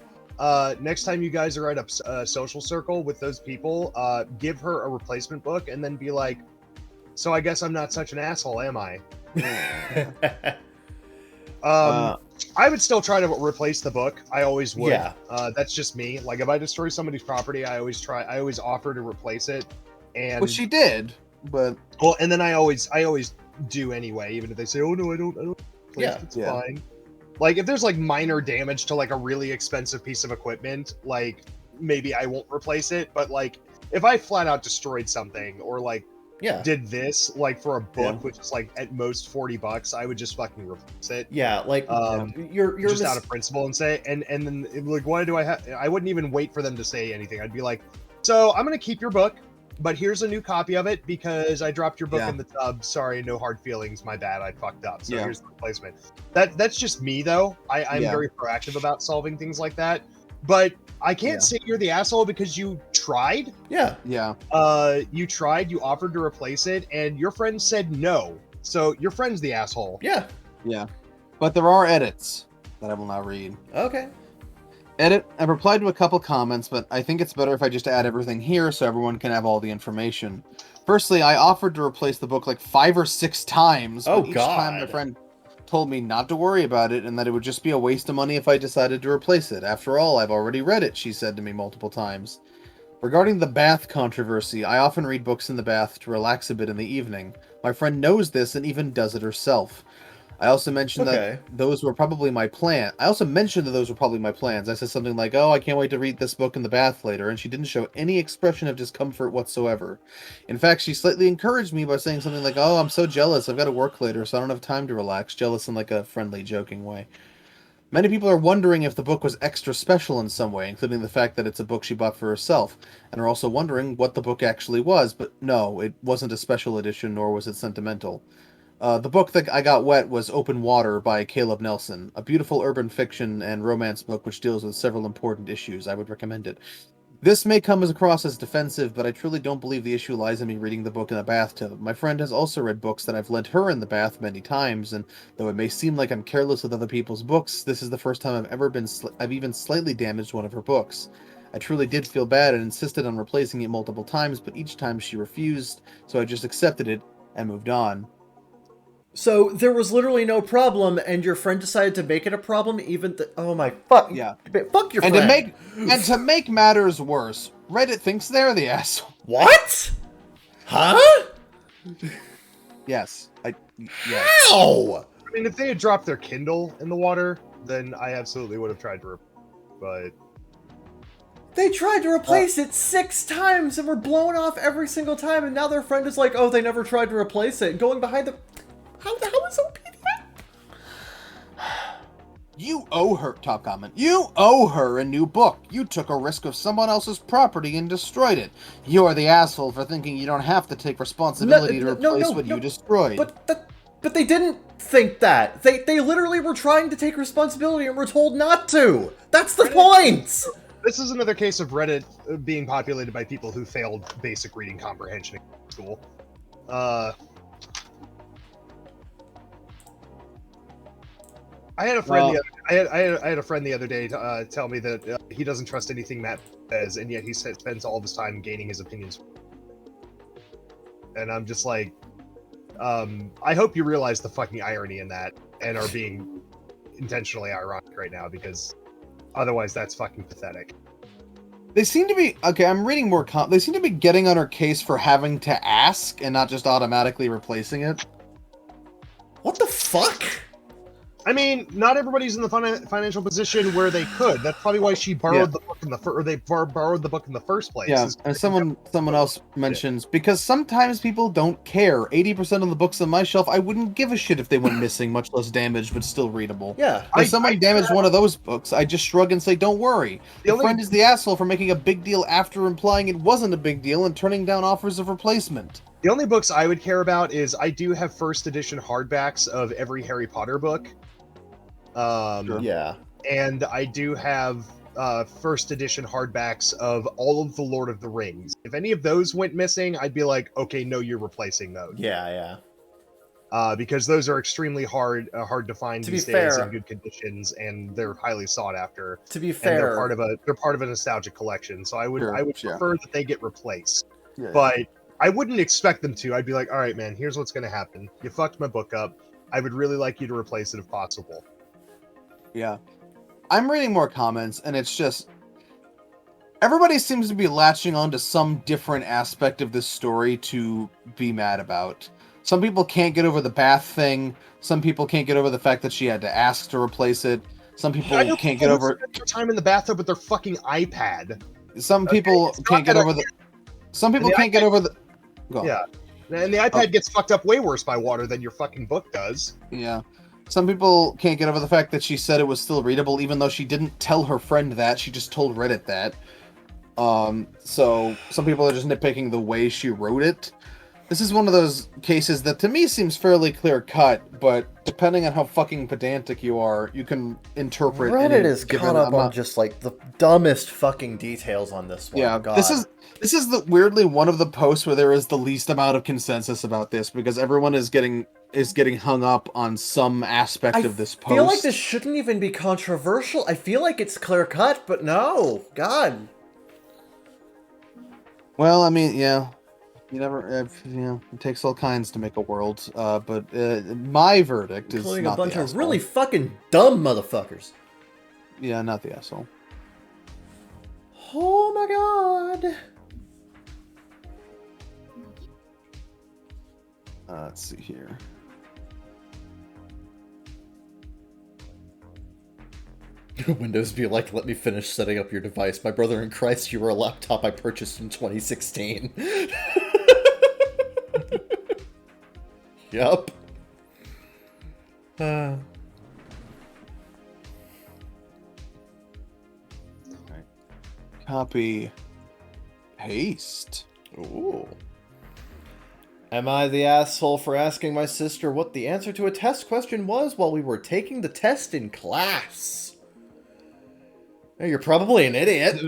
next time you guys are at a social circle with those people, give her a replacement book and then be like, so I guess I'm not such an asshole, am I? I would still try to replace the book. I always would.
Yeah.
That's just me. Like if I destroy somebody's property, I always offer to replace it. And
Well, she did, but...
Well, and then I always do anyway, even if they say, oh no, I don't
Yeah.
it's fine. Like if there's like minor damage to like a really expensive piece of equipment, like maybe I won't replace it, but like if I flat out destroyed something or like did this like for a book which is like at most $40, I would just fucking replace it.
Yeah, like you're
just out of principle and say and then like why do I wouldn't even wait for them to say anything. I'd be like, so I'm gonna keep your book, but here's a new copy of it because I dropped your book in the tub. Sorry, no hard feelings. My bad. I fucked up. So here's the replacement. That's just me though. I'm very proactive about solving things like that. But I can't say you're the asshole because you tried.
Yeah.
Yeah.
You tried. You offered to replace it, and your friend said no. So your friend's the asshole.
Yeah.
Yeah. But there are edits that I will not read.
Okay.
Edit. I've replied to a couple comments, but I think it's better if I just add everything here so everyone can have all the information. Firstly, I offered to replace the book like 5 or 6 times, but each time my friend told me not to worry about it and that it would just be a waste of money if I decided to replace it. After all, I've already read it, she said to me multiple times. Regarding the bath controversy, I often read books in the bath to relax a bit in the evening. My friend knows this and even does it herself. I also mentioned that those were probably my plan. I mentioned that those were probably my plans. I said something like, oh, I can't wait to read this book in the bath later, and she didn't show any expression of discomfort whatsoever. In fact, she slightly encouraged me by saying something like, oh, I'm so jealous, I've got to work later, so I don't have time to relax. Jealous in like a friendly, joking way. Many people are wondering if the book was extra special in some way, including the fact that it's a book she bought for herself, and are also wondering what the book actually was, but no, it wasn't a special edition, nor was it sentimental. The book that I got wet was Open Water by Caleb Nelson, a beautiful urban fiction and romance book which deals with several important issues. I would recommend it. This may come across as defensive, but I truly don't believe the issue lies in me reading the book in the bathtub. My friend has also read books that I've lent her in the bath many times, and though it may seem like I'm careless with other people's books, this is the first time I've even slightly damaged one of her books. I truly did feel bad and insisted on replacing it multiple times, but each time she refused, so I just accepted it and moved on.
So there was literally no problem, and your friend decided to make it a problem, even oh my fuck,
Yeah.
fuck your
And
friend.
to make matters worse, Reddit thinks they're the asshole.
What? Huh?
Yes. Yes.
How?
I mean, if they had dropped their Kindle in the water, then I absolutely would have tried to, but
They tried to replace it 6 times and were blown off every single time, and now their friend is like, oh, they never tried to replace it, going behind the... How is OP that?
You owe her, top comment. You owe her a new book. You took a risk of someone else's property and destroyed it. You're the asshole for thinking you don't have to take responsibility to replace what you destroyed.
But they didn't think that. They literally were trying to take responsibility and were told not to. That's the point!
This is another case of Reddit being populated by people who failed basic reading comprehension in school. I had a friend. I had a friend the other day tell me that he doesn't trust anything Matt says, and yet he spends all of his time gaining his opinions. And I'm just like, I hope you realize the fucking irony in that, and are being intentionally ironic right now, because otherwise that's fucking pathetic.
They seem to be okay. I'm reading more. They seem to be getting on her case for having to ask and not just automatically replacing it.
What the fuck?
I mean, not everybody's in the financial position where they could. That's probably why she borrowed the book in the borrowed the book in the first place.
Yeah, and someone else mentions, because sometimes people don't care. 80% of the books on my shelf, I wouldn't give a shit if they went missing, much less damaged, but still readable.
Yeah.
If someone damaged one of those books, I just shrug and say, don't worry. The friend is the asshole for making a big deal after implying it wasn't a big deal and turning down offers of replacement.
The only books I would care about is I do have first edition hardbacks of every Harry Potter book.
Yeah.
And I do have first edition hardbacks of all of the Lord of the Rings. If any of those went missing, I'd be like, okay, no, you're replacing those.
Yeah.
Because those are extremely hard to find these days in good conditions, and they're highly sought after.
To be fair,
they're part of a nostalgic collection. So I would prefer that they get replaced.
Yeah.
But I wouldn't expect them to. I'd be like, all right, man, here's what's going to happen. You fucked my book up. I would really like you to replace it if possible.
Yeah. I'm reading more comments, and it's just... everybody seems to be latching on to some different aspect of this story to be mad about. Some people can't get over the bath thing. Some people can't get over the fact that she had to ask to replace it. Some people can't get over...
time in the bathtub with their fucking iPad.
Some people can't get over the... Some people can't get over the...
Yeah. And the iPad gets fucked up way worse by water than your fucking book does.
Yeah. Some people can't get over the fact that she said it was still readable, even though she didn't tell her friend that. She just told Reddit that. So some people are just nitpicking the way she wrote it. This is one of those cases that to me seems fairly clear-cut, but depending on how fucking pedantic you are, you can interpret...
Reddit is caught up on just, like, the dumbest fucking details on this one.
Yeah,
God.
This is weirdly one of the posts where there is the least amount of consensus about this, because everyone is getting hung up on some aspect of this post.
I feel like this shouldn't even be controversial. I feel like it's clear cut, but no. God.
Well, I mean, yeah. You never, it takes all kinds to make a world. But my verdict is
Including
not
a bunch
the
of
asshole.
really fucking dumb motherfuckers.
Yeah, not the asshole.
Oh my god.
Let's see here.
Windows be like, let me finish setting up your device. My brother in Christ, you were a laptop I purchased in 2016. Yup.
Copy. Paste.
Ooh. Am I the asshole for asking my sister what the answer to a test question was while we were taking the test in class? You're probably an idiot.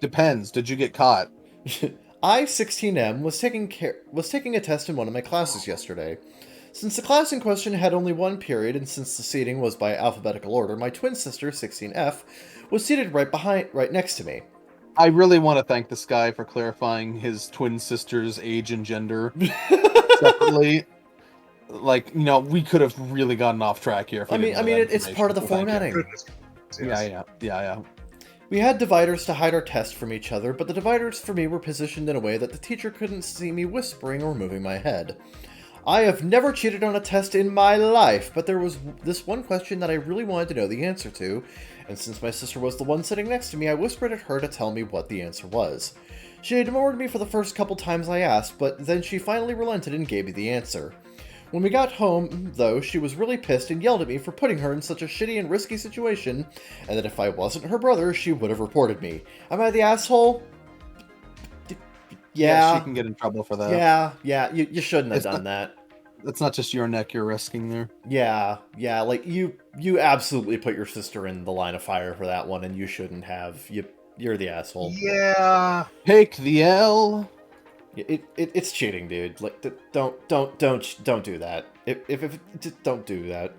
Depends. Did you get caught?
I, 16M, was taking a test in one of my classes yesterday. Since the class in question had only one period, and since the seating was by alphabetical order, my twin sister, 16F, was seated right next to me.
I really want to thank this guy for clarifying his twin sister's age and gender separately. Like, we could have really gotten off track here. If we didn't know that
it's part of the
information, so thank you.
formatting.
Yeah.
We had dividers to hide our tests from each other, but the dividers for me were positioned in a way that the teacher couldn't see me whispering or moving my head. I have never cheated on a test in my life, but there was this one question that I really wanted to know the answer to, and since my sister was the one sitting next to me, I whispered at her to tell me what the answer was. She ignored me for the first couple times I asked, but then she finally relented and gave me the answer. When we got home, though, she was really pissed and yelled at me for putting her in such a shitty and risky situation, and that if I wasn't her brother, she would have reported me. Am I the asshole? Yeah.
She can get in trouble for that.
Yeah, you shouldn't have done that.
That's not just your neck you're risking there.
Yeah, like, you absolutely put your sister in the line of fire for that one, and you shouldn't have. You're the asshole.
Yeah.
Take the L.
It's cheating, dude. Like, don't do that. If just don't do that.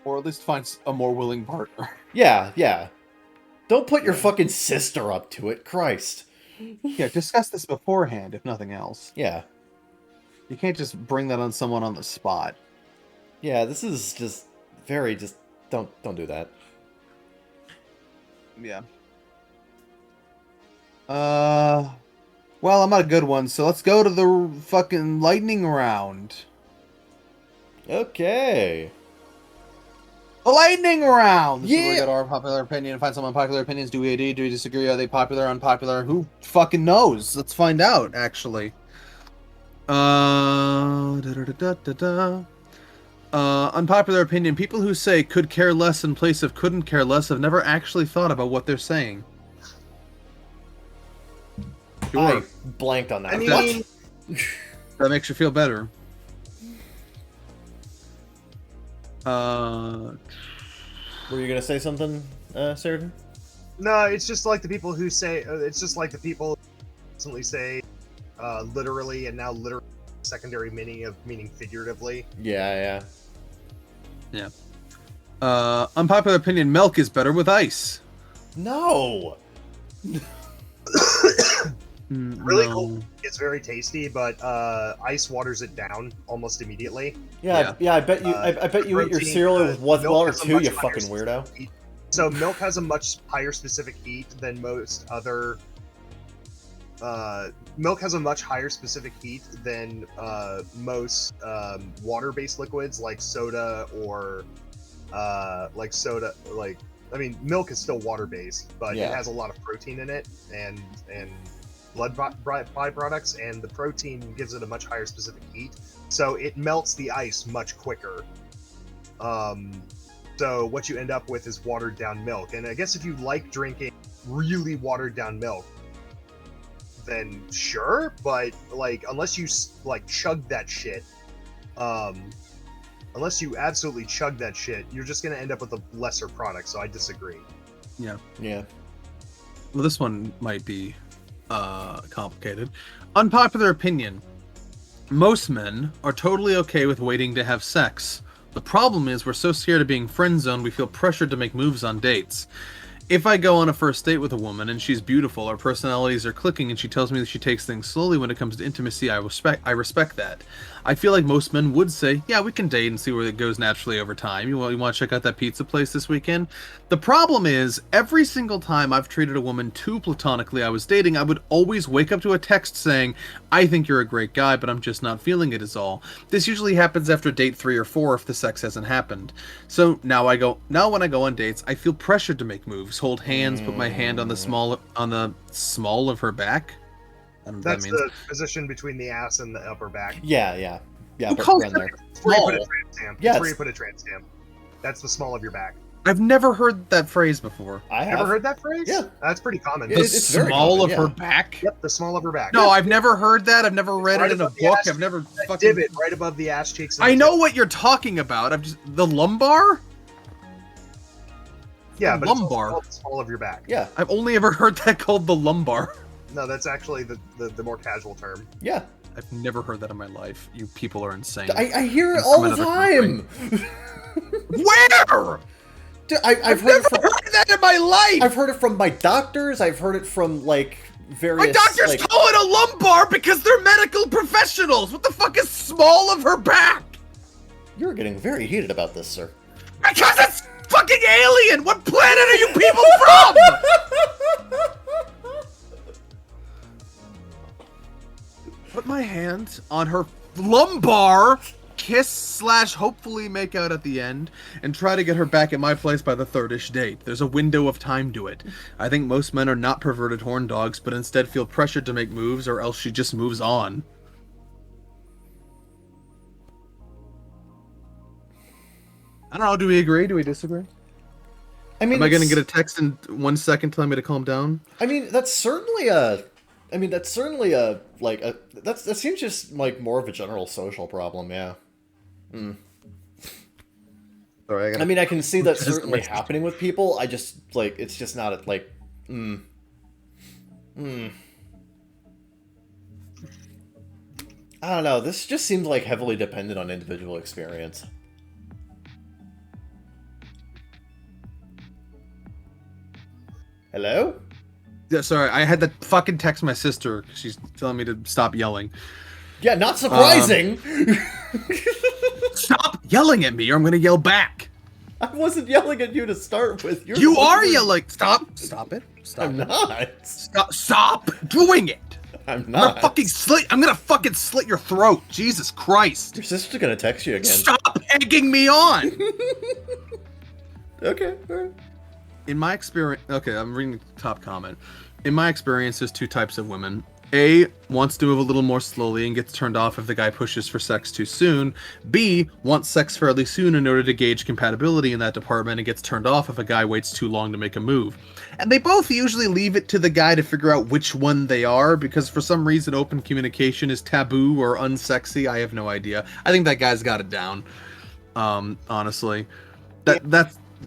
Or at least find a more willing partner.
Yeah. Don't put your fucking sister up to it, Christ.
Yeah, discuss this beforehand, if nothing else.
Yeah.
You can't just bring that on someone on the spot.
Yeah, this is just don't do that.
Yeah. Well, I'm not a good one, so let's go to the fucking lightning round.
Okay.
The lightning round! This is where we
Yeah!
go to our popular opinion, find some unpopular opinions. Do we agree? Do we disagree? Are they popular, unpopular? Who fucking knows? Let's find out, actually. Unpopular opinion. People who say could care less in place of couldn't care less have never actually thought about what they're saying. Sure.
I blanked on that.
I mean,
What?
That makes you feel better.
Were you gonna say something, Sheridan?
no, it's just like the people who say. It's just like the people who constantly say, literally, and now literally secondary meaning of meaning figuratively.
Yeah.
Unpopular opinion. Milk is better with ice.
No.
Really
No.
cool. It's very tasty, but ice waters it down almost immediately.
Yeah. I bet you. I bet you eat your
protein,
cereal with
milk
water
has a
too.
much
You
higher
fucking weirdo.
specific heat. So milk has a much higher specific heat than most other. Milk has a much higher specific heat than most water-based liquids like soda or milk is still water-based, but
Yeah.
it has a lot of protein in it and blood byproducts, and the protein gives it a much higher specific heat, so it melts the ice much quicker. So what you end up with is watered down milk, and I guess if you like drinking really watered down milk, then sure, but like unless you like chug that shit, unless you absolutely chug that shit, you're just gonna end up with a lesser product. So I disagree.
Yeah.
Well, this one might be complicated. Unpopular opinion. Most men are totally okay with waiting to have sex. The problem is we're so scared of being friend zoned we feel pressured to make moves on dates. If I go on a first date with a woman and she's beautiful, our personalities are clicking, and she tells me that she takes things slowly when it comes to intimacy, I respect that. I feel like most men would say, yeah, we can date and see where it goes naturally over time. You want to check out that pizza place this weekend? The problem is, every single time I've treated a woman too platonically I was dating, I would always wake up to a text saying, I think you're a great guy, but I'm just not feeling it is all. This usually happens after date 3 or 4 if the sex hasn't happened. So now when I go on dates, I feel pressured to make moves, hold hands, put my hand on the small of her back. I don't know what
That's
that means.
the position between the ass and the upper back.
Yeah.
Who
But
calls
around
that
there.
It's where you put a
small?
tramp stamp.
Yeah,
It's where
it's-
you put a tramp stamp. That's the small of your back.
I've never heard that phrase before.
I have.
Ever heard that phrase?
Yeah.
That's pretty common.
The
It's very
small
common,
of her
yeah.
back?
Yep, the small of her back.
No, I've never heard that. I've never read
Right
it in a
above the
book.
ass-
I've never
That
fucking...
divot right above the ass cheeks. and
I
the
know
tip.
what you're talking about. The lumbar?
Yeah, but
lumbar.
it's all of your back.
Yeah.
I've only ever heard that called the lumbar.
No, that's actually the more casual term.
Yeah.
I've never heard that in my life. You people are insane.
I hear it
And
all
from
the
another
time.
Where?
Dude, I've heard
Never
it from,
heard that in my life.
I've heard it from my doctors. I've heard it from like various.
My doctors
like,
call it a lumbar because they're medical professionals. What the fuck is small of her back?
You're getting very heated about this, sir.
Because it's fucking alien. What planet are you people from? Put my hand on her lumbar, kiss / hopefully make out at the end, and try to get her back at my place by the third-ish date. There's a window of time to it. I think most men are not perverted horn dogs, but instead feel pressured to make moves, or else she just moves on. I don't know, do we agree? Do we disagree?
I mean,
Am I gonna get a text in 1 second telling me to calm down?
I mean, that's certainly a. I mean, that's certainly a like a. That seems just like more of a general social problem. Yeah.
Sorry,
I mean, I can see that certainly happening with people. I just like it's just not like. I don't know. This just seems like heavily dependent on individual experience. Hello?
Yeah, sorry, I had to fucking text my sister because she's telling me to stop yelling.
Yeah, not surprising.
Stop yelling at me or I'm gonna yell back.
I wasn't yelling at you to start with. You're
You are
literally-
yelling. Stop it. Stop
I'm
it.
not.
Stop doing it.
I'm
I'm
not.
gonna fucking slit your throat. Jesus Christ.
Your sister's gonna text you again.
Stop egging me on.
Okay. All right.
In my experience, okay, I'm reading the top comment. In my experience, there's two types of women. A, wants to move a little more slowly and gets turned off if the guy pushes for sex too soon. B, wants sex fairly soon in order to gauge compatibility in that department and gets turned off if a guy waits too long to make a move. And they both usually leave it to the guy to figure out which one they are, because for some reason open communication is taboo or unsexy. I have no idea. I think that guy's got it down. Honestly.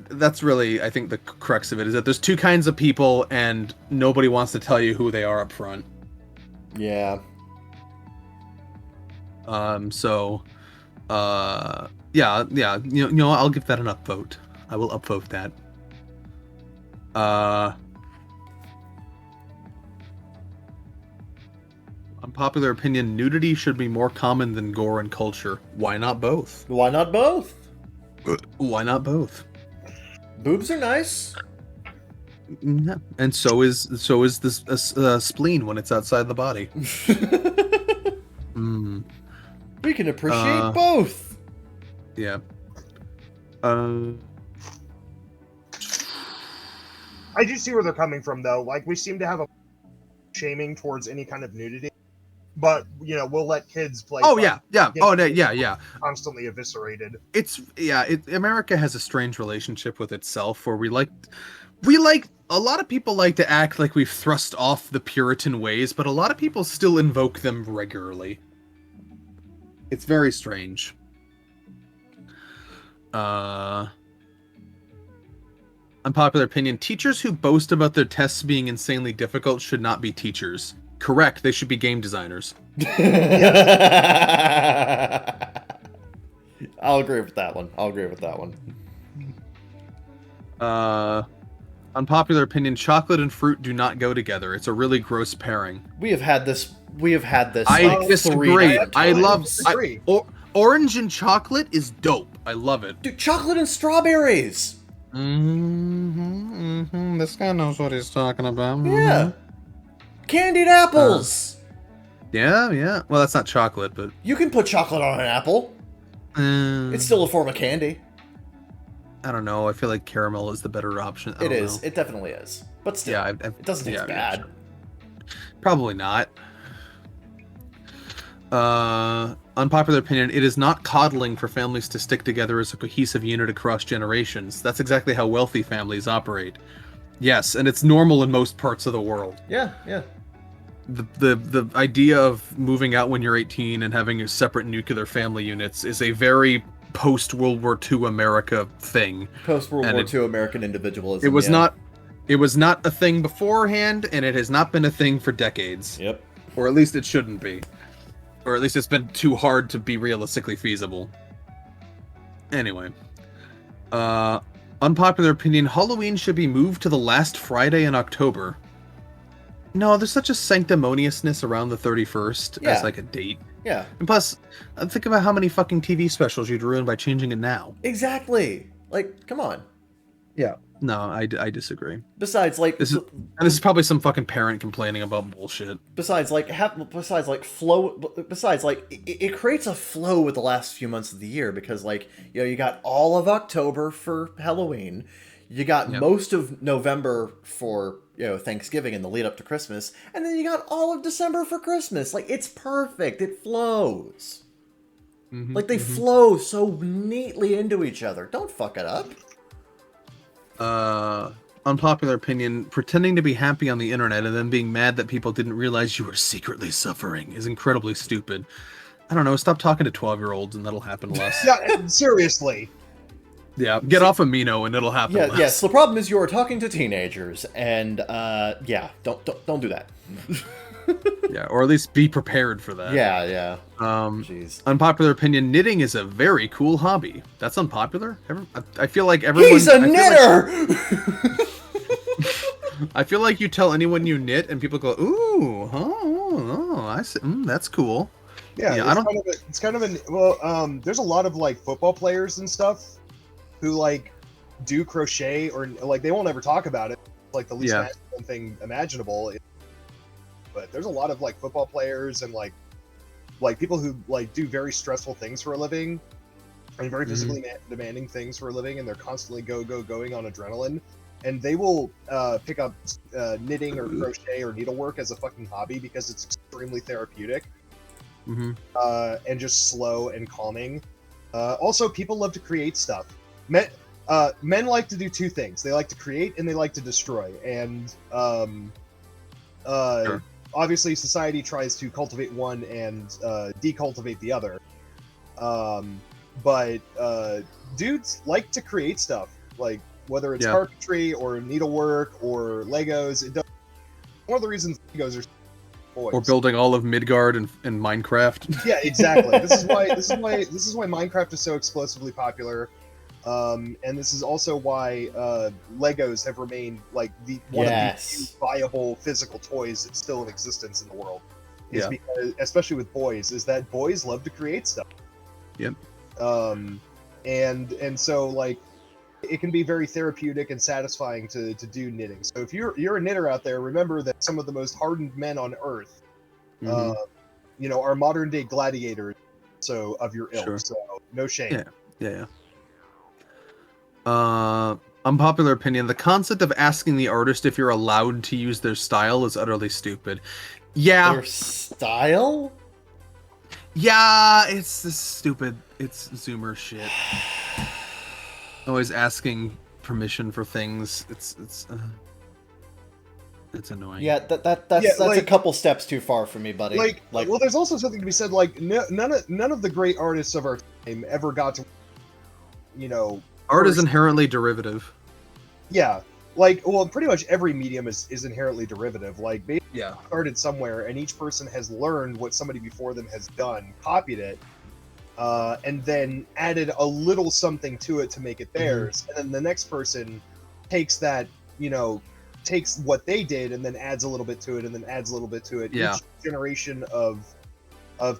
That's really, I think, the crux of it, is that there's two kinds of people and nobody wants to tell you who they are up front.
Yeah.
Yeah, you know, I'll give that an upvote. I will upvote that. Unpopular opinion, nudity should be more common than gore in culture. Why not both?
Why not both?
Why not both?
Boobs are nice.
Yeah. And so is this spleen when it's outside the body.
We can appreciate both.
Yeah.
I do see where they're coming from, though. Like, we seem to have a shaming towards any kind of nudity, but we'll let kids play.
Oh yeah. Oh yeah.
Constantly eviscerated.
America has a strange relationship with itself where we like a lot of people like to act like we've thrust off the Puritan ways, but a lot of people still invoke them regularly. It's very strange. Unpopular opinion, teachers who boast about their tests being insanely difficult should not be teachers. Correct, they should be game designers.
I'll agree with that one.
Unpopular opinion, chocolate and fruit do not go together. It's a really gross pairing.
We have had this.
I
like,
disagree.
3 different
I
times.
love orange and chocolate is dope. I love it.
Dude, chocolate and strawberries.
This guy knows what he's talking about.
Yeah. Candied apples.
Yeah. Well, that's not chocolate, but
You can put chocolate on an apple. It's still a form of candy.
I don't know. I feel like caramel is the better option. I
It
don't
is.
know.
It definitely is. But still,
Yeah,
it doesn't taste
yeah,
bad.
Probably not. Unpopular opinion, it is not coddling for families to stick together as a cohesive unit across generations. That's exactly how wealthy families operate. Yes, and it's normal in most parts of the world.
Yeah.
The idea of moving out when you're 18 and having separate nuclear family units is a very
post World War II America thing.
Post World
And
War
it-
II American individualism.
It was
yeah.
not. It was not a thing beforehand, and it has not been a thing for decades.
Yep.
Or at least it shouldn't be. Or at least it's been too hard to be realistically feasible. Anyway. Unpopular opinion, Halloween should be moved to the last Friday in October. No, there's such a sanctimoniousness around the 31st
Yeah.
as like a date.
Yeah.
And plus, think about how many fucking TV specials you'd ruin by changing it now.
Exactly. Like, come on.
Yeah. No, I disagree.
Besides, like,
This is probably some fucking parent complaining about bullshit.
besides, like, it creates a flow with the last few months of the year because, like, you know, you got all of October for Halloween, you got
Yep.
most of November for, you know, Thanksgiving and the lead up to Christmas, and then you got all of December for Christmas. Like, it's perfect. It flows. Like, they flow so neatly into each other. Don't fuck it up.
Unpopular opinion, pretending to be happy on the internet and then being mad that people didn't realize you were secretly suffering is incredibly stupid. I don't know, stop talking to 12-year-olds and that'll happen less.
Yeah, seriously.
Yeah, get off of Mino and it'll happen less.
Yes, the problem is you are talking to teenagers, and, yeah, don't do that.
Yeah, or at least be prepared for that.
Yeah.
Jeez. Unpopular opinion, knitting is a very cool hobby. That's unpopular? I feel like everyone...
He's a knitter!
I feel like you tell anyone you knit and people go, ooh, I see, that's cool.
Yeah,
Yeah,
it's kind of there's a lot of like football players and stuff who like do crochet or like they won't ever talk about it. It's like the least masculine thing imaginable. But there's a lot of like football players and like people who like do very stressful things for a living and very physically demanding things for a living, and they're constantly going on adrenaline, and they will pick up knitting or crochet or needlework as a fucking hobby because it's extremely therapeutic and just slow and calming. Also, people love to create stuff. Men like to do two things: they like to create and they like to destroy. And
Sure.
Obviously, society tries to cultivate one and decultivate the other. But dudes like to create stuff, like whether it's carpentry or needlework or Legos. One of the reasons Legos are boys.
Or building all of Midgard and Minecraft.
Yeah, exactly. This is why Minecraft is so explosively popular. And this is also why Legos have remained like one of the few viable physical toys that's still in existence in the world. Because, especially with boys, is that boys love to create stuff.
Yep.
And so like it can be very therapeutic and satisfying to do knitting. So if you're a knitter out there, remember that some of the most hardened men on earth, are modern day gladiators. So of your ilk.
Sure.
So no shame.
Yeah. Unpopular opinion, the concept of asking the artist if you're allowed to use their style is utterly stupid. Yeah.
Their style?
Yeah, it's this stupid. It's Zoomer shit. Always asking permission for things. It's annoying.
Yeah, that's a couple steps too far for me, buddy.
Well, there's also something to be said. Like, none of the great artists of our time ever got to,
art is inherently derivative.
Yeah, pretty much every medium is inherently derivative. Like, they started somewhere, and each person has learned what somebody before them has done, copied it, and then added a little something to it to make it theirs. And then the next person takes that, takes what they did and then adds a little bit to it, and then adds a little bit to it.
Yeah.
Each generation of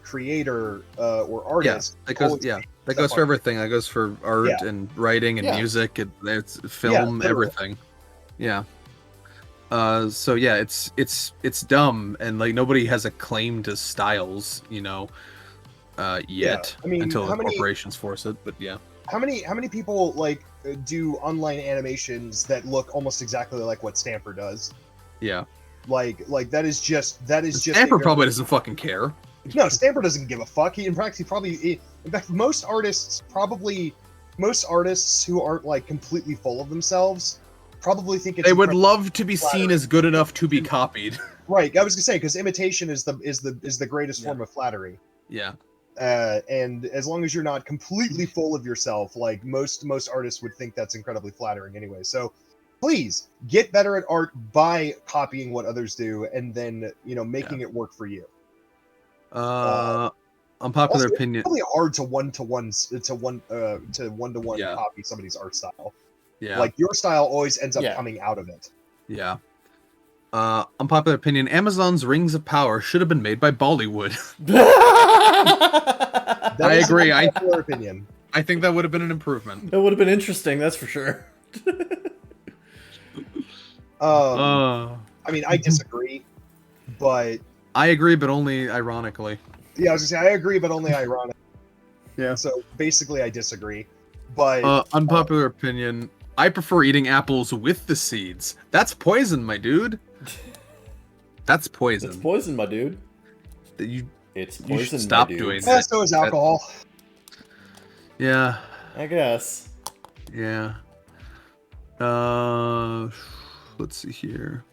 creator or artist.
Yeah, that goes for everything. That goes for art and writing and music. It's film, everything. Yeah. So yeah, it's dumb, and like nobody has a claim to styles, yet.
I mean,
until corporations force it. But yeah.
How many people like do online animations that look almost exactly like what Stamper does?
Yeah.
Like that is just
Stamper probably doesn't fucking care.
No, Stamper doesn't give a fuck. In fact, most artists who aren't like completely full of themselves probably think
they would love to be seen as good enough to be copied.
Right. I was gonna say, because imitation is the greatest form of flattery.
Yeah.
And as long as you're not completely full of yourself, like most artists would think that's incredibly flattering anyway. So please get better at art by copying what others do and then, making it work for you.
Unpopular
Also,
opinion.
It's really hard to one-to-one copy somebody's art style.
Yeah.
Like your style always ends up coming out of it.
Yeah. Unpopular opinion. Amazon's Rings of Power should have been made by Bollywood. I agree.
Opinion.
I think that would have been an improvement.
It would have been interesting, that's for sure.
I mean, I disagree, but
I agree, but only ironically.
Yeah, I was gonna say I agree, but only ironically.
Yeah.
So basically, I disagree. But
unpopular opinion. I prefer eating apples with the seeds. That's poison, my dude. That's poison.
It's poison, my dude.
It's
poison.
You should stop doing that.
Yeah, so is alcohol.
Yeah.
I guess.
Yeah. Let's see here.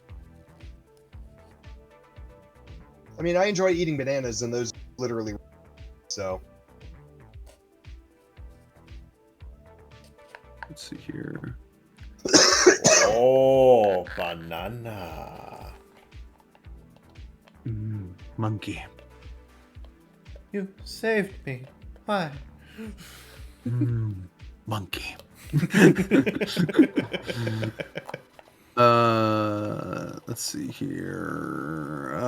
I mean, I enjoy eating bananas, and those literally. So.
Let's see here.
Oh, banana.
Monkey.
You saved me. Why?
Monkey. Let's see here.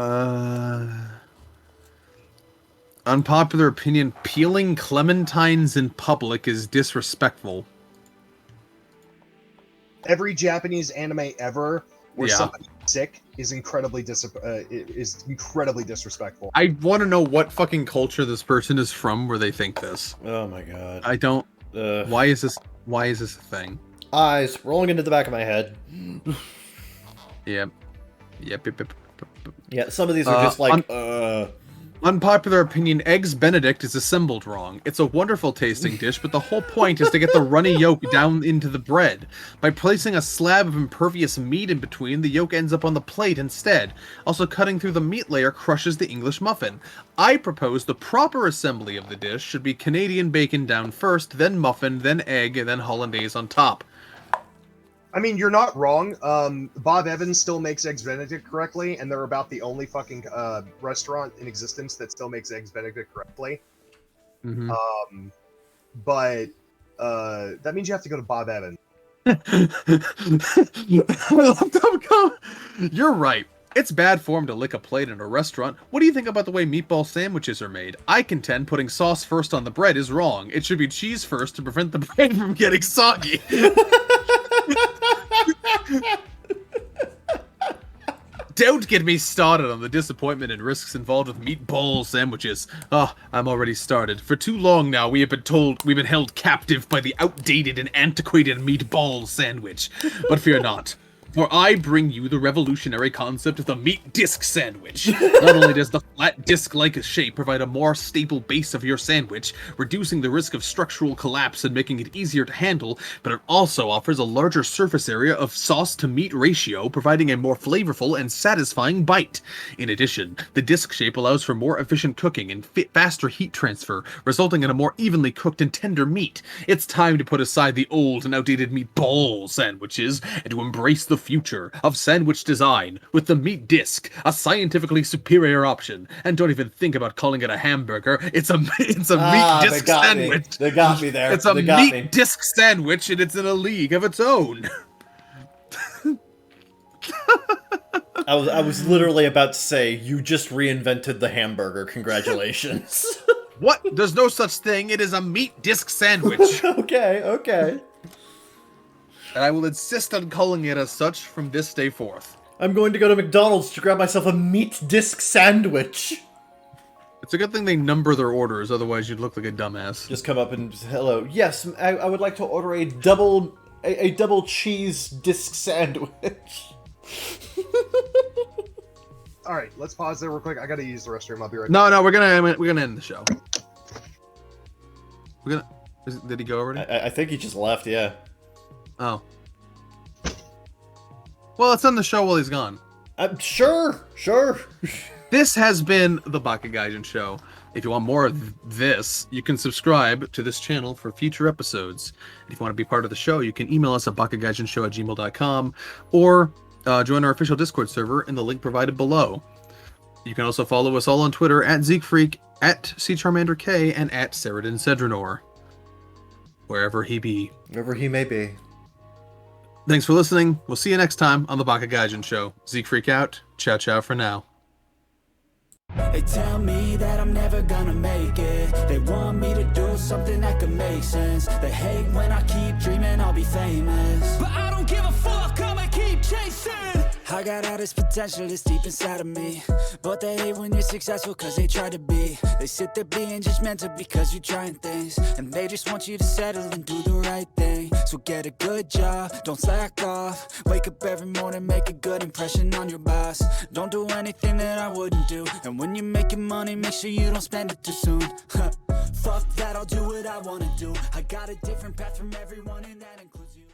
Unpopular opinion, peeling clementines in public is disrespectful.
Every Japanese anime ever where somebody's sick is incredibly disrespectful.
I want to know what fucking culture this person is from where they think this.
Oh my god.
I don't. Why is this a thing?
Eyes rolling into the back of my head.
Yep.
Yeah, some of these are just like,
Unpopular opinion, Eggs Benedict is assembled wrong. It's a wonderful tasting dish, but the whole point is to get the runny yolk down into the bread. By placing a slab of impervious meat in between, the yolk ends up on the plate instead. Also, cutting through the meat layer crushes the English muffin. I propose the proper assembly of the dish should be Canadian bacon down first, then muffin, then egg, and then hollandaise on top.
I mean, you're not wrong. Bob Evans still makes Eggs Benedict correctly, and they're about the only fucking restaurant in existence that still makes Eggs Benedict correctly.
Mm-hmm.
But that means you have to go to Bob Evans.
You're right. It's bad form to lick a plate in a restaurant. What do you think about the way meatball sandwiches are made? I contend putting sauce first on the bread is wrong. It should be cheese first to prevent the bread from getting soggy. Don't get me started on the disappointment and risks involved with meatball sandwiches. I'm already started. For too long now, we've been held captive by the outdated and antiquated meatball sandwich. But fear not. For I bring you the revolutionary concept of the meat disc sandwich. Not only does the flat disc-like shape provide a more stable base of your sandwich, reducing the risk of structural collapse and making it easier to handle, but it also offers a larger surface area of sauce-to-meat ratio, providing a more flavorful and satisfying bite. In addition, the disc shape allows for more efficient cooking and faster heat transfer, resulting in a more evenly cooked and tender meat. It's time to put aside the old and outdated meatball sandwiches and to embrace the future of sandwich design with the meat disc, a scientifically superior option. And don't even think about calling it a hamburger. It's a meat disc sandwich.
They got me there.
It's a meat disc sandwich, and it's in a league of its own.
I was literally about to say, you just reinvented the hamburger. Congratulations.
What? There's no such thing. It is a meat disc sandwich.
Okay.
And I will insist on calling it as such from this day forth.
I'm going to go to McDonald's to grab myself a meat disc sandwich.
It's a good thing they number their orders, otherwise you'd look like a dumbass.
Just come up and hello. Yes, I would like to order a double cheese disc sandwich.
All right, let's pause there real quick. I gotta use the restroom. I'll be right
back. No, we're gonna end the show. Did he go already?
I think he just left. Yeah.
Oh. Well, let's end the show while he's gone.
Sure.
This has been the Baka Gaijin Show. If you want more of this, you can subscribe to this channel for future episodes. And if you want to be part of the show, you can email us at bakagaijinshow@gmail.com or join our official Discord server in the link provided below. You can also follow us all on Twitter at ZeekFreak, at CCharmanderK, and at Saradin Sedranor. Wherever he be.
Wherever he may be.
Thanks for listening. We'll see you next time on the Baka Gaijin Show. ZeekFreak out. Ciao, ciao for now.
They tell me that I'm never gonna make it. They want me to do something that could make sense. They hate when I keep dreaming I'll be famous, but I don't give a fuck, I'ma keep chasing. I got all this potential that's deep inside of me, but they hate when you're successful cause they try to be. They sit there being judgmental because you're trying things, and they just want you to settle and do the right thing. So get a good job, don't slack off. Wake up every morning, make a good impression on your boss. Don't do anything that I wouldn't do, and when you're making money, make sure you don't spend it too soon. Fuck that, I'll do what I wanna do. I got a different path from everyone and that includes you.